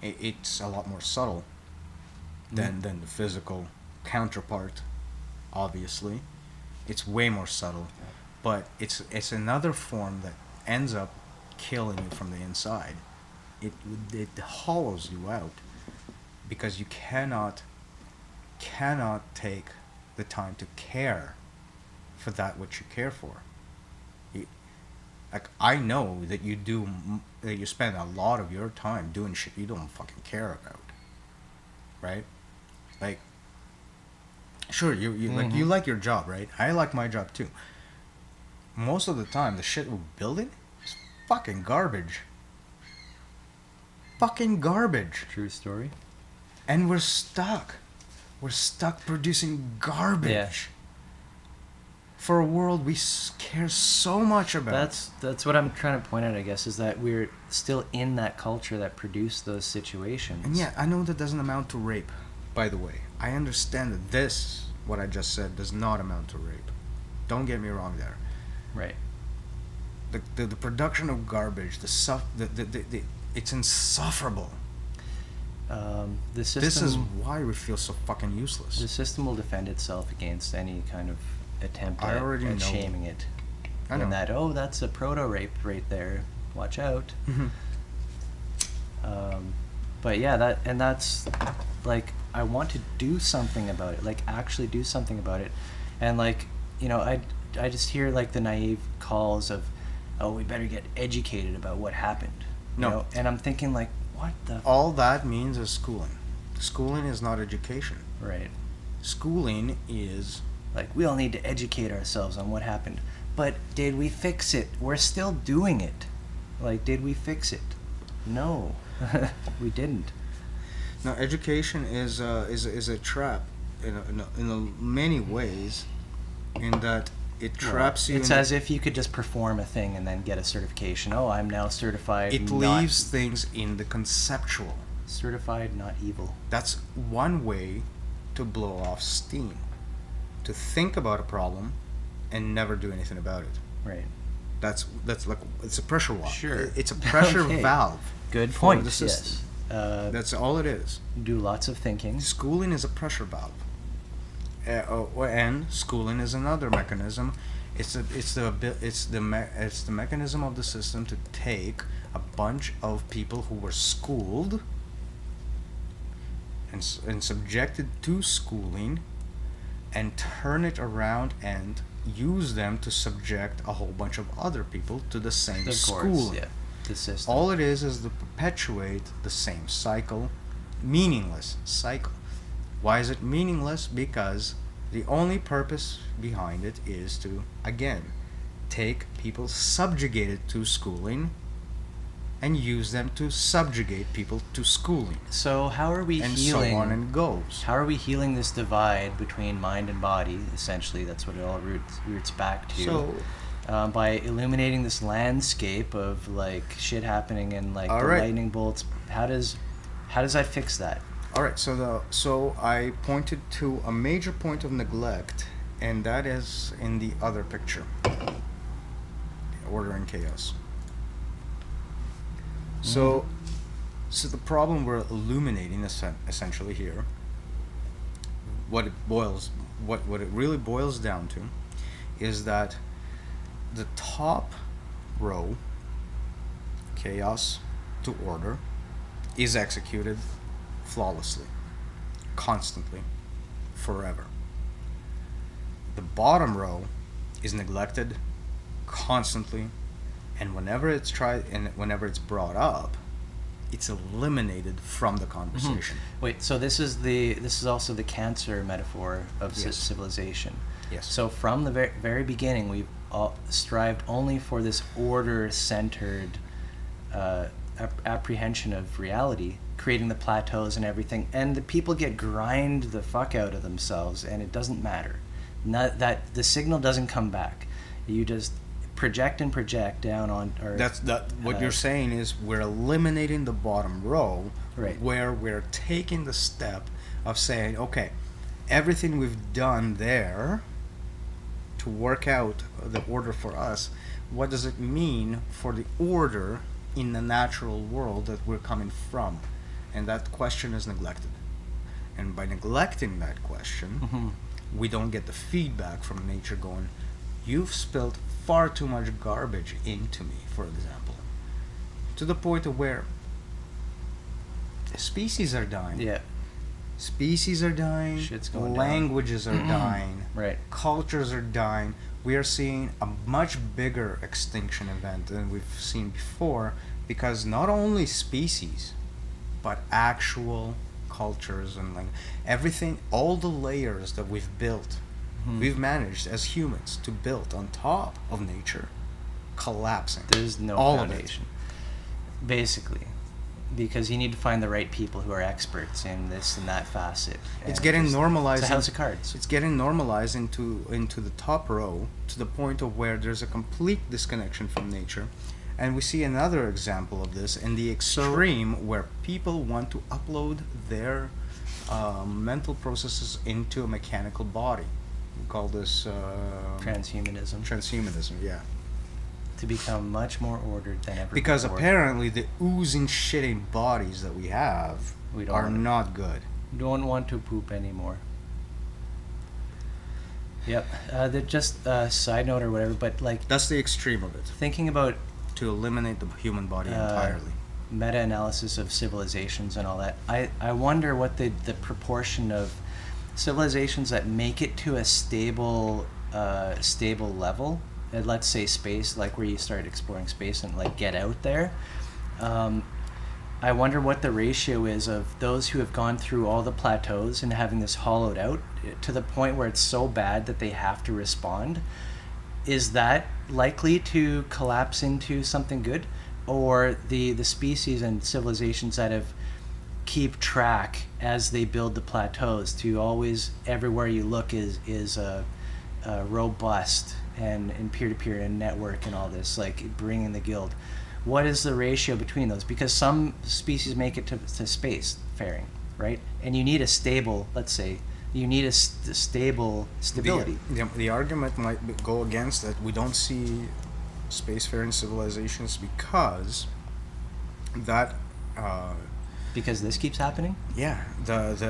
it's a lot more subtle than the physical counterpart. Obviously, it's way more subtle, but it's another form that ends up killing you from the inside it hollows you out, because you cannot take the time to care for that which you care for. Like, I know that that you spend a lot of your time doing shit you don't fucking care about, right? Like, sure, like, you like your job, right? I like my job too. Most of the time, the shit we're building is fucking garbage. Fucking garbage. True story. And we're stuck. We're stuck producing garbage. Yeah. For a world we care so much about. That's what I'm trying to point out, I guess, is that we're still in that culture that produced those situations. And yeah, I know that doesn't amount to rape, by the way. I understand that this, what I just said, does not amount to rape. Don't get me wrong there. Right. The production of garbage, it's insufferable. The system, this is why we feel so fucking useless. The system will defend itself against any kind of attempt at shaming it. I know. And that, oh, that's a proto-rape right there. Watch out. But yeah, that's like, I want to do something about it, like actually do something about it. And like, you know, I just hear like the naive calls of, oh, we better get educated about what happened. No. You know? And I'm thinking like, what the... All that means is schooling. Schooling is not education. Right. Schooling is... Like, we all need to educate ourselves on what happened. But did we fix it? We're still doing it. Like, did we fix it? No. We didn't. Now, education is a trap in many ways, in that it traps you. It's as if you could just perform a thing and then get a certification. Oh, I'm now certified. It leaves things in the conceptual. Certified, not evil. That's one way to blow off steam. To think about a problem and never do anything about it. Right. That's like, it's a pressure valve. Sure. It's a pressure valve. Good point. The system. Yes. That's all it is. Do lots of thinking. Schooling is a pressure valve. And schooling is another mechanism. It's the mechanism of the system to take a bunch of people who were schooled and subjected to schooling, and turn it around and use them to subject a whole bunch of other people to the same schooling. Yeah. The system. All it is to perpetuate the same cycle, meaningless cycle. Why is it meaningless? Because the only purpose behind it is to, again, take people subjugated to schooling and use them to subjugate people to schooling. So how are we and healing? So on and goes. How are we healing this divide between mind and body? Essentially, that's what it all roots back to. So, by illuminating this landscape of like shit happening and like the right. lightning bolts. How does that fix that? All right. So I pointed to a major point of neglect, and that is in the other picture. Order and chaos. So the problem we're illuminating essentially here, what it really boils down to, is that the top row, chaos to order, is executed flawlessly, constantly, forever. The bottom row is neglected constantly, and whenever it's tried and whenever it's brought up, it's eliminated from the conversation. Wait, so this is also the cancer metaphor of Yes. civilization. Yes. So from the very beginning, we've all strived only for this order-centered apprehension of reality, creating the plateaus and everything, and the people get grind the fuck out of themselves, and it doesn't matter. Not that the signal doesn't come back. You just project and project down on. Or What you're saying is we're eliminating the bottom row, right, where we're taking the step of saying, okay, everything we've done there to work out the order for us, what does it mean for the order in the natural world that we're coming from? And that question is neglected. And by neglecting that question, we don't get the feedback from nature going, you've spilled far too much garbage into me, for example. To the point of where species are dying. Yeah. Species are dying. Shit's going languages down. are dying. Right. Cultures are dying. We are seeing a much bigger extinction event than we've seen before, because not only species, but actual cultures and everything, all the layers that we've built, we've managed as humans to build on top of nature, collapsing. There's no all foundation. Basically. Because you need to find the right people who are experts in this and that facet. It's getting normalized. It's a house of cards. It's getting normalized into the top row, to the point of where there's a complete disconnection from nature. And we see another example of this in the extreme, where people want to upload their mental processes into a mechanical body. We call this Transhumanism. Transhumanism, yeah. To become much more ordered than ever Because before. apparently the oozing, shitting bodies that we have are not good. Don't want to poop anymore. Yep. Just side note or whatever, but like... That's the extreme of it. Thinking about... To eliminate the human body entirely. Meta-analysis of civilizations and all that. I wonder what the proportion of civilizations that make it to a stable level, let's say space, like where you start exploring space and like get out there. I wonder what the ratio is of those who have gone through all the plateaus and having this hollowed out to the point where it's so bad that they have to respond. Is that likely to collapse into something good? Or the species and civilizations that have keep track as they build the plateaus to always, everywhere you look is robust and peer-to-peer and network and all this, like bringing the guild. What is the ratio between those? Because some species make it to space faring, right? And you need a stable, let's say, you need a stability. The argument might go against that. We don't see spacefaring civilizations because that... because this keeps happening? Yeah. The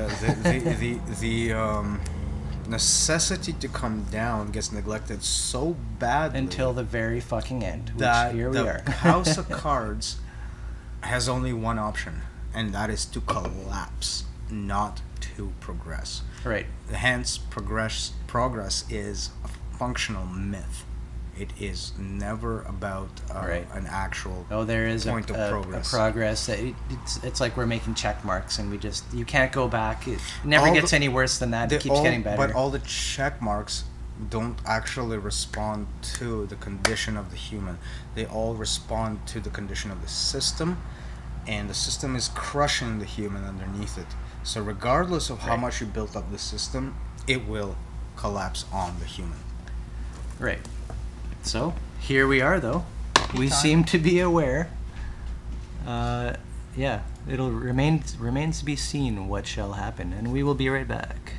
necessity to come down gets neglected so badly until the very fucking end, which that here we are. House of Cards has only one option, and that is to collapse, not to progress. Right. Hence, progress is a functional myth. It is never about an actual there is point of progress. A progress. It's like we're making check marks, and you can't go back. It never gets any worse than that. It keeps getting better. But all the check marks don't actually respond to the condition of the human. They all respond to the condition of the system, and the system is crushing the human underneath it. So regardless of how much you built up the system, it will collapse on the human. Right. So here we are, though. We seem to be aware. Yeah, it'll remains to be seen what shall happen, and we will be right back.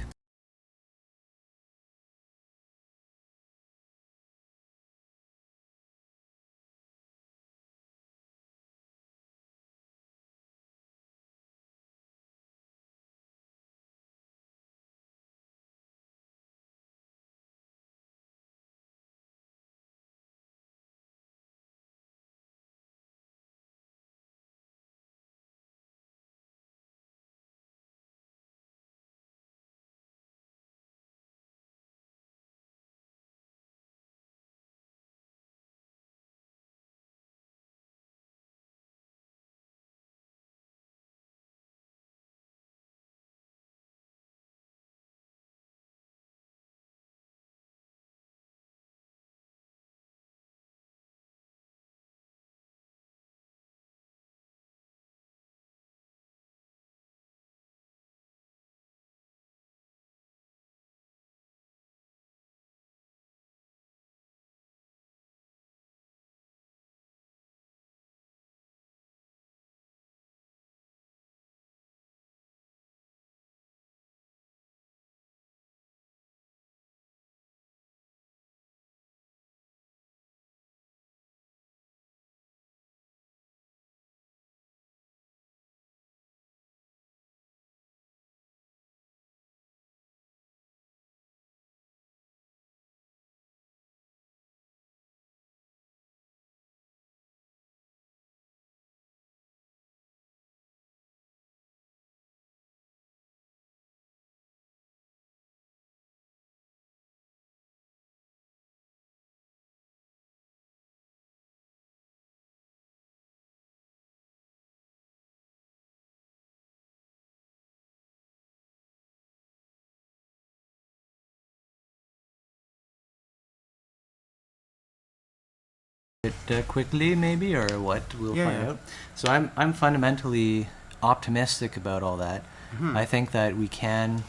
it quickly, maybe, or what? We'll Yeah, find yeah. out. So I'm fundamentally optimistic about all that. Mhm. I think that we can,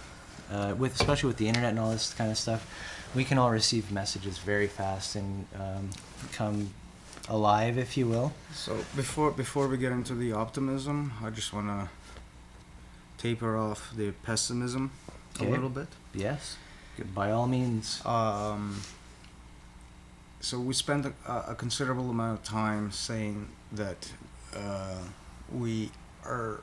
especially with the internet and all this kind of stuff, we can all receive messages very fast and come alive, if you will. So before we get into the optimism, I just want to taper off the pessimism a Okay. little bit. Yes, by all means. So we spent a considerable amount of time saying that we are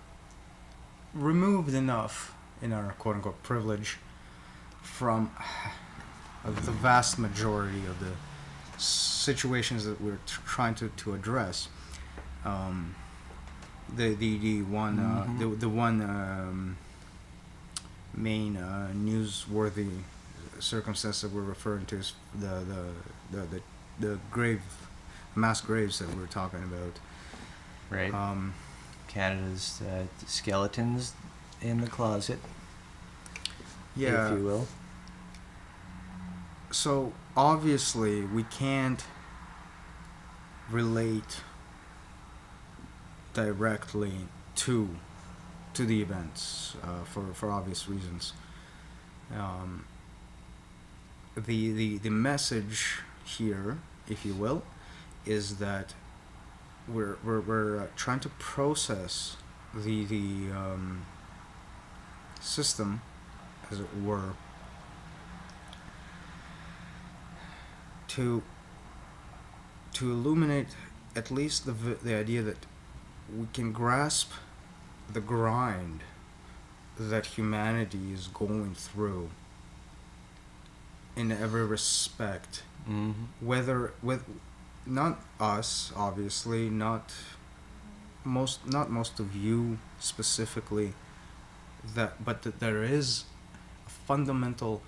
removed enough in our quote-unquote privilege from the vast majority of the situations that we're trying to address. The one main newsworthy circumstance that we're referring to is the mass graves that we're talking about. Right. Canada's skeletons in the closet, Yeah. if you will. So obviously we can't relate directly to the events for obvious reasons. The message here, if you will, is that we're trying to process the system, as it were, to illuminate at least the idea that we can grasp the grind that humanity is going through in every respect. Whether with not us, obviously, not most of you specifically, but that there is a fundamental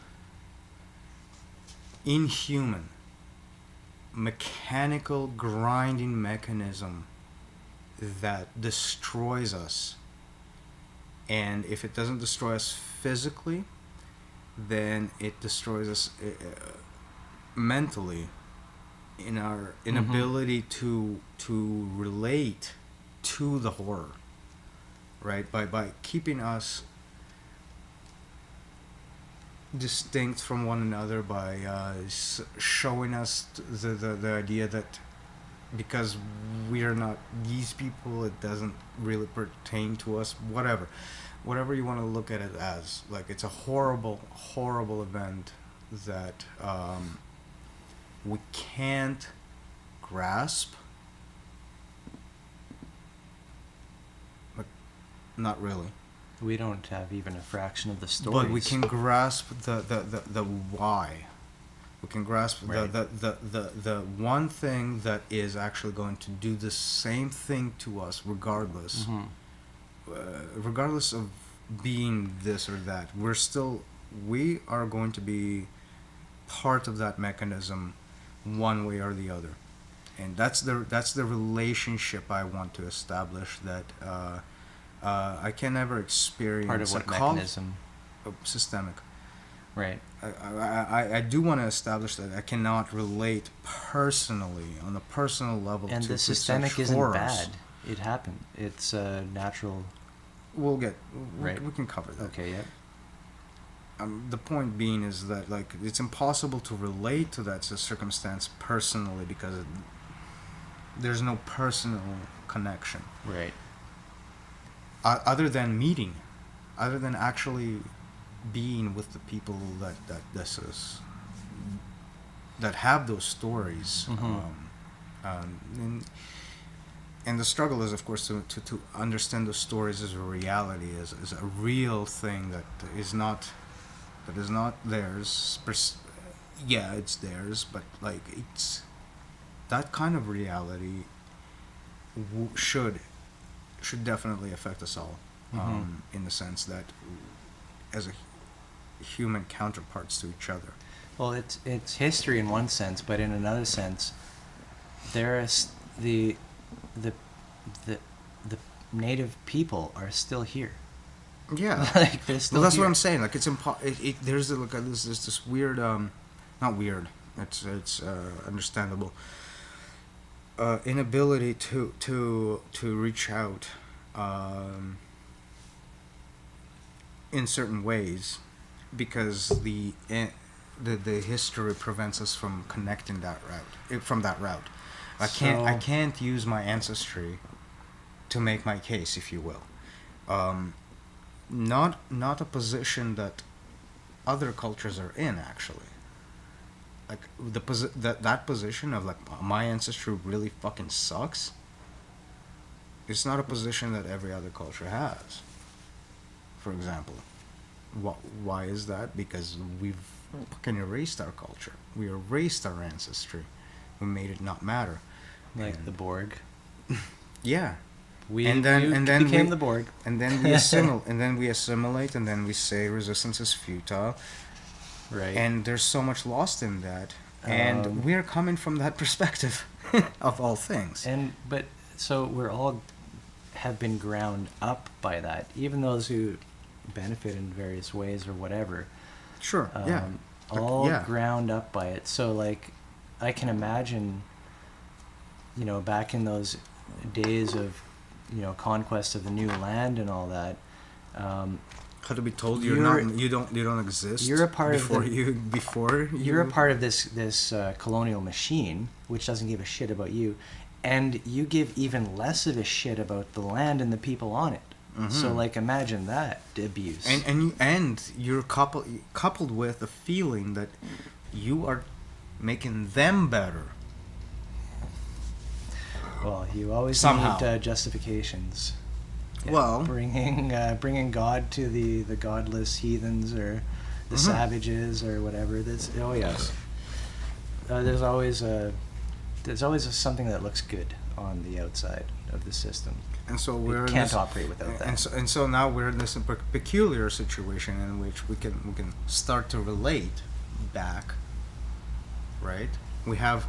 inhuman mechanical grinding mechanism that destroys us. And if it doesn't destroy us physically, then it destroys us mentally, in our inability to relate to the horror, right? By keeping us distinct from one another, by showing us the idea that because we are not these people, it doesn't really pertain to us. Whatever you want to look at it as, like, it's a horrible event that we can't grasp. But not really. We don't have even a fraction of the stories. But we can grasp the why. We can grasp Right. the one thing that is actually going to do the same thing to us regardless. Regardless of being this or that. We are going to be part of that mechanism one way or the other. And that's the relationship I want to establish, that I can never experience Part of what mechanism? Systemic. Right. I do want to establish that I cannot relate personally, on a personal level, And to the such systemic isn't horrors. bad. It happened. It's natural. We can cover that. Okay, yeah. The point being is that, like, it's impossible to relate to that circumstance personally, because there's no personal connection. Right. Other than actually being with the people that have those stories. And the struggle is, of course, to understand those stories as a reality, as a real thing that is not theirs. Yeah, it's theirs, but, like, it's that kind of reality should definitely affect us all, in the sense that as a human counterparts to each other. Well, it's history in one sense, but in another sense, there is the native people are still here. Yeah, Like, they're still well, that's here. what I'm saying. Like, it's there's this, weird, not weird. It's understandable. inability to reach out in certain ways because the history prevents us from connecting that route. I can't use my ancestry to make my case, if you will. Not a position that other cultures are in, actually. Like that position of like my ancestry really fucking sucks. It's not a position that every other culture has. For example, why is that? Because we've fucking erased our culture. We erased our ancestry. We made it not matter. Like the Borg. Yeah. We became became the Borg. And then we assimilate, and then we say resistance is futile. Right. And there's so much lost in that. And we're coming from that perspective of all things. But so we're all have been ground up by that, even those who benefit in various ways or whatever. Sure. Yeah. All ground up by it. So like, I can imagine, back in those days of, conquest of the new land and all that. How to be told you don't exist. You're a part before of You're a part of this colonial machine, which doesn't give a shit about you, and you give even less of a shit about the land and the people on it. Mm-hmm. So like, imagine that abuse. And you're coupled with the feeling that you are making them better. Well, you always need justifications. Yeah, well, bringing God to the godless heathens or the savages or whatever. Yes. There's always something that looks good on the outside of the system. And so we can't operate without that. And so now we're in this peculiar situation in which we can start to relate back. Right? We have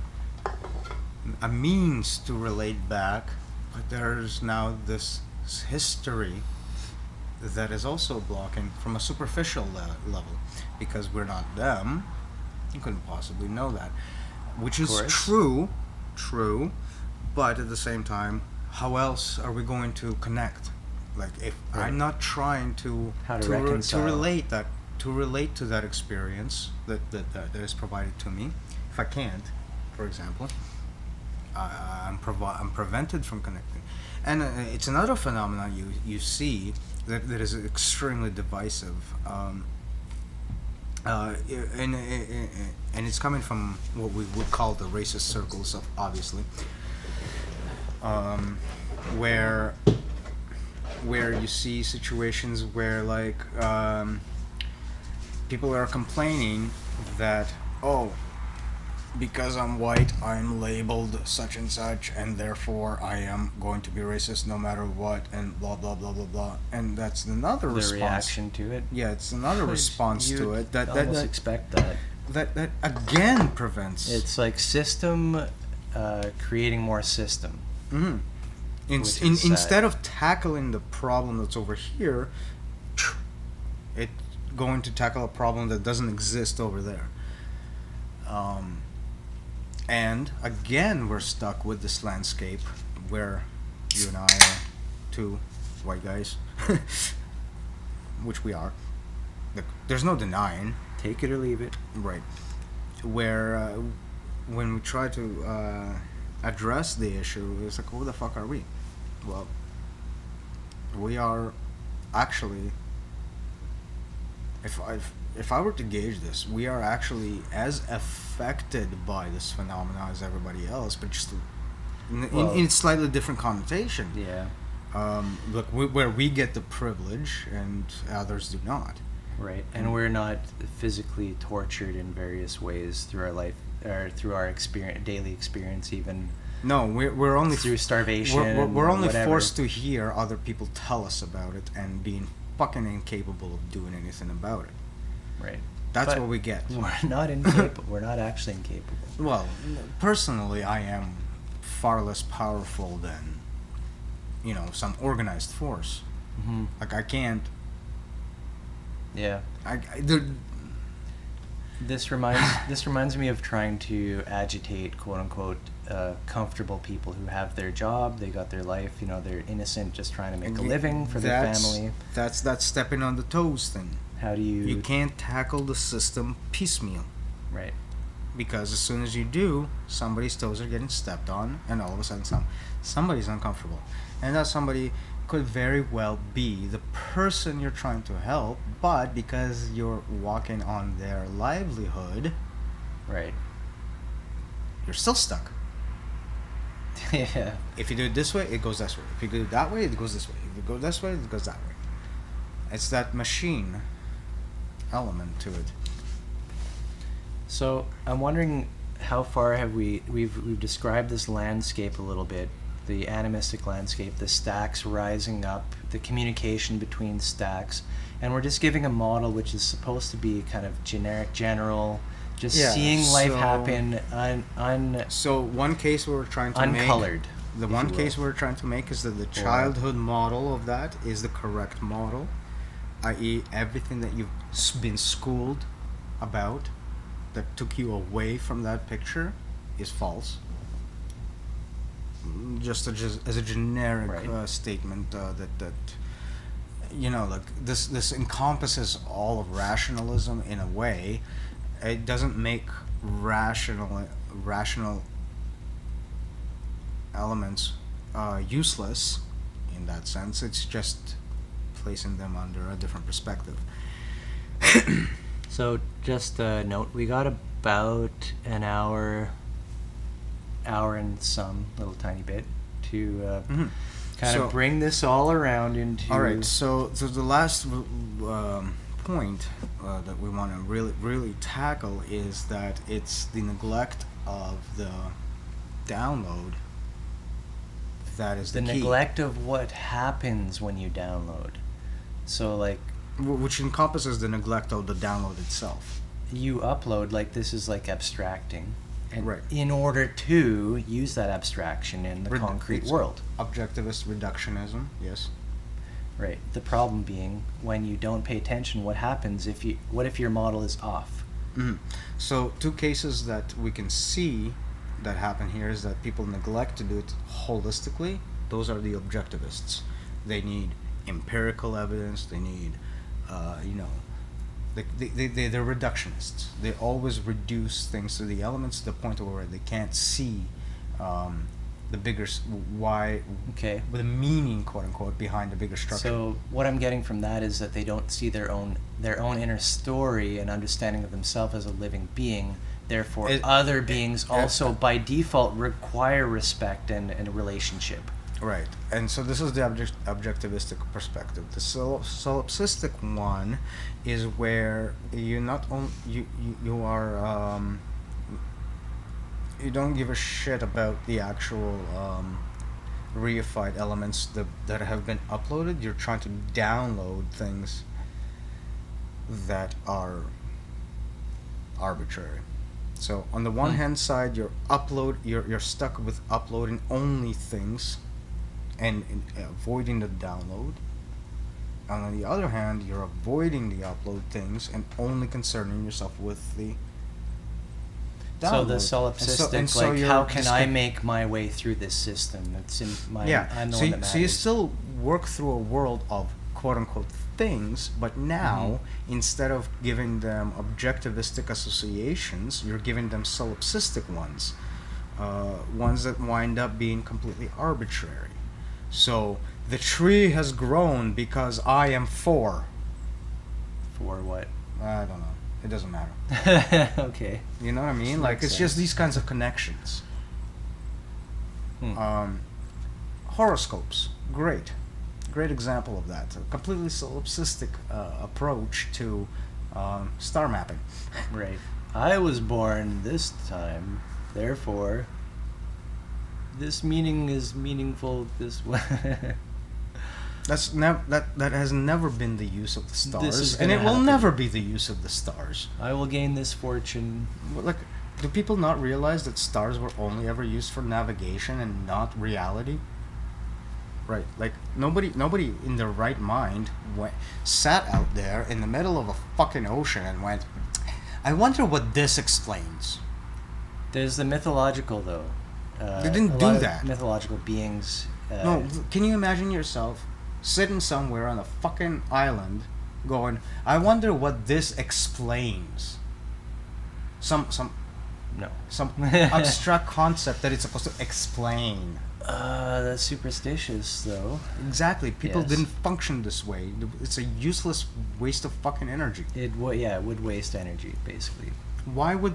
a means to relate back, but there's now this history that is also blocking from a superficial level, because we're not them. You couldn't possibly know that, which is true, but at the same time, how else are we going to connect? Like, if I'm not trying to relate to that experience that is provided to me, if I can't, for example, I'm prevented from connecting. And it's another phenomenon you see that is extremely divisive, and it's coming from what we would call the racist circles, obviously, where you see situations where like people are complaining that, because I'm white, I'm labeled such and such, and therefore I am going to be racist no matter what, and blah blah blah blah blah. And that's another response. The reaction to it. Yeah, it's another response to it. That expect that. That again prevents. It's like system creating more system. Mm-hmm. Instead of tackling the problem that's over here, it's going to tackle a problem that doesn't exist over there. And again, we're stuck with this landscape where you and I are two white guys, which we are. There's no denying. Take it or leave it. Right. Where when we try to address the issue, it's like, who the fuck are we? Well, we are actually, if I were to gauge this, we are actually as affected by this phenomena as everybody else, but just in slightly different connotation. Yeah. Look, where we get the privilege and others do not. Right, and we're not physically tortured in various ways through our life, or through our daily experience, even. No, we're only through starvation. We're only whatever. Forced to hear other people tell us about it and being fucking incapable of doing anything about it. Right. That's what we get. We're not incapable. We're not actually incapable. Well, personally, I am far less powerful than, some organized force. Mm-hmm. Like, I can't. Yeah. This reminds me of trying to agitate, quote unquote, comfortable people who have their job, they got their life, they're innocent, just trying to make a living for their family. That's that stepping on the toes thing. How do you? You can't tackle the system piecemeal. Right. Because as soon as you do, somebody's toes are getting stepped on, and all of a sudden somebody's uncomfortable, and that somebody could very well be the person you're trying to help, but because you're walking on their livelihood, right, you're still stuck. Yeah. If you do it this way, it goes this way. If you do it that way, it goes this way. If you go this way, it goes that way. It's that machine element to it. So I'm wondering, how far have we've described this landscape a little bit, the animistic landscape, the stacks rising up, the communication between stacks, and we're just giving a model which is supposed to be kind of general, just seeing life happen So one case we were trying to uncolored. The one case we're trying to make is that the childhood model of that is the correct model, i.e. everything that you've been schooled about that took you away from that picture is false. Just as a generic statement that like this encompasses all of rationalism in a way. It doesn't make rational elements useless in that sense. It's just placing them under a different perspective. So just a note, we got about an hour and some little tiny bit to kind of bring this all around into... All right, so the last point that we want to really tackle is that it's the neglect of the download that is the key. Neglect of what happens when you download. So like... Which encompasses the neglect of the download itself. You upload, like this is like abstracting. And right. In order to use that abstraction in the concrete world. Objectivist reductionism, yes. Right. The problem being, when you don't pay attention, what happens what if your model is off? Mm-hmm. So two cases that we can see that happen here is that people neglect to do it holistically. Those are the objectivists. They need empirical evidence. They need, they're reductionists. They always reduce things to the elements to the point where they can't see the bigger the meaning, quote unquote, behind the bigger structure. So what I'm getting from that is that they don't see their own inner story and understanding of themselves as a living being. Therefore, other beings also by default require respect and a relationship. Right, and so this is the objectivistic perspective. The solipsistic one is where you not only you are you don't give a shit about the actual reified elements that have been uploaded. You're trying to download things that are arbitrary. So on the one hand side, you're stuck with uploading only things and avoiding the download. And on the other hand, you're avoiding the upload things and only concerning yourself with the download. So the solipsistic, how can I make my way through this system? It's in my I'm the one that matters. So you still work through a world of quote unquote things, but now instead of giving them objectivistic associations, you're giving them solipsistic ones, ones that wind up being completely arbitrary. So the tree has grown because I am 4. For what? I don't know. It doesn't matter. Okay. You know what I mean? Like, it's just these kinds of connections. Horoscopes. Great example of that. A completely solipsistic approach to star mapping. Right. I was born this time, therefore this meaning is meaningful this way. That has never been the use of the stars, and it will never be the use of the stars. I will gain this fortune. Like, do people not realize that stars were only ever used for navigation and not reality? Right, like nobody in their right mind sat out there in the middle of a fucking ocean and went, I wonder what this explains. There's the mythological, though. They didn't a do lot of that. mythological beings. No, can you imagine yourself sitting somewhere on a fucking island going, I wonder what this explains? Some No. abstract concept that it's supposed to explain. That's superstitious, though. Exactly. People Yes. didn't function this way. It's a useless waste of fucking energy. It would waste energy, basically. Why would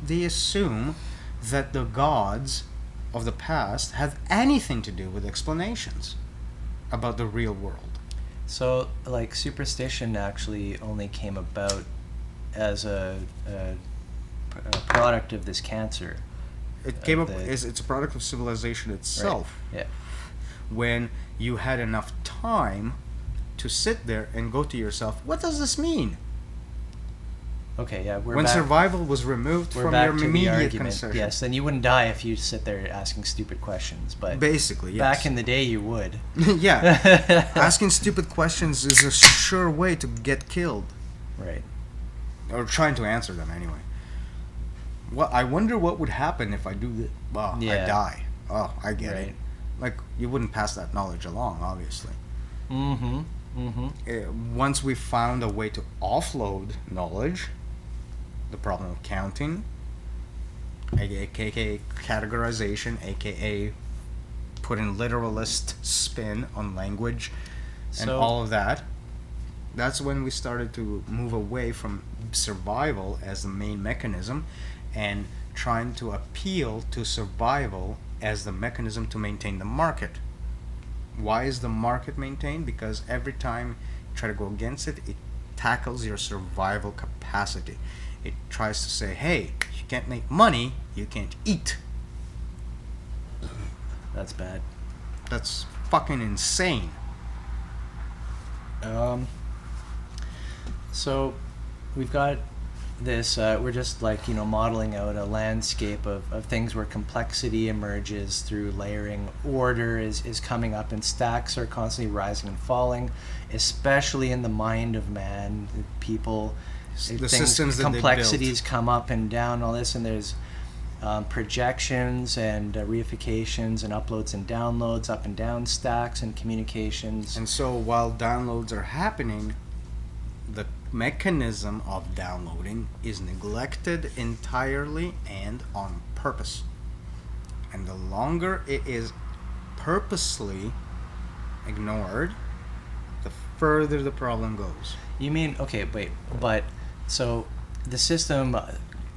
they assume that the gods of the past have anything to do with explanations about the real world? So, like, superstition actually only came about as a product of this cancer. It came up it's a product of civilization itself. Right. Yeah. When you had enough time to sit there and go to yourself, what does this mean? Okay, yeah, when survival was removed from your immediate concern. Yes, then you wouldn't die if you sit there asking stupid questions. But basically, yes. Back in the day, you would. Yeah, asking stupid questions is a sure way to get killed. Right. Or trying to answer them anyway. Well, I wonder what would happen if I do this. Well, Yeah. I die. Oh, I get Right. it. Like, you wouldn't pass that knowledge along, obviously. Mm-hmm. Mm-hmm. Once we found a way to offload knowledge, the problem of counting, aka categorization, aka putting literalist spin on language, and all of that, that's when we started to move away from survival as the main mechanism and trying to appeal to survival as the mechanism to maintain the market. Why is the market maintained? Because every time you try to go against it, it tackles your survival capacity. It tries to say, hey, you can't make money, you can't eat. That's bad. That's fucking insane. So we've got this, we're just like, modeling out a landscape of things where complexity emerges through layering. Order is coming up, and stacks are constantly rising and falling, especially in the mind of man. People, The systems that complexities come up and down, all this, and there's projections and reifications and uploads and downloads, up and down stacks and communications. And so while downloads are happening, the mechanism of downloading is neglected entirely and on purpose. And the longer it is purposely ignored, the further the problem goes. You mean, okay, wait, but so the system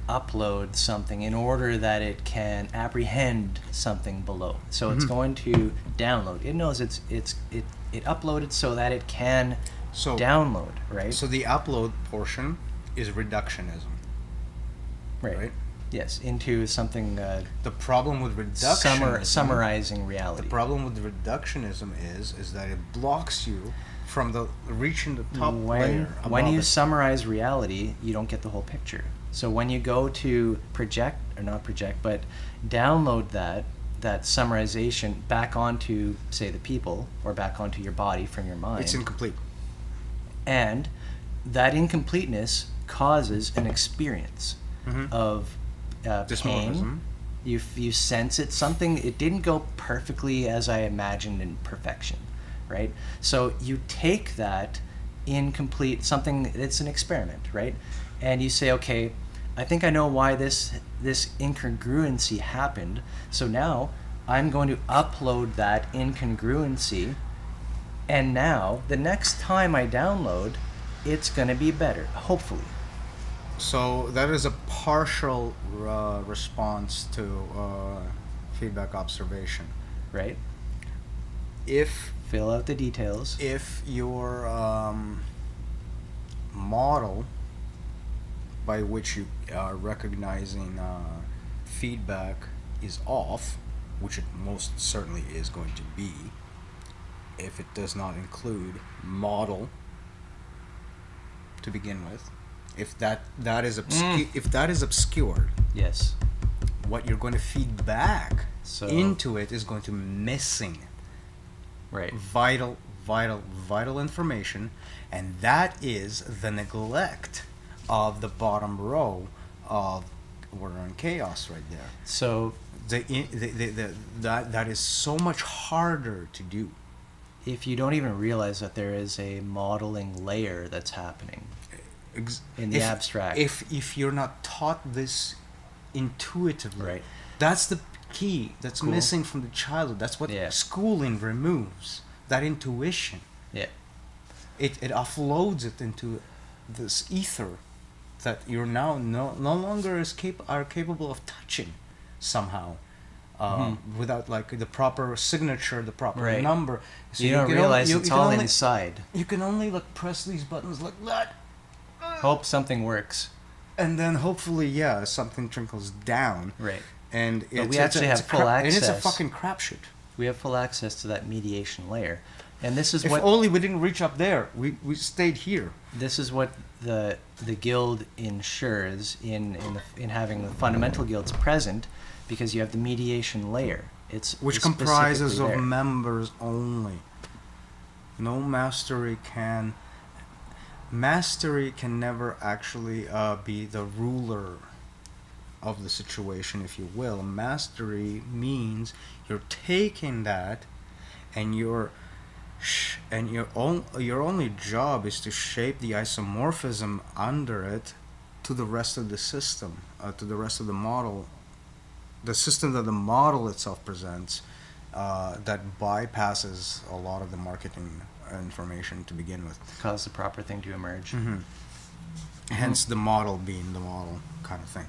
uploads something in order that it can apprehend something below. So it's going to download. It knows it uploaded so that it can download, right? So the upload portion is reductionism. Right? Yes, into something. The problem with reductionism, summarizing reality. The problem with reductionism is that it blocks you from reaching the top layer. When you summarize reality, you don't get the whole picture. So when you go to download that summarization back onto, say, the people, or back onto your body from your mind, it's incomplete. And that incompleteness causes an experience of pain. You sense it. Something, it didn't go perfectly as I imagined in perfection, right? So you take that incomplete, something, it's an experiment, right? And you say, okay, I think I know why this incongruency happened. So now I'm going to upload that incongruency, and now the next time I download, it's going to be better, hopefully. So that is a partial response to feedback observation. Right? Fill out the details. If your model by which you are recognizing feedback is off, which it most certainly is going to be, if it does not include model to begin with, if that is if that is obscured, yes, what you're going to feed back into it is going to missing vital information, and that is the neglect of the bottom row of order and chaos right there. So That is so much harder to do. if you don't even realize that there is a modeling layer that's happening in the abstract. If you're not taught this intuitively, Right. that's the key that's Cool. missing from the childhood. That's what Yeah. schooling removes, that intuition. Yeah. It offloads it into this ether that you're now no longer are capable of touching somehow. Without like the proper signature, the proper Right. number. So You don't realize it's all only, inside. You can only like press these buttons like that, Hope something works. and then hopefully, something trickles down. Right. And But we actually have full and it's a access. fucking crapshoot. We have full access to that mediation layer. And this is If what only we didn't reach up there, we stayed here. this is what the guild ensures in having the fundamental guilds present, because you have the mediation layer. It's Which it's comprises specifically of there. members only. No mastery can. Mastery can never actually be the ruler of the situation, if you will. Mastery means you're taking that, and your only job is to shape the isomorphism under it to the rest of the system, to the rest of the model, the system that the model itself presents, that bypasses a lot of the marketing information to begin with. Cause the proper thing to emerge. Mm-hmm. Hence the model being the model kind of thing.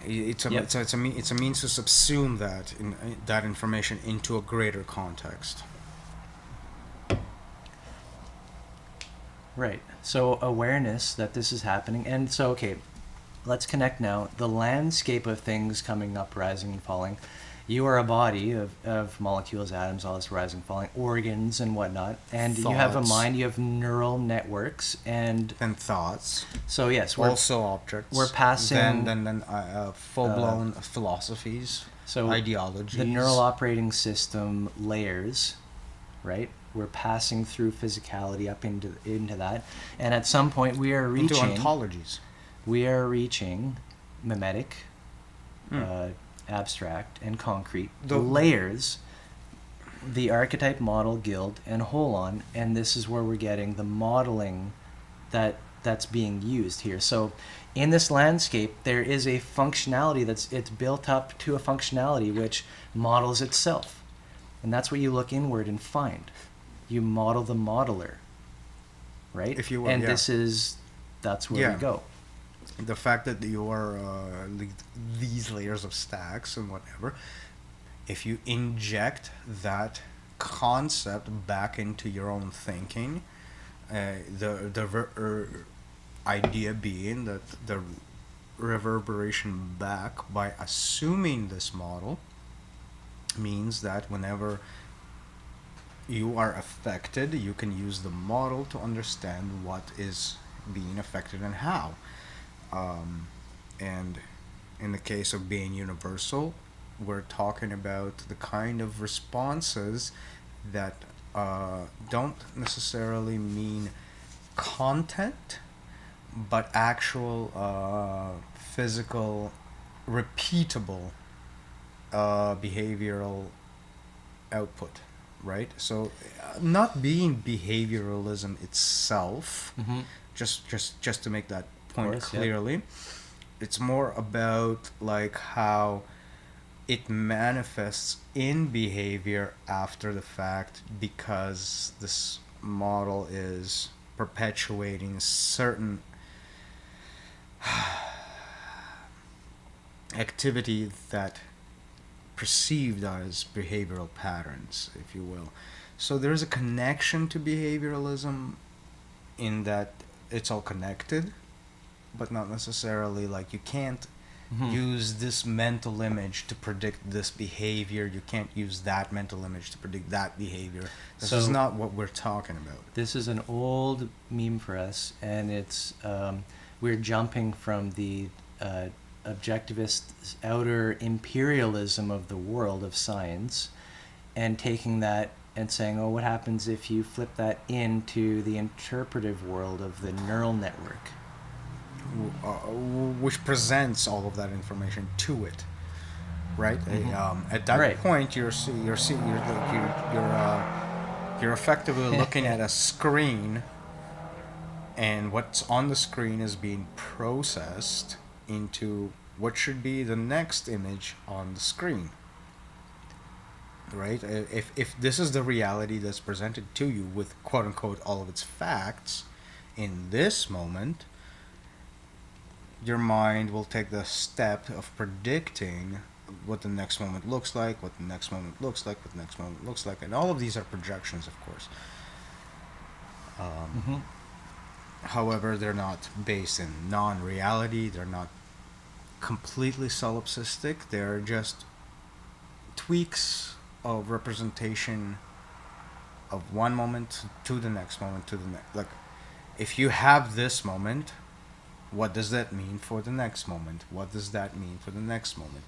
It's a means to subsume that information into a greater context. Right. So awareness that this is happening, and so okay, let's connect now. The landscape of things coming up, rising and falling. You are a body of molecules, atoms, all this rising, falling, organs and whatnot, and you have a Thoughts. mind. You have neural networks, and Thoughts. so yes, we're Also objects. we're passing- Then full-blown philosophies, so ideologies. the neural operating system layers, right? We're passing through physicality up into that, and at some point we are into reaching. ontologies. We are reaching mimetic, Mm. abstract, and concrete The- layers, the archetype, model, guild, and holon, and this is where we're getting the modeling that's being used here. So in this landscape, there is a functionality it's built up to a functionality which models itself. And that's what you look inward and find. You model the modeler, right? If you will, and yeah. that's where Yeah. we go. The fact that you are these layers of stacks and whatever, if you inject that concept back into your own thinking, idea being that the reverberation back by assuming this model means that whenever you are affected, you can use the model to understand what is being affected and how. And in the case of being universal, we're talking about the kind of responses that don't necessarily mean content, but actual physical, repeatable behavioral output, right? So, not being behavioralism itself, Mm-hmm. just to make that point course, yeah. clearly, it's more about like how it manifests in behavior after the fact, because this model is perpetuating certain activity that perceived as behavioral patterns, if you will. So there's a connection to behavioralism in that it's all connected, but not necessarily like you can't use this mental image to predict this behavior. You can't use that mental image to predict that behavior. This is So- not what we're talking about. This is an old meme for us, and it's we're jumping from the objectivist outer imperialism of the world of science, and taking that and saying, oh, what happens if you flip that into the interpretive world of the neural network? Which presents all of that information to it, right? At that Right. point, you're effectively looking at a screen, and what's on the screen is being processed into what should be the next image on the screen, right? If this is the reality that's presented to you with quote unquote all of its facts in this moment, your mind will take the step of predicting what the next moment looks like, what the next moment looks like, what the next moment looks like, and all of these are projections, of course. However, they're not based in non-reality. They're not completely solipsistic. They're just tweaks of representation of one moment to the next moment to the next. Like, if you have this moment, what does that mean for the next moment? What does that mean for the next moment?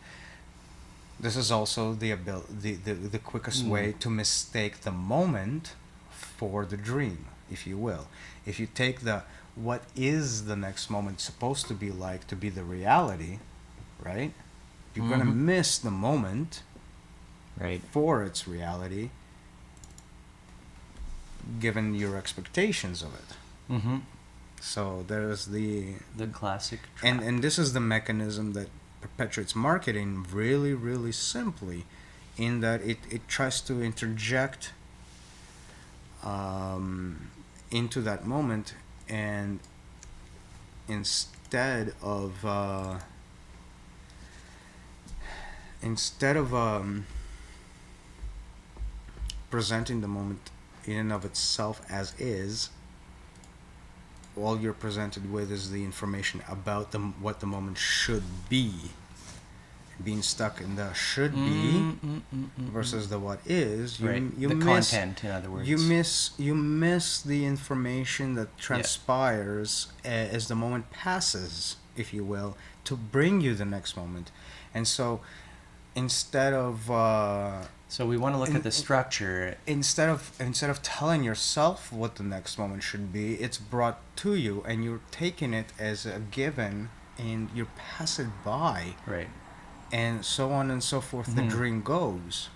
This is also the quickest way to mistake the moment for the dream, if you will. If you take the what is the next moment supposed to be like to be the reality, right? You're gonna miss the moment, right, for its reality, given your expectations of it. So there's the classic trap. and this is the mechanism that perpetuates marketing really, really simply, in that it tries to interject into that moment, and instead of presenting the moment in and of itself as is, all you're presented with is the information about what the moment should be. Being stuck in the should be versus the what is, you the miss content, in other words. you miss the information that transpires as the moment passes, if you will, to bring you the next moment. And so instead of so we want to look at the structure. Instead of telling yourself what the next moment should be, it's brought to you, and you're taking it as a given, and you pass it by. Right. And so on and so forth. The dream goes.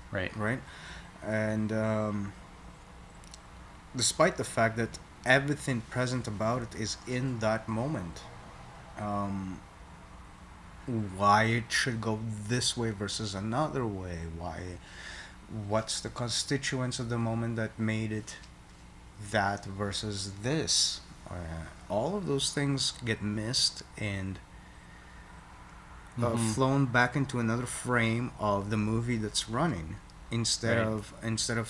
Right. Right. And despite the fact that everything present about it is in that moment, why it should go this way versus another way, what's the constituents of the moment that made it that versus this, all of those things get missed and flown back into another frame of the movie that's running, instead of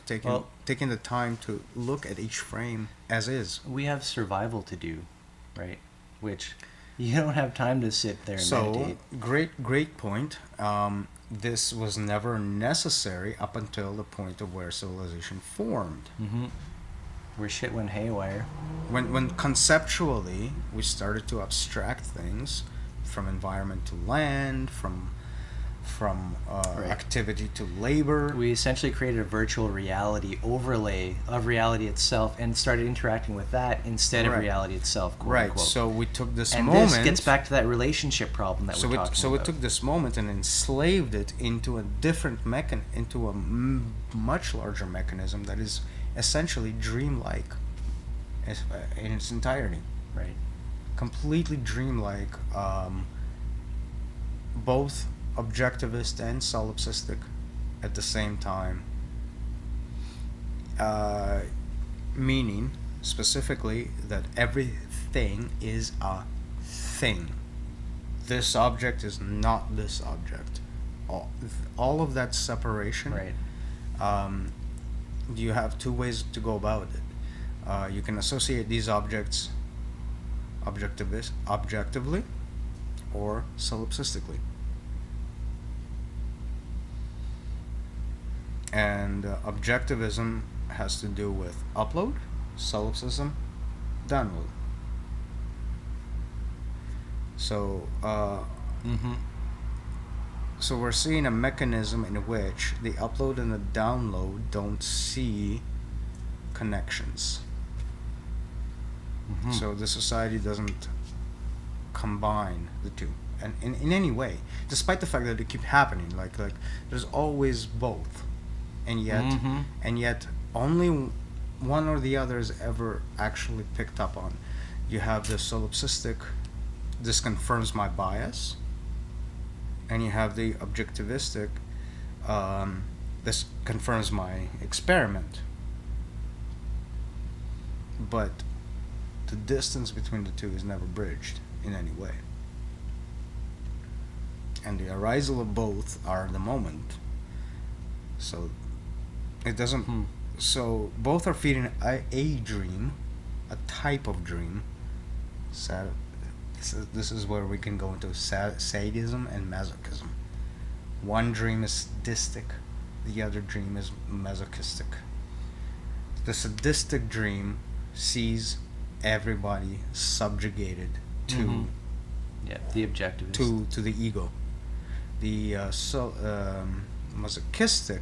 taking the time to look at each frame as is. We have survival to do, right? Which you don't have time to sit there and meditate. Great point. This was never necessary up until the point of where civilization formed. Where shit went haywire. When conceptually we started to abstract things from environment to land, from activity to labor. We essentially created a virtual reality overlay of reality itself and started interacting with that instead of reality itself, quote unquote. So we took this and moment... this gets back to that relationship problem that we're talking about. So we took this moment and enslaved it into a different into a much larger mechanism that is essentially dreamlike in its entirety. Right. Completely dreamlike, both objectivist and solipsistic at the same time. Meaning, specifically, that everything is a thing. This object is not this object. All of that separation. Right. You have two ways to go about it. You can associate these objects objectively or solipsistically. And objectivism has to do with upload, solipsism, download. So So we're seeing a mechanism in which the upload and the download don't see connections. Mm-hmm. So the society doesn't combine the two, and in any way, despite the fact that it keep happening. Like there's always both, and yet Mm-hmm. and yet only one or the other is ever actually picked up on. You have the solipsistic, this confirms my bias, and you have the objectivistic, this confirms my experiment. But the distance between the two is never bridged in any way. And the arisal of both are the moment. So it doesn't. Hmm. So both are feeding a dream, a type of dream. Sad. This is where we can go into sadism and masochism. One dream is sadistic, the other dream is masochistic. The sadistic dream sees everybody subjugated to Mm-hmm. Yeah, the objectivist. to the ego. The masochistic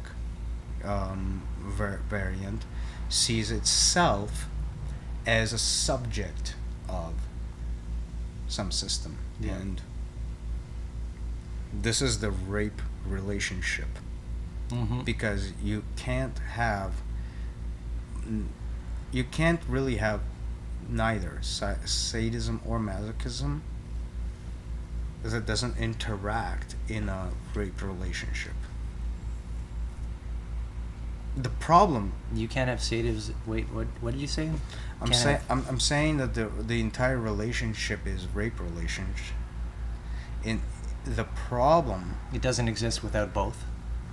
variant sees itself as a subject of some system, Yeah. and this is the rape relationship, Mm-hmm. because you can't really have neither sadism or masochism that doesn't interact in a rape relationship. The problem, You can't have sadists. Wait, what did you say? I'm saying that the entire relationship is rape relationship. In the problem, It doesn't exist without both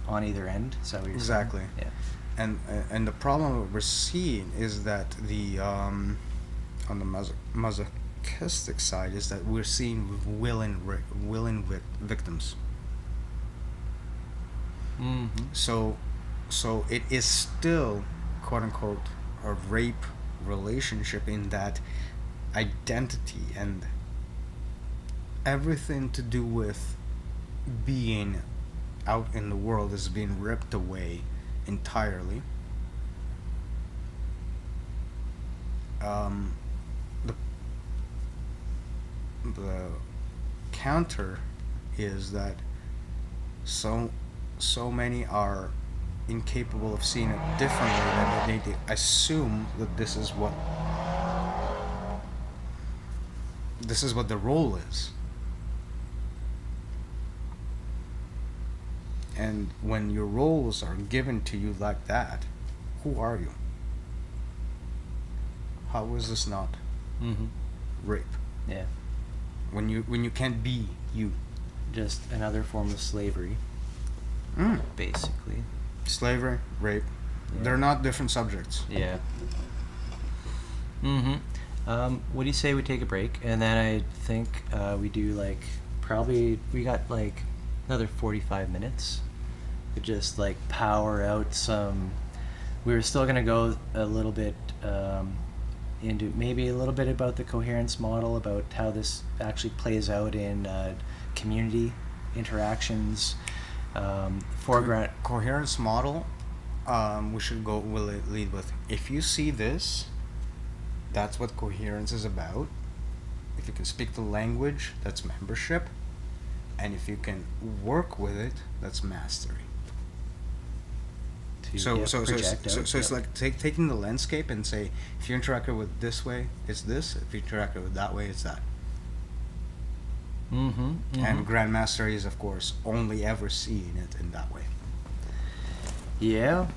on either end. Is that what you're exactly. saying? And the problem that we're seeing is that the on the masochistic side is that we're seeing willing victims. Yeah. Mm-hmm. So it is still, quote unquote, a rape relationship in that identity and everything to do with being out in the world is being ripped away entirely. Um, the the counter is that so many are incapable of seeing it differently that they assume that this is what the role is. And when your roles are given to you like that, who are you? How is this not Mm-hmm. rape? Yeah. When you can't be you. Just another form of slavery, basically. Slavery, rape, Yeah. they're not different subjects. Yeah. Mm-hmm. What do you say we take a break, and then I think we do we got like another 45 minutes. We just like power out some. We were still gonna go a little bit into maybe a little bit about the coherence model, about how this actually plays out in community interactions. Foreground. Coherence model. We should go. Will it lead with, if you see this, that's what coherence is about. If you can speak the language, that's membership, and if you can work with it, that's mastery. So it's like taking the landscape and say, if you interacted with this way, it's this. If you interacted with that way, it's that. Mm-hmm, mm-hmm. And grandmastery is, of course, only ever seeing it in that way. Yeah.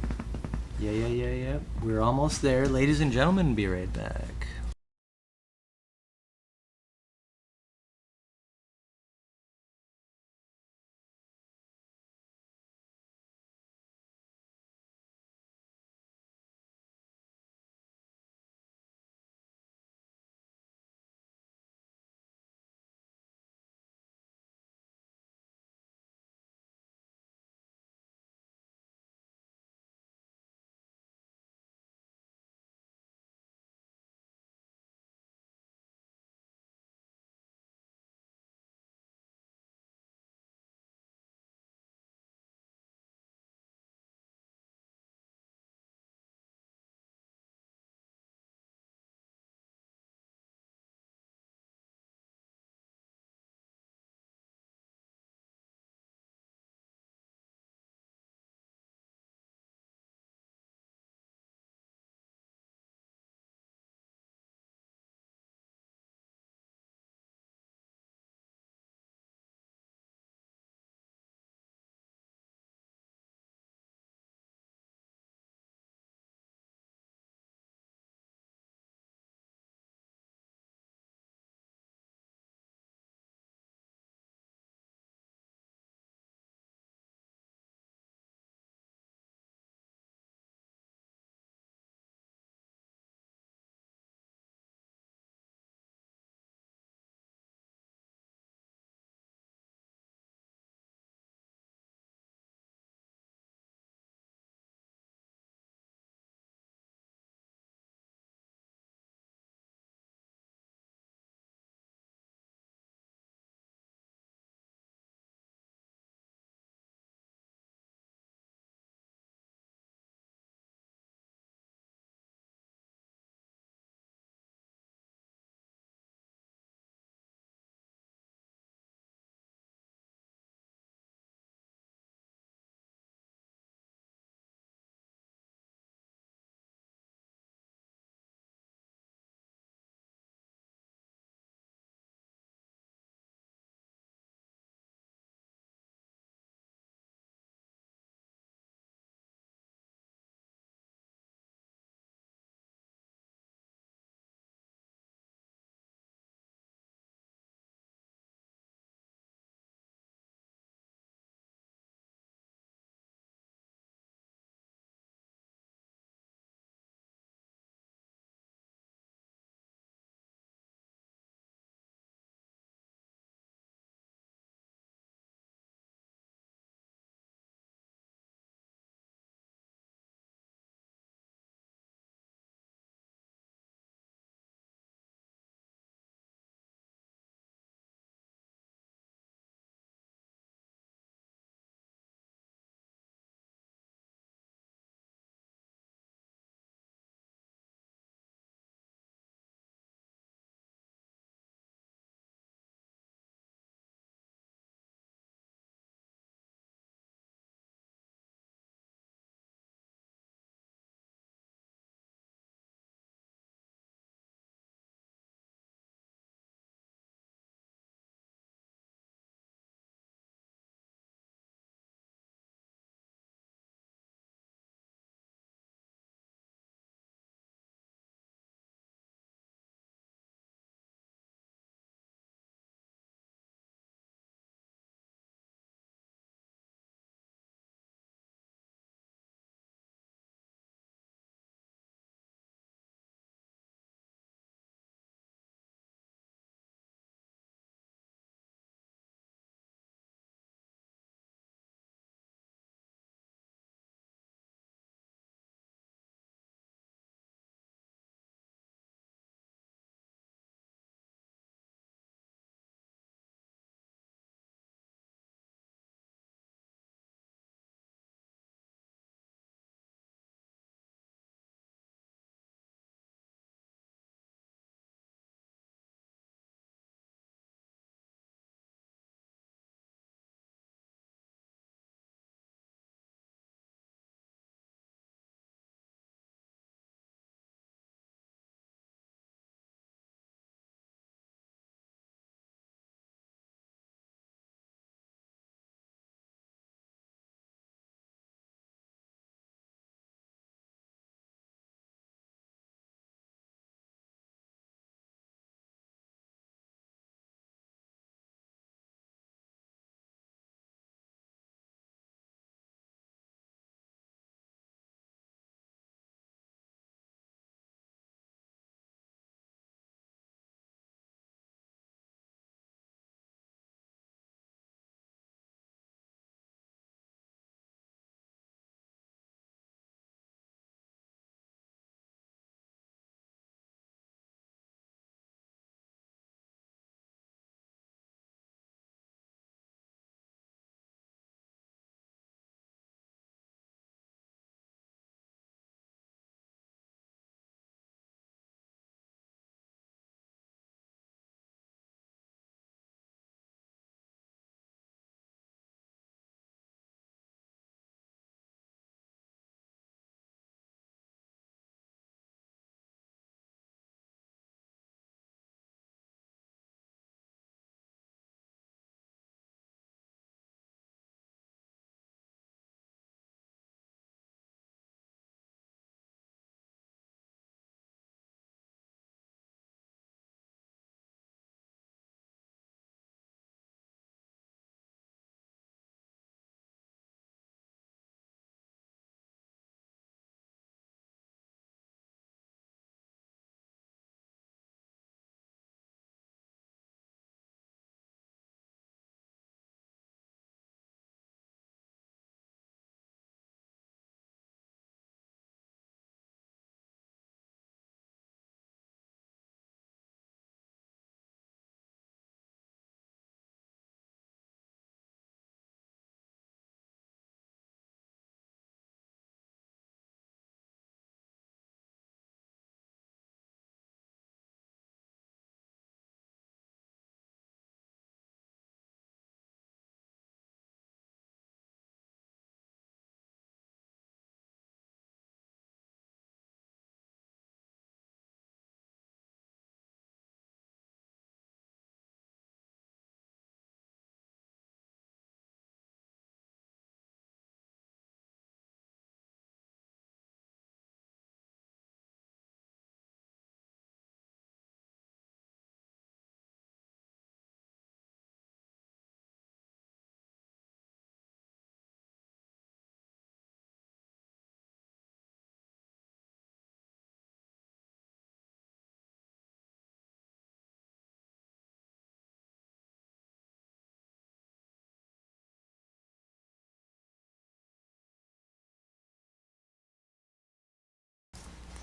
Yeah. We're almost there. Ladies and gentlemen, be right back.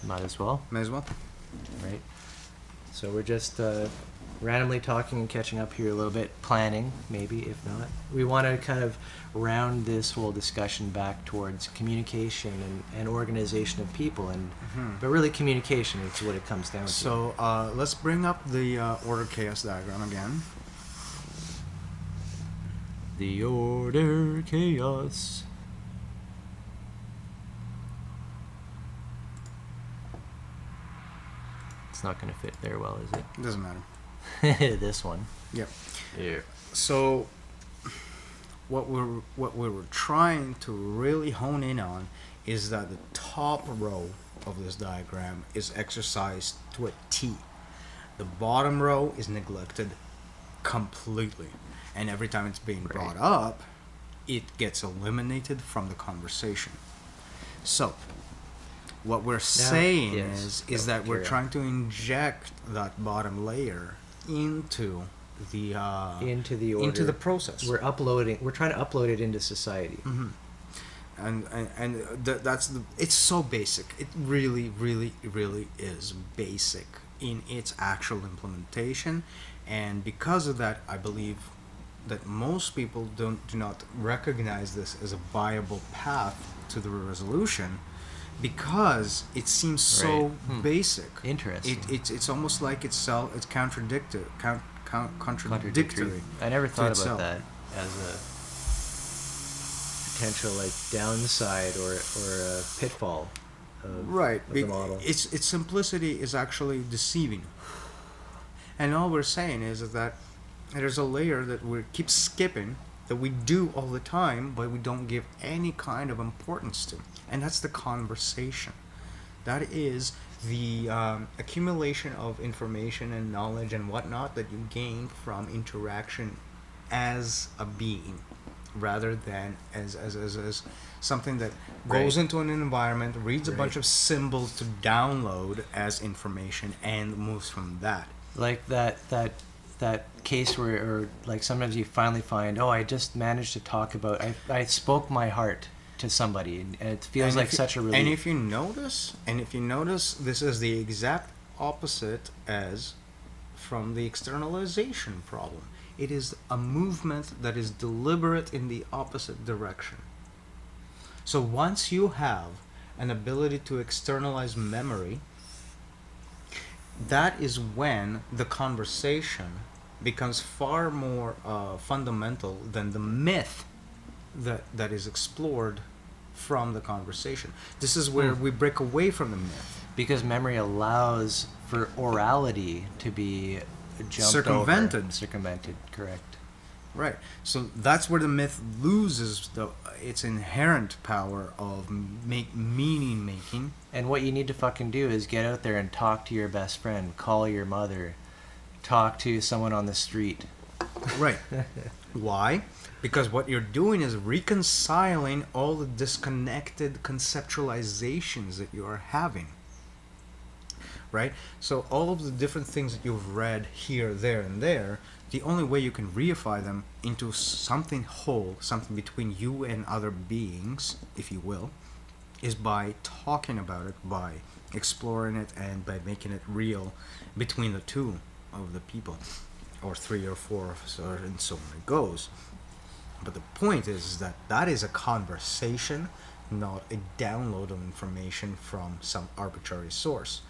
Might as well. May as well. Right. So we're just randomly talking and catching up here a little bit, planning maybe, if not. We want to kind of round this whole discussion back towards communication and organization of people, and but really communication is what it comes down to. So let's bring up the order chaos diagram again. The order chaos. It's not going to fit very well, is it? It doesn't matter. This one. Yep. Yeah. So what we were trying to really hone in on is that the top row of this diagram is exercised to a T. The bottom row is neglected completely, and every time it's being brought up, it gets eliminated from the conversation. So what we're saying is that we're trying to inject that bottom layer into the order, into the process. We're trying to upload it into society. Mm-hmm. And that's the. It's so basic. It really is basic in its actual implementation, and because of that, I believe that most people do not recognize this as a viable path to the resolution, because it seems so basic. Interesting. It's almost like it's contradictory. I never thought about that as a potential downside or a pitfall of the model. Its simplicity is actually deceiving, and all we're saying is that there's a layer that we keep skipping, that we do all the time, but we don't give any kind of importance to, and that's the conversation. That is the accumulation of information and knowledge and whatnot that you gain from interaction as a being, rather than as something that goes into an environment, reads a bunch of symbols to download as information, and moves from that. Like that case where, or like sometimes you finally find, I just managed to talk about, I spoke my heart to somebody, and it feels like such a relief. And if you notice, this is the exact opposite as from the externalization problem. It is a movement that is deliberate in the opposite direction. So once you have an ability to externalize memory, that is when the conversation becomes far more fundamental than the myth that is explored from the conversation. This is where we break away from the myth. Because memory allows for orality to be circumvented, correct. Right. So that's where the myth loses its inherent power of meaning making. And what you need to fucking do is get out there and talk to your best friend, call your mother, talk to someone on the street. Right. Why? Because what you're doing is reconciling all the disconnected conceptualizations that you are having. Right? So all of the different things that you've read here, there, and there, the only way you can reify them into something whole, something between you and other beings, if you will, is by talking about it, by exploring it, and by making it real between the two of the people, or three or four, and so on it goes. But the point is that is a conversation, not a download of information from some arbitrary source.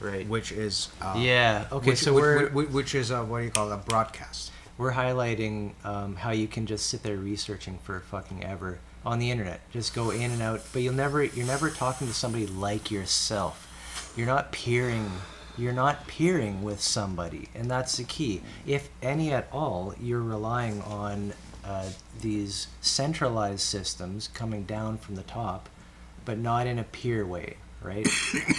Right. Which is which is what do you call it? A broadcast. We're highlighting how you can just sit there researching for fucking ever on the internet. Just go in and out, but you're never talking to somebody like yourself. You're not peering with somebody, and that's the key. If any at all, you're relying on these centralized systems coming down from the top, but not in a peer way. Right?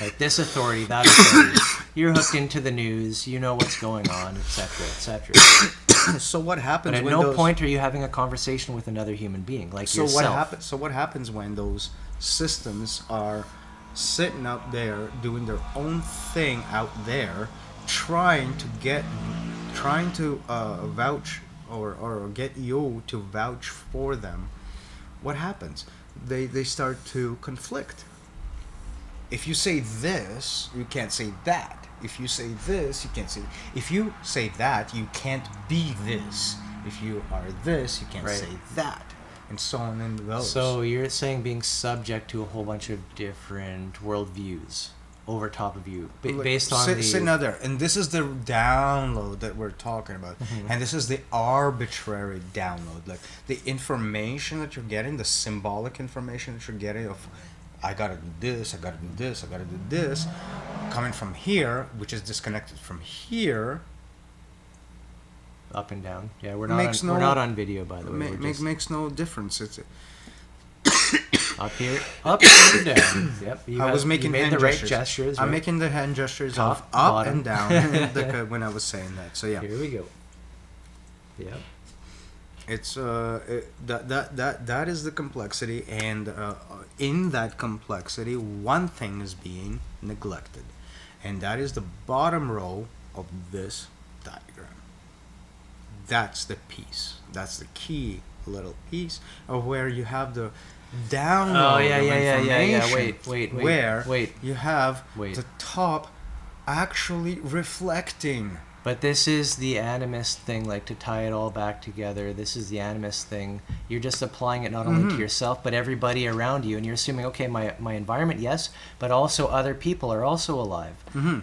Like this authority, that authority. You're hooked into the news, you know what's going on, etc., etc. So what happens but at no point are you having a conversation with another human being like yourself. So what happens when those systems are sitting up there doing their own thing out there, trying to vouch or get you to vouch for them? What happens? They start to conflict. If you say this, you can't say that. If you say this, you can't say. If you say that, you can't be this. If you are this, you can't say that, and so on and those. So you're saying being subject to a whole bunch of different worldviews over top of you, based on Sit now there, and this is the download that we're talking about, and this is the arbitrary download, like the information that you're getting, the symbolic information that you're getting of, I gotta do this, I gotta do this, I gotta do this, coming from here, which is disconnected from here. Up and down. Yeah, we're not on video, by the way. Makes no difference. It's up here, up and down. Yep. You made the right gestures. I'm making the hand gestures Top, of up bottom. and down when I was saying that. So yeah. Here we go. Yep. It's that is the complexity, and in that complexity, one thing is being neglected, and that is the bottom row of this diagram. That's the piece. That's the key little piece of where you have the download information. Wait. You have the top actually reflecting. But this is the animist thing, like to tie it all back together. This is the animist thing. You're just applying it not only to yourself, but everybody around you. And you're assuming, okay, my environment, yes, but also other people are also alive.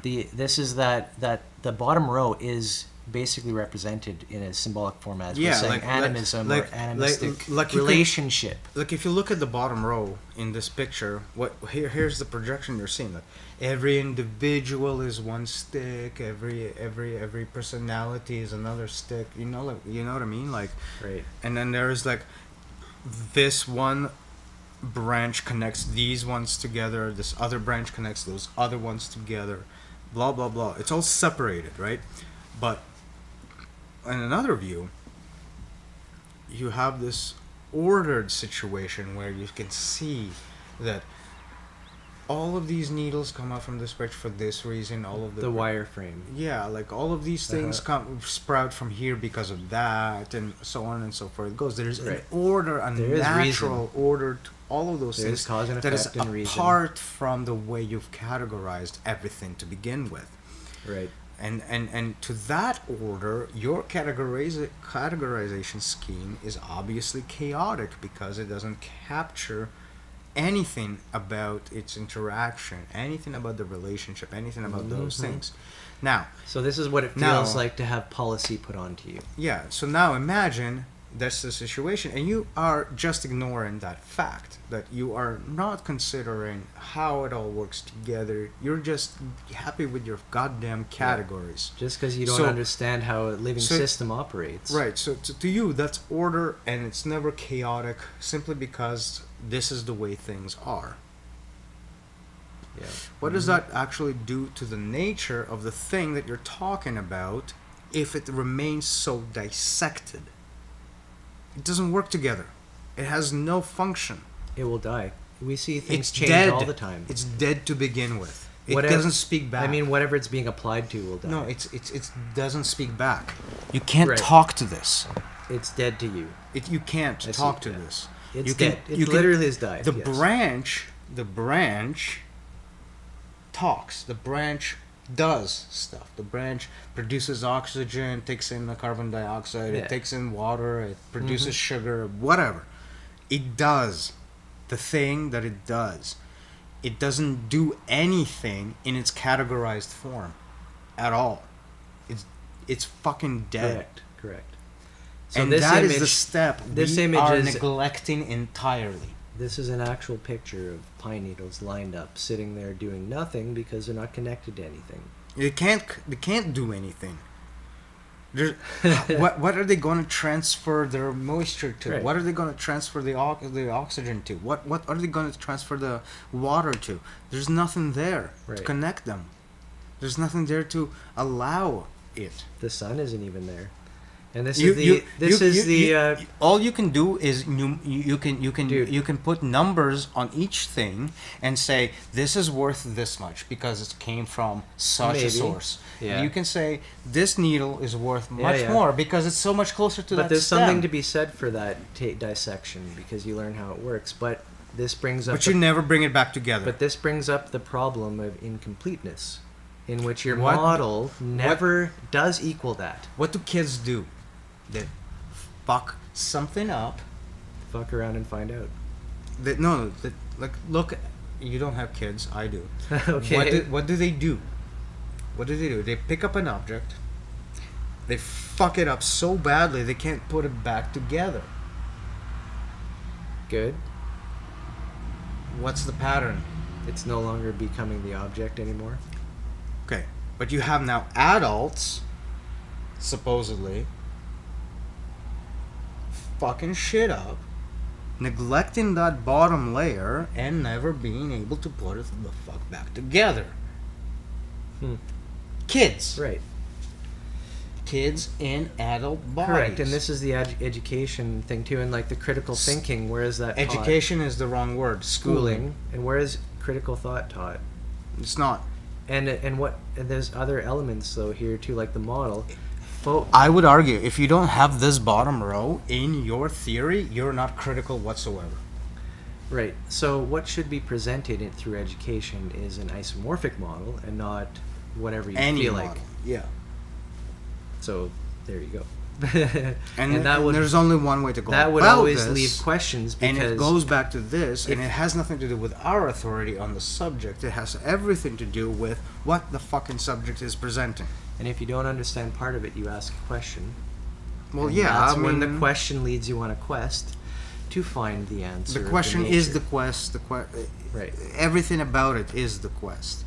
This is that the bottom row is basically represented in a symbolic form as we're saying animism or animistic relationship. If you look at the bottom row in this picture, here's the projection you're seeing. Like every individual is one stick. Every personality is another stick. You know what I mean? Like, right. And then there is like this one branch connects these ones together. This other branch connects those other ones together. Blah blah blah. It's all separated, right? But in another view, you have this ordered situation where you can see that all of these needles come out from this branch for this reason. All of the wireframe. Yeah, like all of these things sprout from here because of that, and so on and so forth. It goes. There's an order, a natural order to all of those things cause and that is effect and apart from the way you've categorized everything to begin with. Right. And to that order, your categorization scheme is obviously chaotic because it doesn't capture anything about its interaction, anything about the relationship, anything about those things. Now, so this is what it feels like to have policy put onto you. Yeah. So now imagine that's the situation, and you are just ignoring that fact that you are not considering how it all works together. You're just happy with your goddamn categories. Just because you don't understand how a living system operates. Right. So to you, that's order, and it's never chaotic, simply because this is the way things are. Yeah. What does that actually do to the nature of the thing that you're talking about if it remains so dissected? It doesn't work together. It has no function. It will die. We see things change dead. all the time. It's dead to begin with. It doesn't speak back. I mean, whatever it's being applied to will die. No, it doesn't speak back. You can't talk to this. It's dead to you. You can't talk to this. It's dead. It literally has died. The branch talks. The branch does stuff. The branch produces oxygen, takes in the carbon dioxide, it takes in water, it produces sugar, whatever. It does the thing that it does. It doesn't do anything in its categorized form at all. It's fucking dead. Correct. So and that is the step we are neglecting entirely. This is an actual picture of pine needles lined up, sitting there doing nothing because they're not connected to anything. They can't do anything. What are they going to transfer their moisture to? Right. What are they going to transfer the oxygen to? What are they going to transfer the water to? There's nothing there to connect them. There's nothing there to allow it. The sun isn't even there. And this all you can do is you can put numbers on each thing and say this is worth this much because it came from such a source. Yeah. You can say this needle is worth much more because it's so much closer to that. But there's stem. something to be said for that dissection because you learn how it works. But this brings up... But you never bring it back together. But this brings up the problem of incompleteness, in which your model never does equal that. What do kids do? They fuck something up. Fuck around and find out. Look, you don't have kids. I do. Okay. What do they do? What do they do? They pick up an object. They fuck it up so badly they can't put it back together. Good. What's the pattern? It's no longer becoming the object anymore. Okay, but you have now adults, supposedly, fucking shit up, neglecting that bottom layer, and never being able to put it the fuck back together. Kids. Right. Kids in adult bodies. Correct, and this is the education thing too, and like the critical thinking. Where is that taught? Education is the wrong word. Schooling. And where is critical thought taught? It's not. And there's other elements though here too, like the model. I would argue if you don't have this bottom row in your theory, you're not critical whatsoever. Right. So what should be presented through education is an isomorphic model, and not whatever you feel model. like. Yeah. So there you go. and there's only one way to go. That would always leave questions, because and it goes back to this, and it has nothing to do with our authority on the subject. It has everything to do with what the fucking subject is presenting. And if you don't understand part of it, you ask a question. Well, and yeah, that's when the question leads you on a quest to find the answer. The question is the quest. Right. Everything about it is the quest.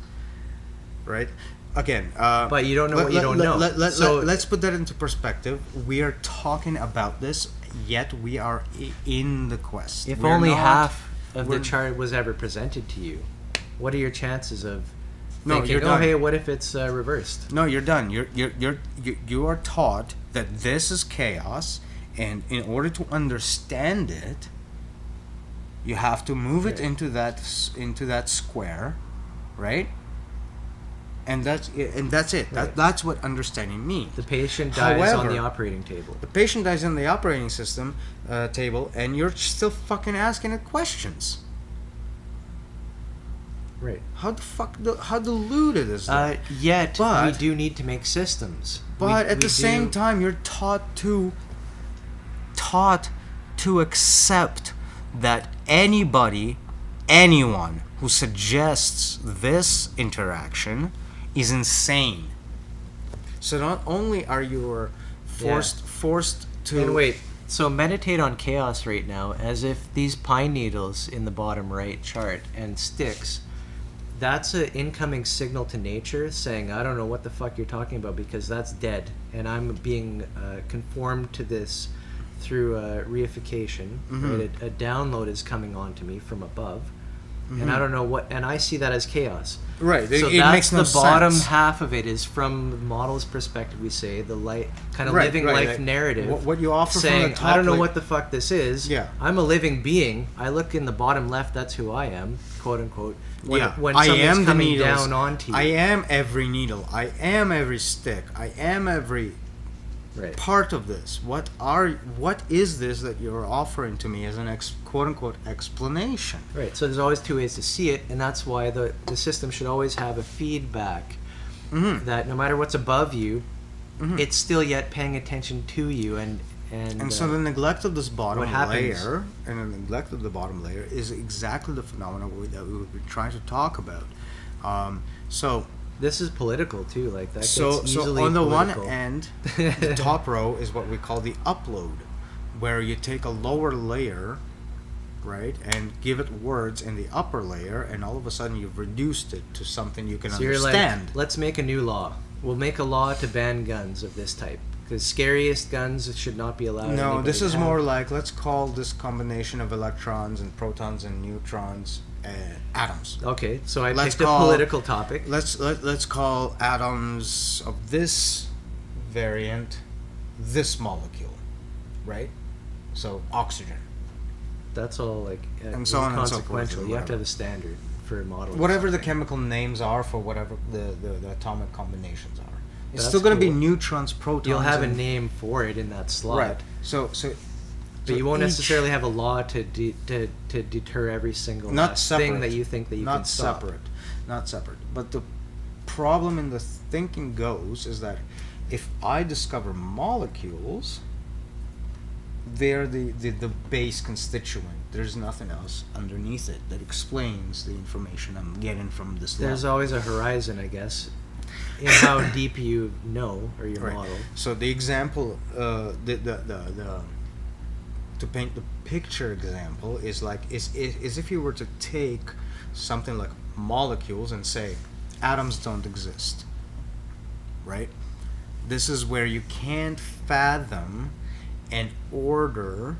Right. Again, but you don't know what you don't know. Let's put that into perspective. We are talking about this, yet we are in the quest. If only half of the chart was ever presented to you, what are your chances of thinking, oh, hey, what if it's reversed? No, you're done. You are taught that this is chaos, and in order to understand it, you have to move it into that square, right? And that's it. Right. That's what understanding means. The patient dies on the operating table. The patient dies on the operating system table, and you're still fucking asking it questions. Right. How deluded is that? Yet we do need to make systems. But at the same time, you're taught to accept that anyone who suggests this interaction is insane. So not only are you forced to... And wait, so meditate on chaos right now as if these pine needles in the bottom right chart and sticks, that's an incoming signal to nature saying, I don't know what the fuck you're talking about, because that's dead, and I'm being conformed to this through reification. Right? A download is coming on to me from above. And I don't know what, and I see that as chaos. Right. So it that's makes no the bottom sense. half of it is from the model's perspective. We say the light kind of living life narrative. What you offer saying, from the top. I don't know what the fuck this is. Yeah. I'm a living being. I look in the bottom left. That's who I am, quote unquote. When I something's am coming the needles. down onto you. I am every needle. I am every stick. I am every part of this. What is this that you're offering to me as an quote unquote explanation? Right. So there's always two ways to see it, and that's why the system should always have a feedback that no matter what's above you, it's still yet paying attention to you, and so the neglect of this bottom happens? layer, and the neglect of the bottom layer is exactly the phenomenon that we would be trying to talk about. So this is political too, like that. So gets easily on the political. one end, the top row is what we call the upload, where you take a lower layer, right, and give it words in the upper layer, and all of a sudden you've reduced it to something you can understand. You're like, let's make a new law. We'll make a law to ban guns of this type, because scariest guns should not be allowed. No, this is more like, let's call this combination of electrons and protons and neutrons atoms. Okay, so I picked a political topic. Let's call atoms of this variant this molecule, right? So oxygen. That's all like and so on and so forth. You have to have a standard for modeling. Whatever the chemical names are for whatever the atomic combinations are. It's still going to be neutrons, protons. You'll have a name for it in that slot. Right. So But you won't necessarily have a law to deter every single thing that you think that you can stop. Not separate. But the problem in the thinking goes is that if I discover molecules, they're the base constituent. There's nothing else underneath it that explains the information I'm getting from this There's level. always a horizon, I guess, in how deep you know or your model. So the example, to paint the picture example is if you were to take something like molecules and say atoms don't exist, right? This is where you can't fathom an order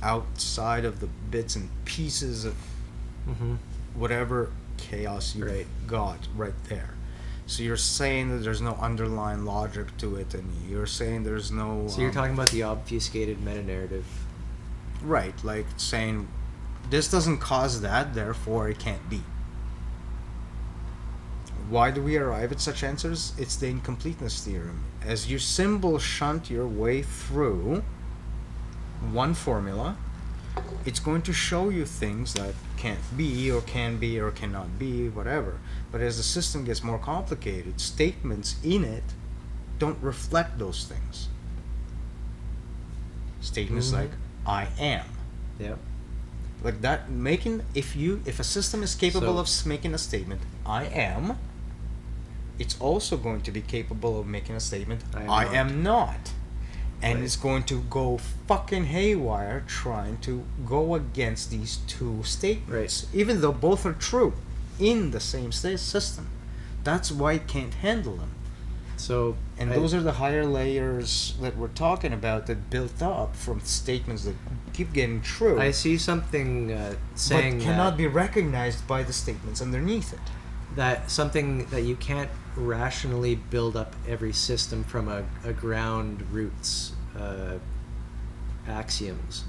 outside of the bits and pieces of whatever chaos you got right there. So you're saying that there's no underlying logic to it, and you're saying there's no... So you're talking about the obfuscated meta-narrative. Right, like saying, this doesn't cause that, therefore it can't be. Why do we arrive at such answers? It's the incompleteness theorem. As you symbol shunt your way through one formula, it's going to show you things that can't be or can be or cannot be, whatever. But as the system gets more complicated, statements in it don't reflect those things. Statements like, I am. Yep. Like that, if a system is capable of making a statement, I am, it's also going to be capable of making a statement, I am not. And it's going to go fucking haywire trying to go against these two statements, even though both are true in the same system. That's why it can't handle them. Those are the higher layers that we're talking about that built up from statements that keep getting true. I see something saying but cannot be recognized by the statements underneath it. That something that you can't rationally build up every system from a ground roots axioms,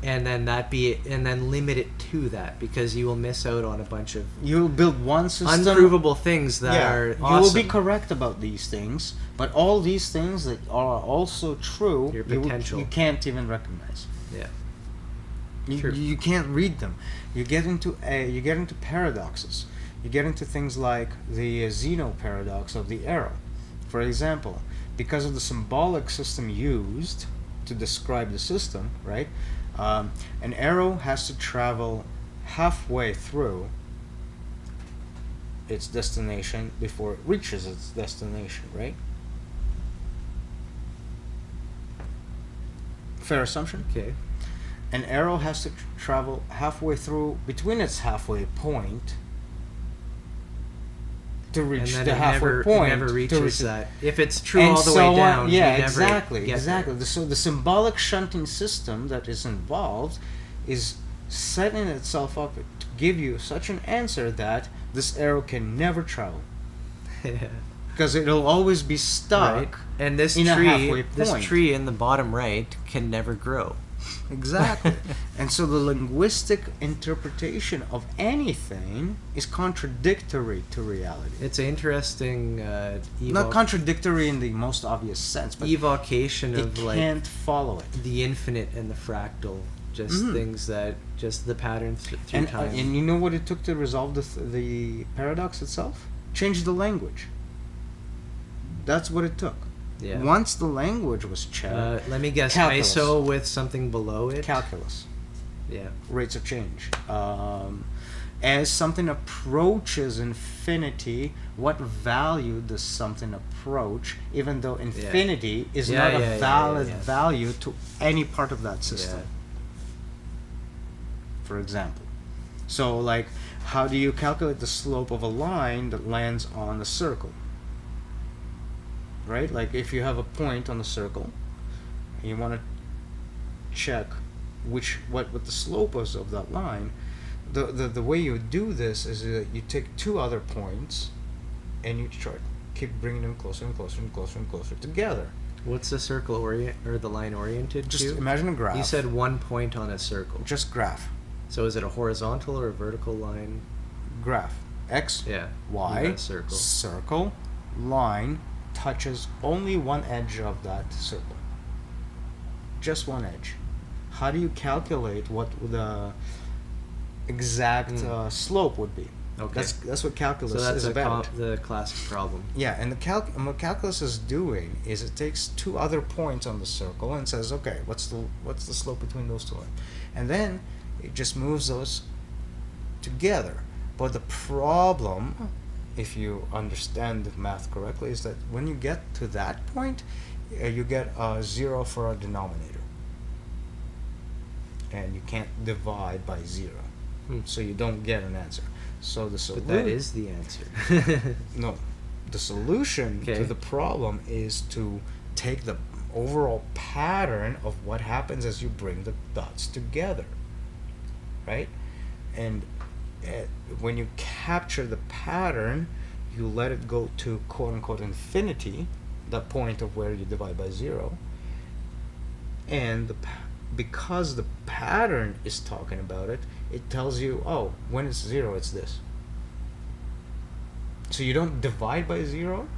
and then limit it to that, because you will miss out on a bunch of you'll build one system unprovable things that are awesome. You will be correct about these things, but all these things that are also true, your potential you can't even recognize. Yeah, you can't read them. You get into paradoxes. You get into things like the Zeno paradox of the arrow. For example, because of the symbolic system used to describe the system, right? An arrow has to travel halfway through its destination before it reaches its destination, right? Fair assumption? Okay. An arrow has to travel halfway through between its halfway point to reach the halfway point. It never reaches that. If it's true all the way down, exactly. There. So the symbolic shunting system that is involved is setting itself up to give you such an answer that this arrow can never travel. Because it'll always be stuck and this in a halfway point. This tree in the bottom right can never grow. Exactly. And so the linguistic interpretation of anything is contradictory to reality. It's an interesting not contradictory in the most obvious sense, but evocation of can't follow it. The infinite and the fractal, just things that just the patterns through time. And you know what it took to resolve the paradox itself? Change the language. That's what it took. Yeah. Once the language was checked, let me guess. Calculus. ISO with something below it. Calculus. Yeah. Rates of change. As something approaches infinity, what value does something approach? Even though infinity is not a valid value to any part of that system. Yeah. For example, so like, how do you calculate the slope of a line that lands on a circle? Right? Like if you have a point on the circle and you want to check what the slope is of that line, the way you do this is that you take two other points and you try to keep bringing them closer and closer and closer and closer together. What's the circle or the line oriented to? Just imagine a graph. You said one point on a circle. Just graph. So is it a horizontal or a vertical line? Graph. X, Y, circle, line, touches only one edge of that circle. Just one edge. how do you calculate what the exact slope would be? Okay. That's what calculus so that's is about. The classic problem. Yeah, and what calculus is doing is it takes two other points on the circle and says, okay, what's the slope between those two lines? And then it just moves those together. But the problem, if you understand the math correctly, is that when you get to that point, you get a 0 for a denominator. And you can't divide by 0. So you don't get an answer. So the solution... But that is the answer. No. The solution to the problem is to take the overall pattern of what happens as you bring the dots together. Right? And when you capture the pattern, you let it go to quote-unquote infinity, the point of where you divide by 0. And because the pattern is talking about it, it tells you, oh, when it's 0, it's this. So you don't divide by 0,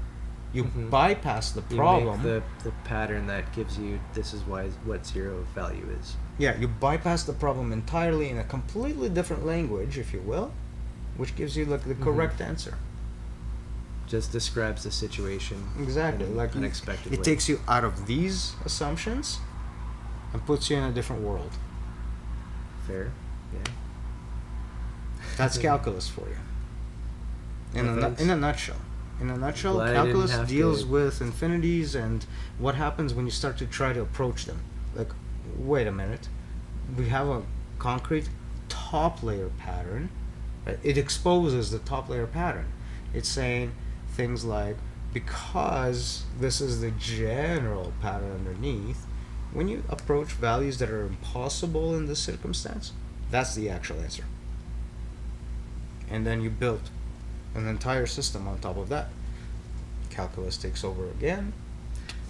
you bypass the problem. You make the pattern that gives you, this is what 0 value is. Yeah, you bypass the problem entirely in a completely different language, if you will, which gives you like the correct answer. Just describes the situation. Exactly. In like unexpected it way. takes you out of these assumptions and puts you in a different world. Fair. Yeah. That's calculus for you. In a nutshell. In a nutshell, Glad calculus deals with infinities and what happens when you start to try to approach them. Like, wait a minute. We have a concrete top layer pattern. Right? It exposes the top layer pattern. It's saying things like, because this is the general pattern underneath, when you approach values that are impossible in this circumstance, that's the actual answer. And then you build an entire system on top of that. Calculus takes over again.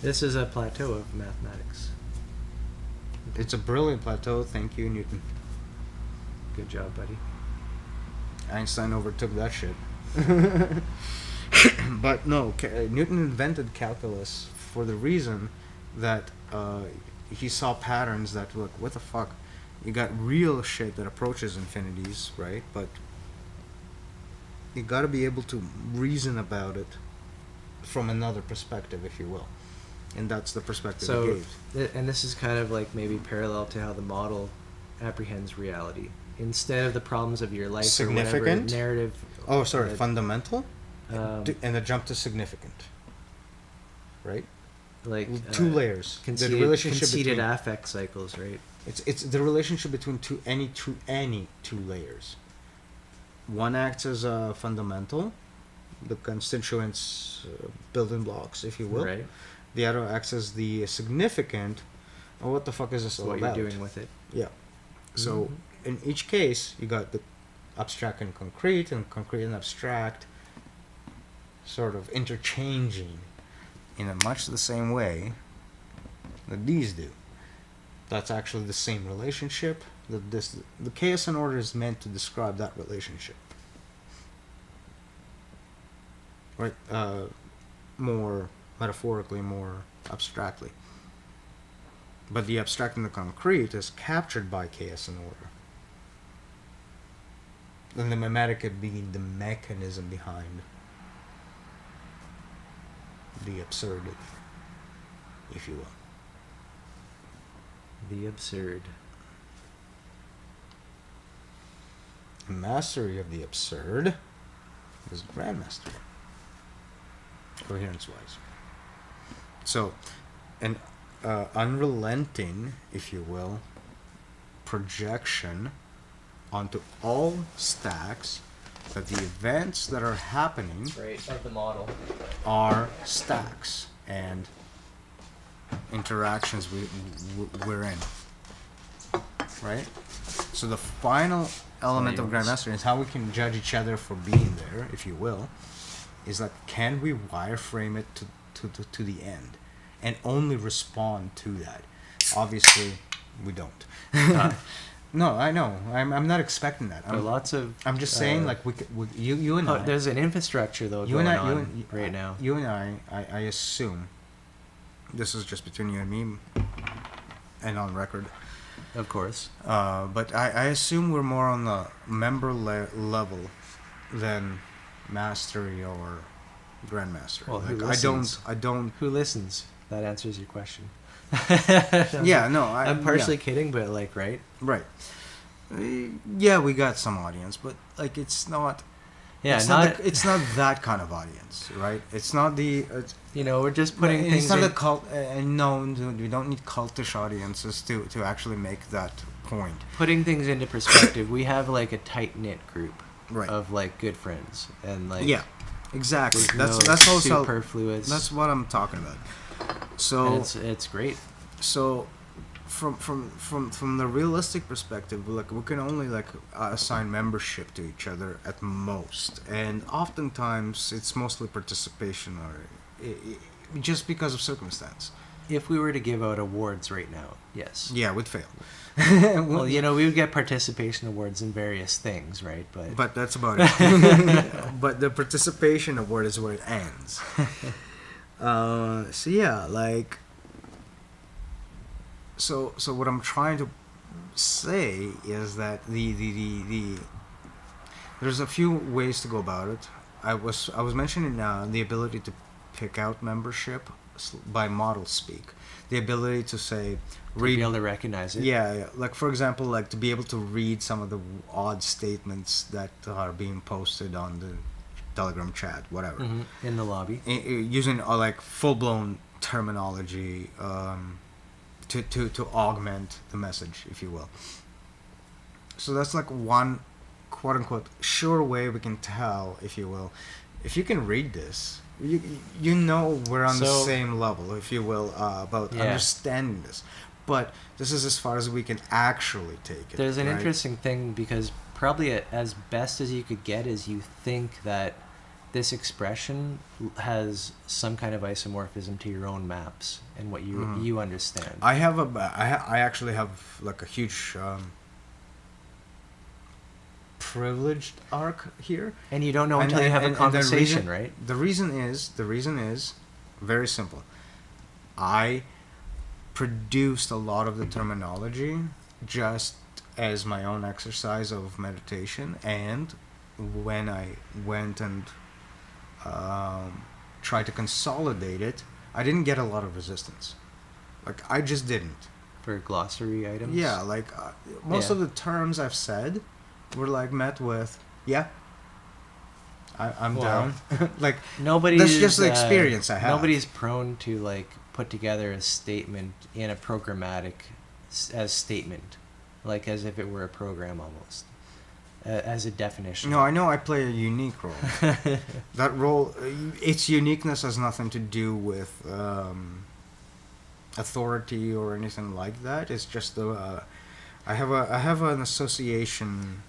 This is a plateau of mathematics. It's a brilliant plateau. Thank you, Newton. Good job, buddy. Einstein overtook that shit. But no, Newton invented calculus for the reason that he saw patterns that, look, what the fuck? You got real shit that approaches infinities, right? But you got to be able to reason about it from another perspective, if you will. And that's the perspective he gave. And this is kind of like maybe parallel to how the model apprehends reality. Instead of the problems of your life Significant? or whatever narrative. Oh, sorry, fundamental? And a jump to significant. Right? Like two layers. Conceited, the relationship conceited between, affect cycles, right? It's the relationship between any two layers. One acts as a fundamental, the constituents, building blocks, if you will. Right. The other acts as the significant. Oh, what the fuck is this all what about? You're doing with it. Yeah. So in each case, you got the abstract and concrete and abstract sort of interchanging in a much the same way that these do. That's actually the same relationship. The chaos and order is meant to describe that relationship. Right? More metaphorically, more abstractly. But the abstract and the concrete is captured by chaos and order. And the mimetica being the mechanism behind the absurd, if you will. The absurd. Mastery of the absurd is grandmaster. Coherence-wise. So, an unrelenting, if you will, projection onto all stacks that the events that are happening of the model are stacks and interactions we're in. Right? So the final element of Grandmaster is how we can judge each other for being there, if you will, is that can we wireframe it to the end and only respond to that? Obviously, we don't. No, I know. I'm not expecting that. I'm just saying, like you and I. There's an infrastructure though you going and I, on right now. You and I assume, this is just between you and me, and on record, Of course. But I assume we're more on the member level than mastery or grandmaster. Well, who like listens? I don't. Who listens? That answers your question. Yeah, no, I'm partially yeah. kidding, but like, right? Right. Yeah, we got some audience, but like it's not. Yeah, It's not that kind of audience, right? It's not the. We're just putting It's things not in. a cult. No, we don't need cultish audiences to actually make that point. Putting things into perspective, we have like a tight knit group Right. of like good friends, and like Yeah, exactly. there's That's no also superfluous. that's what I'm talking about. So and it's great. so from the realistic perspective, like we can only like assign membership to each other at most, and oftentimes it's mostly participation or just because of circumstance. If we were to give out awards right now, yes. Yeah, we'd fail. Well, we would get participation awards in various things, right? But that's about it. But the participation award is where it ends. So yeah, like. So what I'm trying to say is that the there's a few ways to go about it. I was mentioning the ability to pick out membership by model speak, the ability to say read, to be able to recognize it. Yeah, like for example, like to be able to read some of the odd statements that are being posted on the Telegram chat, whatever, in the lobby, using like full blown terminology. To augment the message, if you will. So that's like one quote unquote sure way we can tell, if you will. If you can read this, you know we're on the same level, if you will, about understanding this. But this is as far as we can actually take it. There's an interesting thing, because probably as best as you could get is you think that this expression has some kind of isomorphism to your own maps and what you understand. I actually have like a huge privileged arc here, and you don't know until you have a conversation, right? The reason is very simple. I produced a lot of the terminology just as my own exercise of meditation, and when I went and try to consolidate it, I didn't get a lot of resistance. Like, I just didn't. For glossary items? Yeah, like, most of the terms I've said were, like, met with, I'm down. Like, that's just the experience I have. Nobody's prone to, like, put together a statement in a programmatic as statement. Like, as if it were a program almost. As a definition. No, I know I play a unique role. That role, its uniqueness has nothing to do with authority or anything like that. It's just I have an association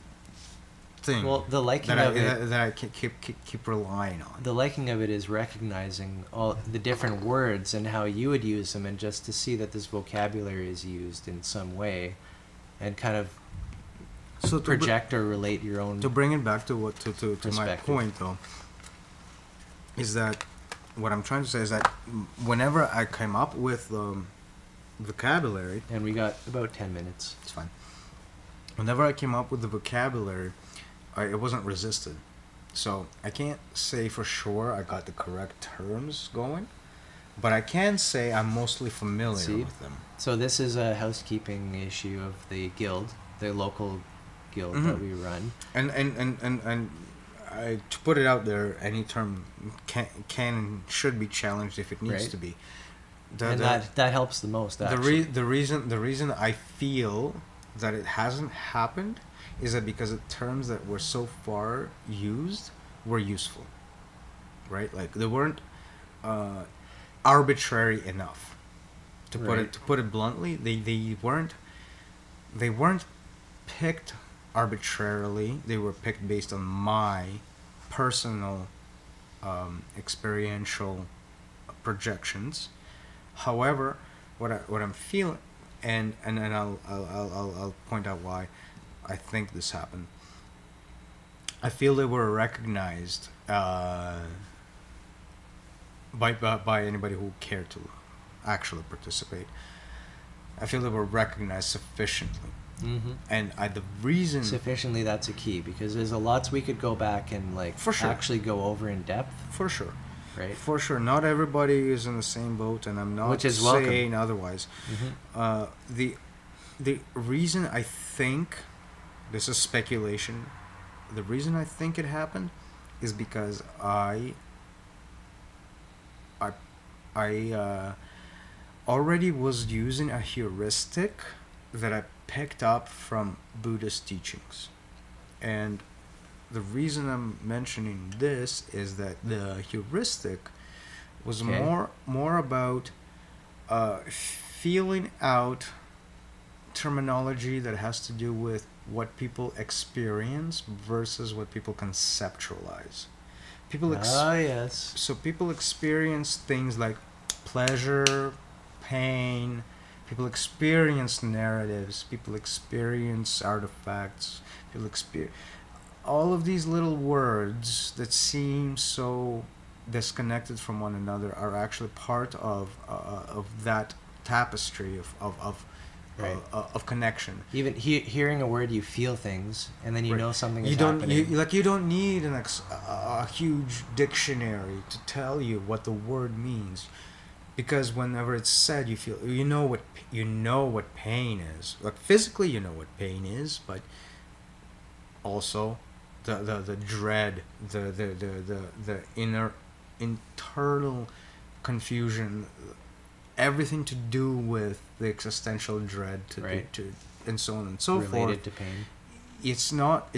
thing. Well, the liking of it that I keep relying on. The liking of it is recognizing all the different words and how you would use them, and just to see that this vocabulary is used in some way, and kind of project or relate your own. To bring it back to my point, though, is that what I'm trying to say is that whenever I came up with vocabulary, and we got about 10 minutes. It's fine. Whenever I came up with the vocabulary, it wasn't resisted. So I can't say for sure I got the correct terms going, but I can say I'm mostly familiar with them. So this is a housekeeping issue of the guild, the local guild that we run, and to put it out there, any term can and should be challenged if it needs to be. That helps the most. Actually. The reason I feel that it hasn't happened is that because the terms that were so far used were useful, right? Like they weren't arbitrary enough. To put it bluntly, they weren't picked arbitrarily. They were picked based on my personal experiential projections. However, what I'm feeling, and I'll point out why I think this happened. I feel they were recognized by anybody who cared to actually participate. I feel that we're recognized sufficiently. Mm-hmm. And the reason sufficiently, that's a key, because there's a lots we could go back and like for sure actually go over in depth. For sure. Right. For sure. Not everybody is in the same boat, and I'm not saying otherwise. Mm-hmm. The reason I think, this is speculation, the reason I think it happened is because I already was using a heuristic that I picked up from Buddhist teachings. And the reason I'm mentioning this is that the heuristic was more about feeling out terminology that has to do with what people experience versus what people conceptualize. Yes. So people experience things like pleasure, pain. People experience narratives. People experience artifacts. People experience all of these little words that seem so disconnected from one another are actually part of that tapestry of connection. Even hearing a word, you feel things, and then you know something is happening. happening. You don't need a huge dictionary to tell you what the word means, because whenever it's said, you know what pain is. Like physically, you know what pain is, but also the dread, the internal confusion, everything to do with the existential dread to and so on and so forth. Related to pain. It's not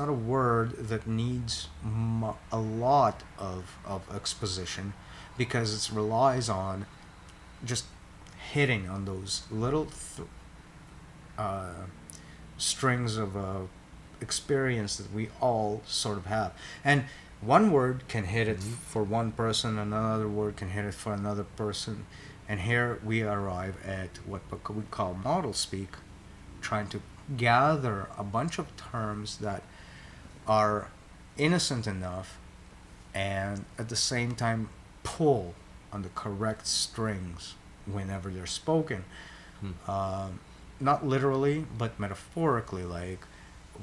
a word that needs a lot of exposition, because it relies on just hitting on those little strings of experience that we all sort of have. And one word can hit it for one person, another word can hit it for another person, and here we arrive at what we call model speak, trying to gather a bunch of terms that are innocent enough and at the same time pull on the correct strings whenever they're spoken. Not literally, but metaphorically. Like,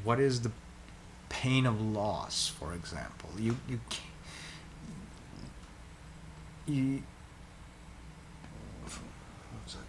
what is the pain of loss, for example? You one sec.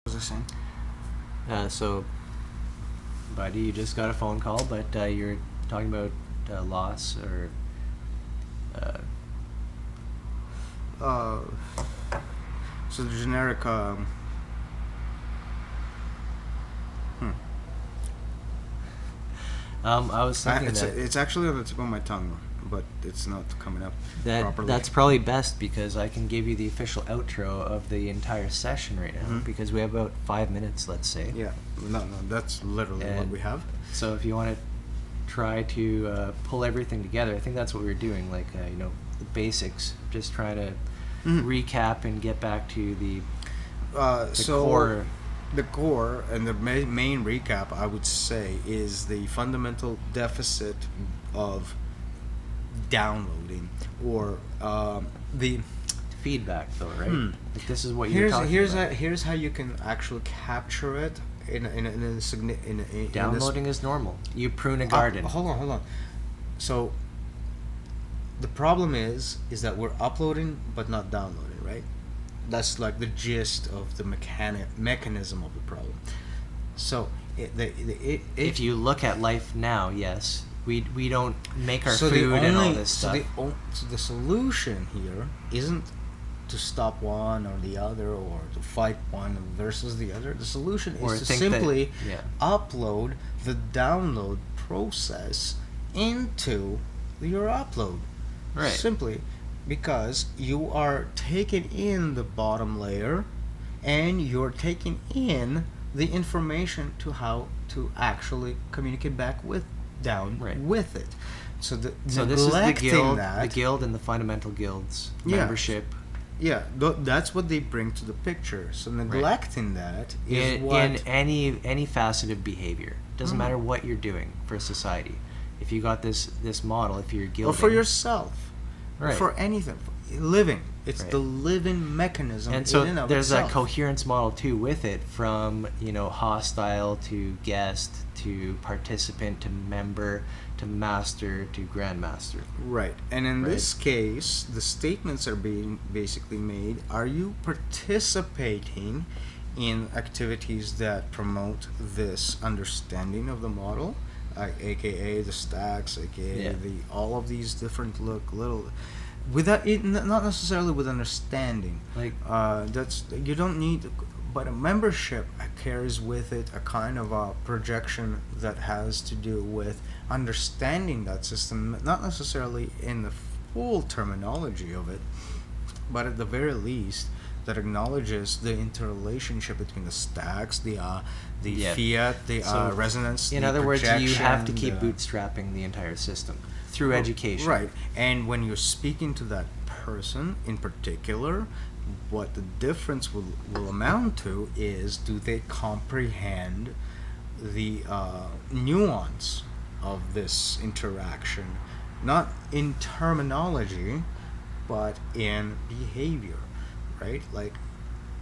What was I saying? So, buddy, you just got a phone call, but you're talking about loss or. So the generic. I was thinking it's actually on the tip of my tongue, but it's not coming up properly. That's probably best, because I can give you the official outro of the entire session right now, because we have about 5 minutes, let's say. Yeah, no, that's literally what we have. So if you want to try to pull everything together, I think that's what we were doing, like the basics, just trying to recap and get back to the core. The core and the main recap, I would say, is the fundamental deficit of downloading, or the feedback, though, right? Like, this is what you're talking about. Here's how you can actually capture it in downloading is normal. You prune a garden. Hold on. So the problem is that we're uploading but not downloading, right? That's like the gist of the mechanism of the problem. So if you look at life now, yes, We don't make our food and all this stuff. So the solution here isn't to stop one or the other, or to fight one versus the other. The solution is to simply upload the download process into your upload. Right. Simply because you are taking in the bottom layer and you're taking in the information to how to actually communicate back with with it. So this is the guild and the fundamental guilds membership. Yeah, that's what they bring to the picture. So neglecting that is in any facet of behavior. Doesn't matter what you're doing for society. If you got this model, if you're guilding, or for yourself, right, for anything, living. It's the living mechanism. And so in and of there's itself. a coherence model too with it, from hostile to guest to participant to member to master to grandmaster. Right. And in this case, the statements are being basically made: are you participating in activities that promote this understanding of the model, aka the stacks, aka all of these different little, without it, not necessarily with understanding. Like that's, you don't need, but a membership carries with it a kind of a projection that has to do with understanding that system, not necessarily in the full terminology of it, but at the very least that acknowledges the interrelationship between the stacks, the fiat, the resonance. In other words, you have to keep bootstrapping the entire system through education. Right. And when you're speaking to that person in particular, what the difference will amount to is, do they comprehend the nuance of this interaction, not in terminology, but in behavior, right? Like,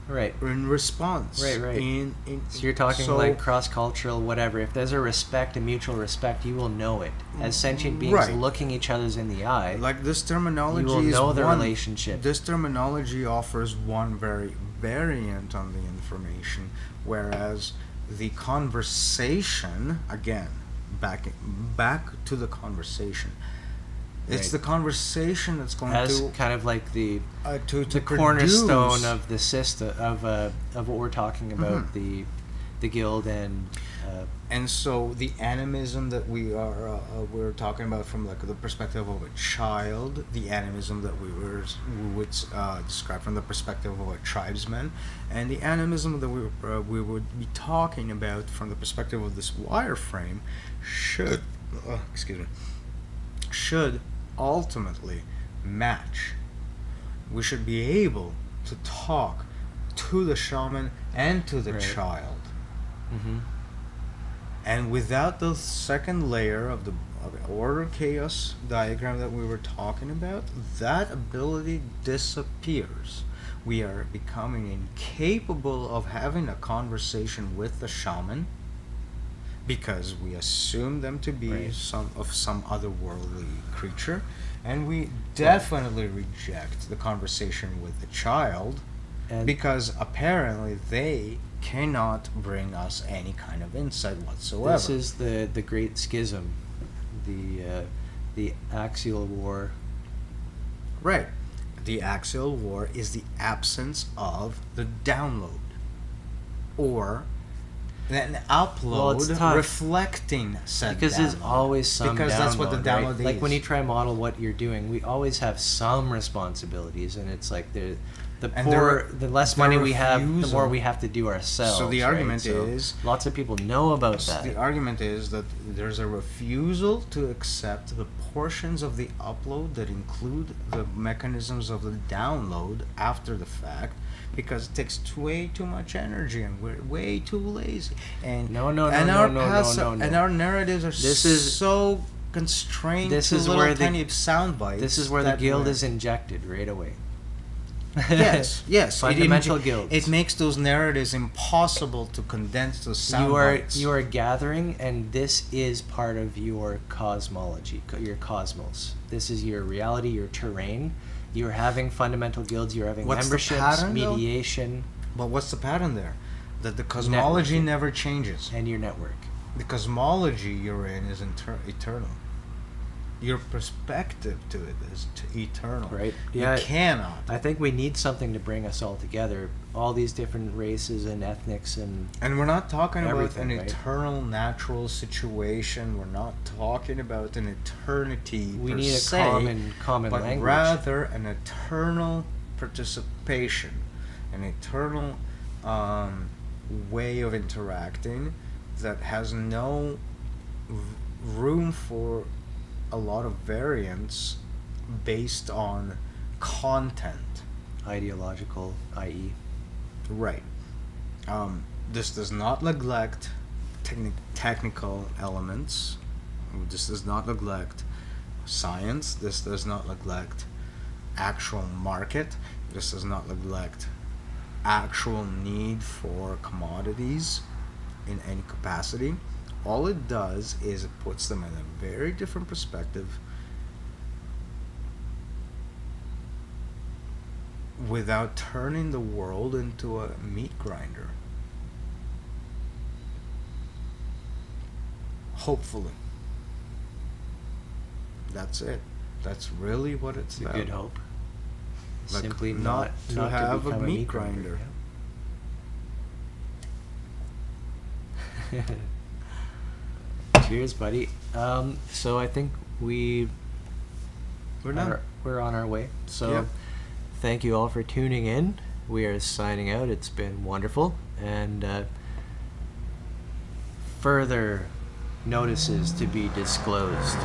in response. Right. So you're talking like cross-cultural, whatever. If there's a mutual respect, you will know it. As sentient beings looking each other's in the eye, like this terminology, you will know the relationship. This terminology offers one very variant on the information, whereas the conversation, again, back to the conversation. It's the conversation that's going to kind of like the to cornerstone of the system of what we're talking about, the guild and so the animism that we're talking about from like the perspective of a child, the animism that we would describe from the perspective of a tribesman, and the animism that we would be talking about from the perspective of this wireframe should ultimately match. We should be able to talk to the shaman and to the child. And without the second layer of the order chaos diagram that we were talking about, that ability disappears. We are becoming incapable of having a conversation with the shaman because we assume them to be some otherworldly creature, and we definitely reject the conversation with the child because apparently they cannot bring us any kind of insight whatsoever. This is the great schism, the axial war. Right. The axial war is the absence of the download, or an upload reflecting said because download. there's always some because download, that's what the download is. Like when you try to model what you're doing, we always have some responsibilities, and it's like the less money we have, the more we have to do ourselves. So the argument is, lots of people know about that. The argument is that there's a refusal to accept the portions of the upload that include the mechanisms of the download after the fact, because it takes way too much energy and we're way too lazy. And no. And our narratives are so constrained to little tiny sound bites. This is where the guild is injected right away. Yes. Fundamental guilds. It makes those narratives impossible to condense to sound bites. You are gathering, and this is part of your cosmology, your cosmos. This is your reality, your terrain. You're having fundamental guilds. You're having memberships, mediation. But what's the pattern there? That the cosmology never changes. And your network. The cosmology you're in is eternal. your perspective to it is eternal. Right. You Yeah. cannot. I think we need something to bring us all together. All these different races and ethnics and And we're not talking about everything, an right? eternal natural situation. We're not talking about an eternity we per need a se, common but language. rather an eternal participation, an eternal way of interacting that has no room for a lot of variance based on content. Ideological, i.e. Right. This does not neglect technical elements. This does not neglect science. This does not neglect actual market. This does not neglect actual need for commodities in any capacity. All it does is it puts them in a very different perspective without turning the world into a meat grinder. Hopefully. That's it. That's really what it's It's a about. good hope. Like, Simply not to have a become meat grinder. Yeah. Cheers, buddy. So I think we're done. we're on our way. So Yep. thank you all for tuning in. We are signing out. It's been wonderful, and further notices to be disclosed.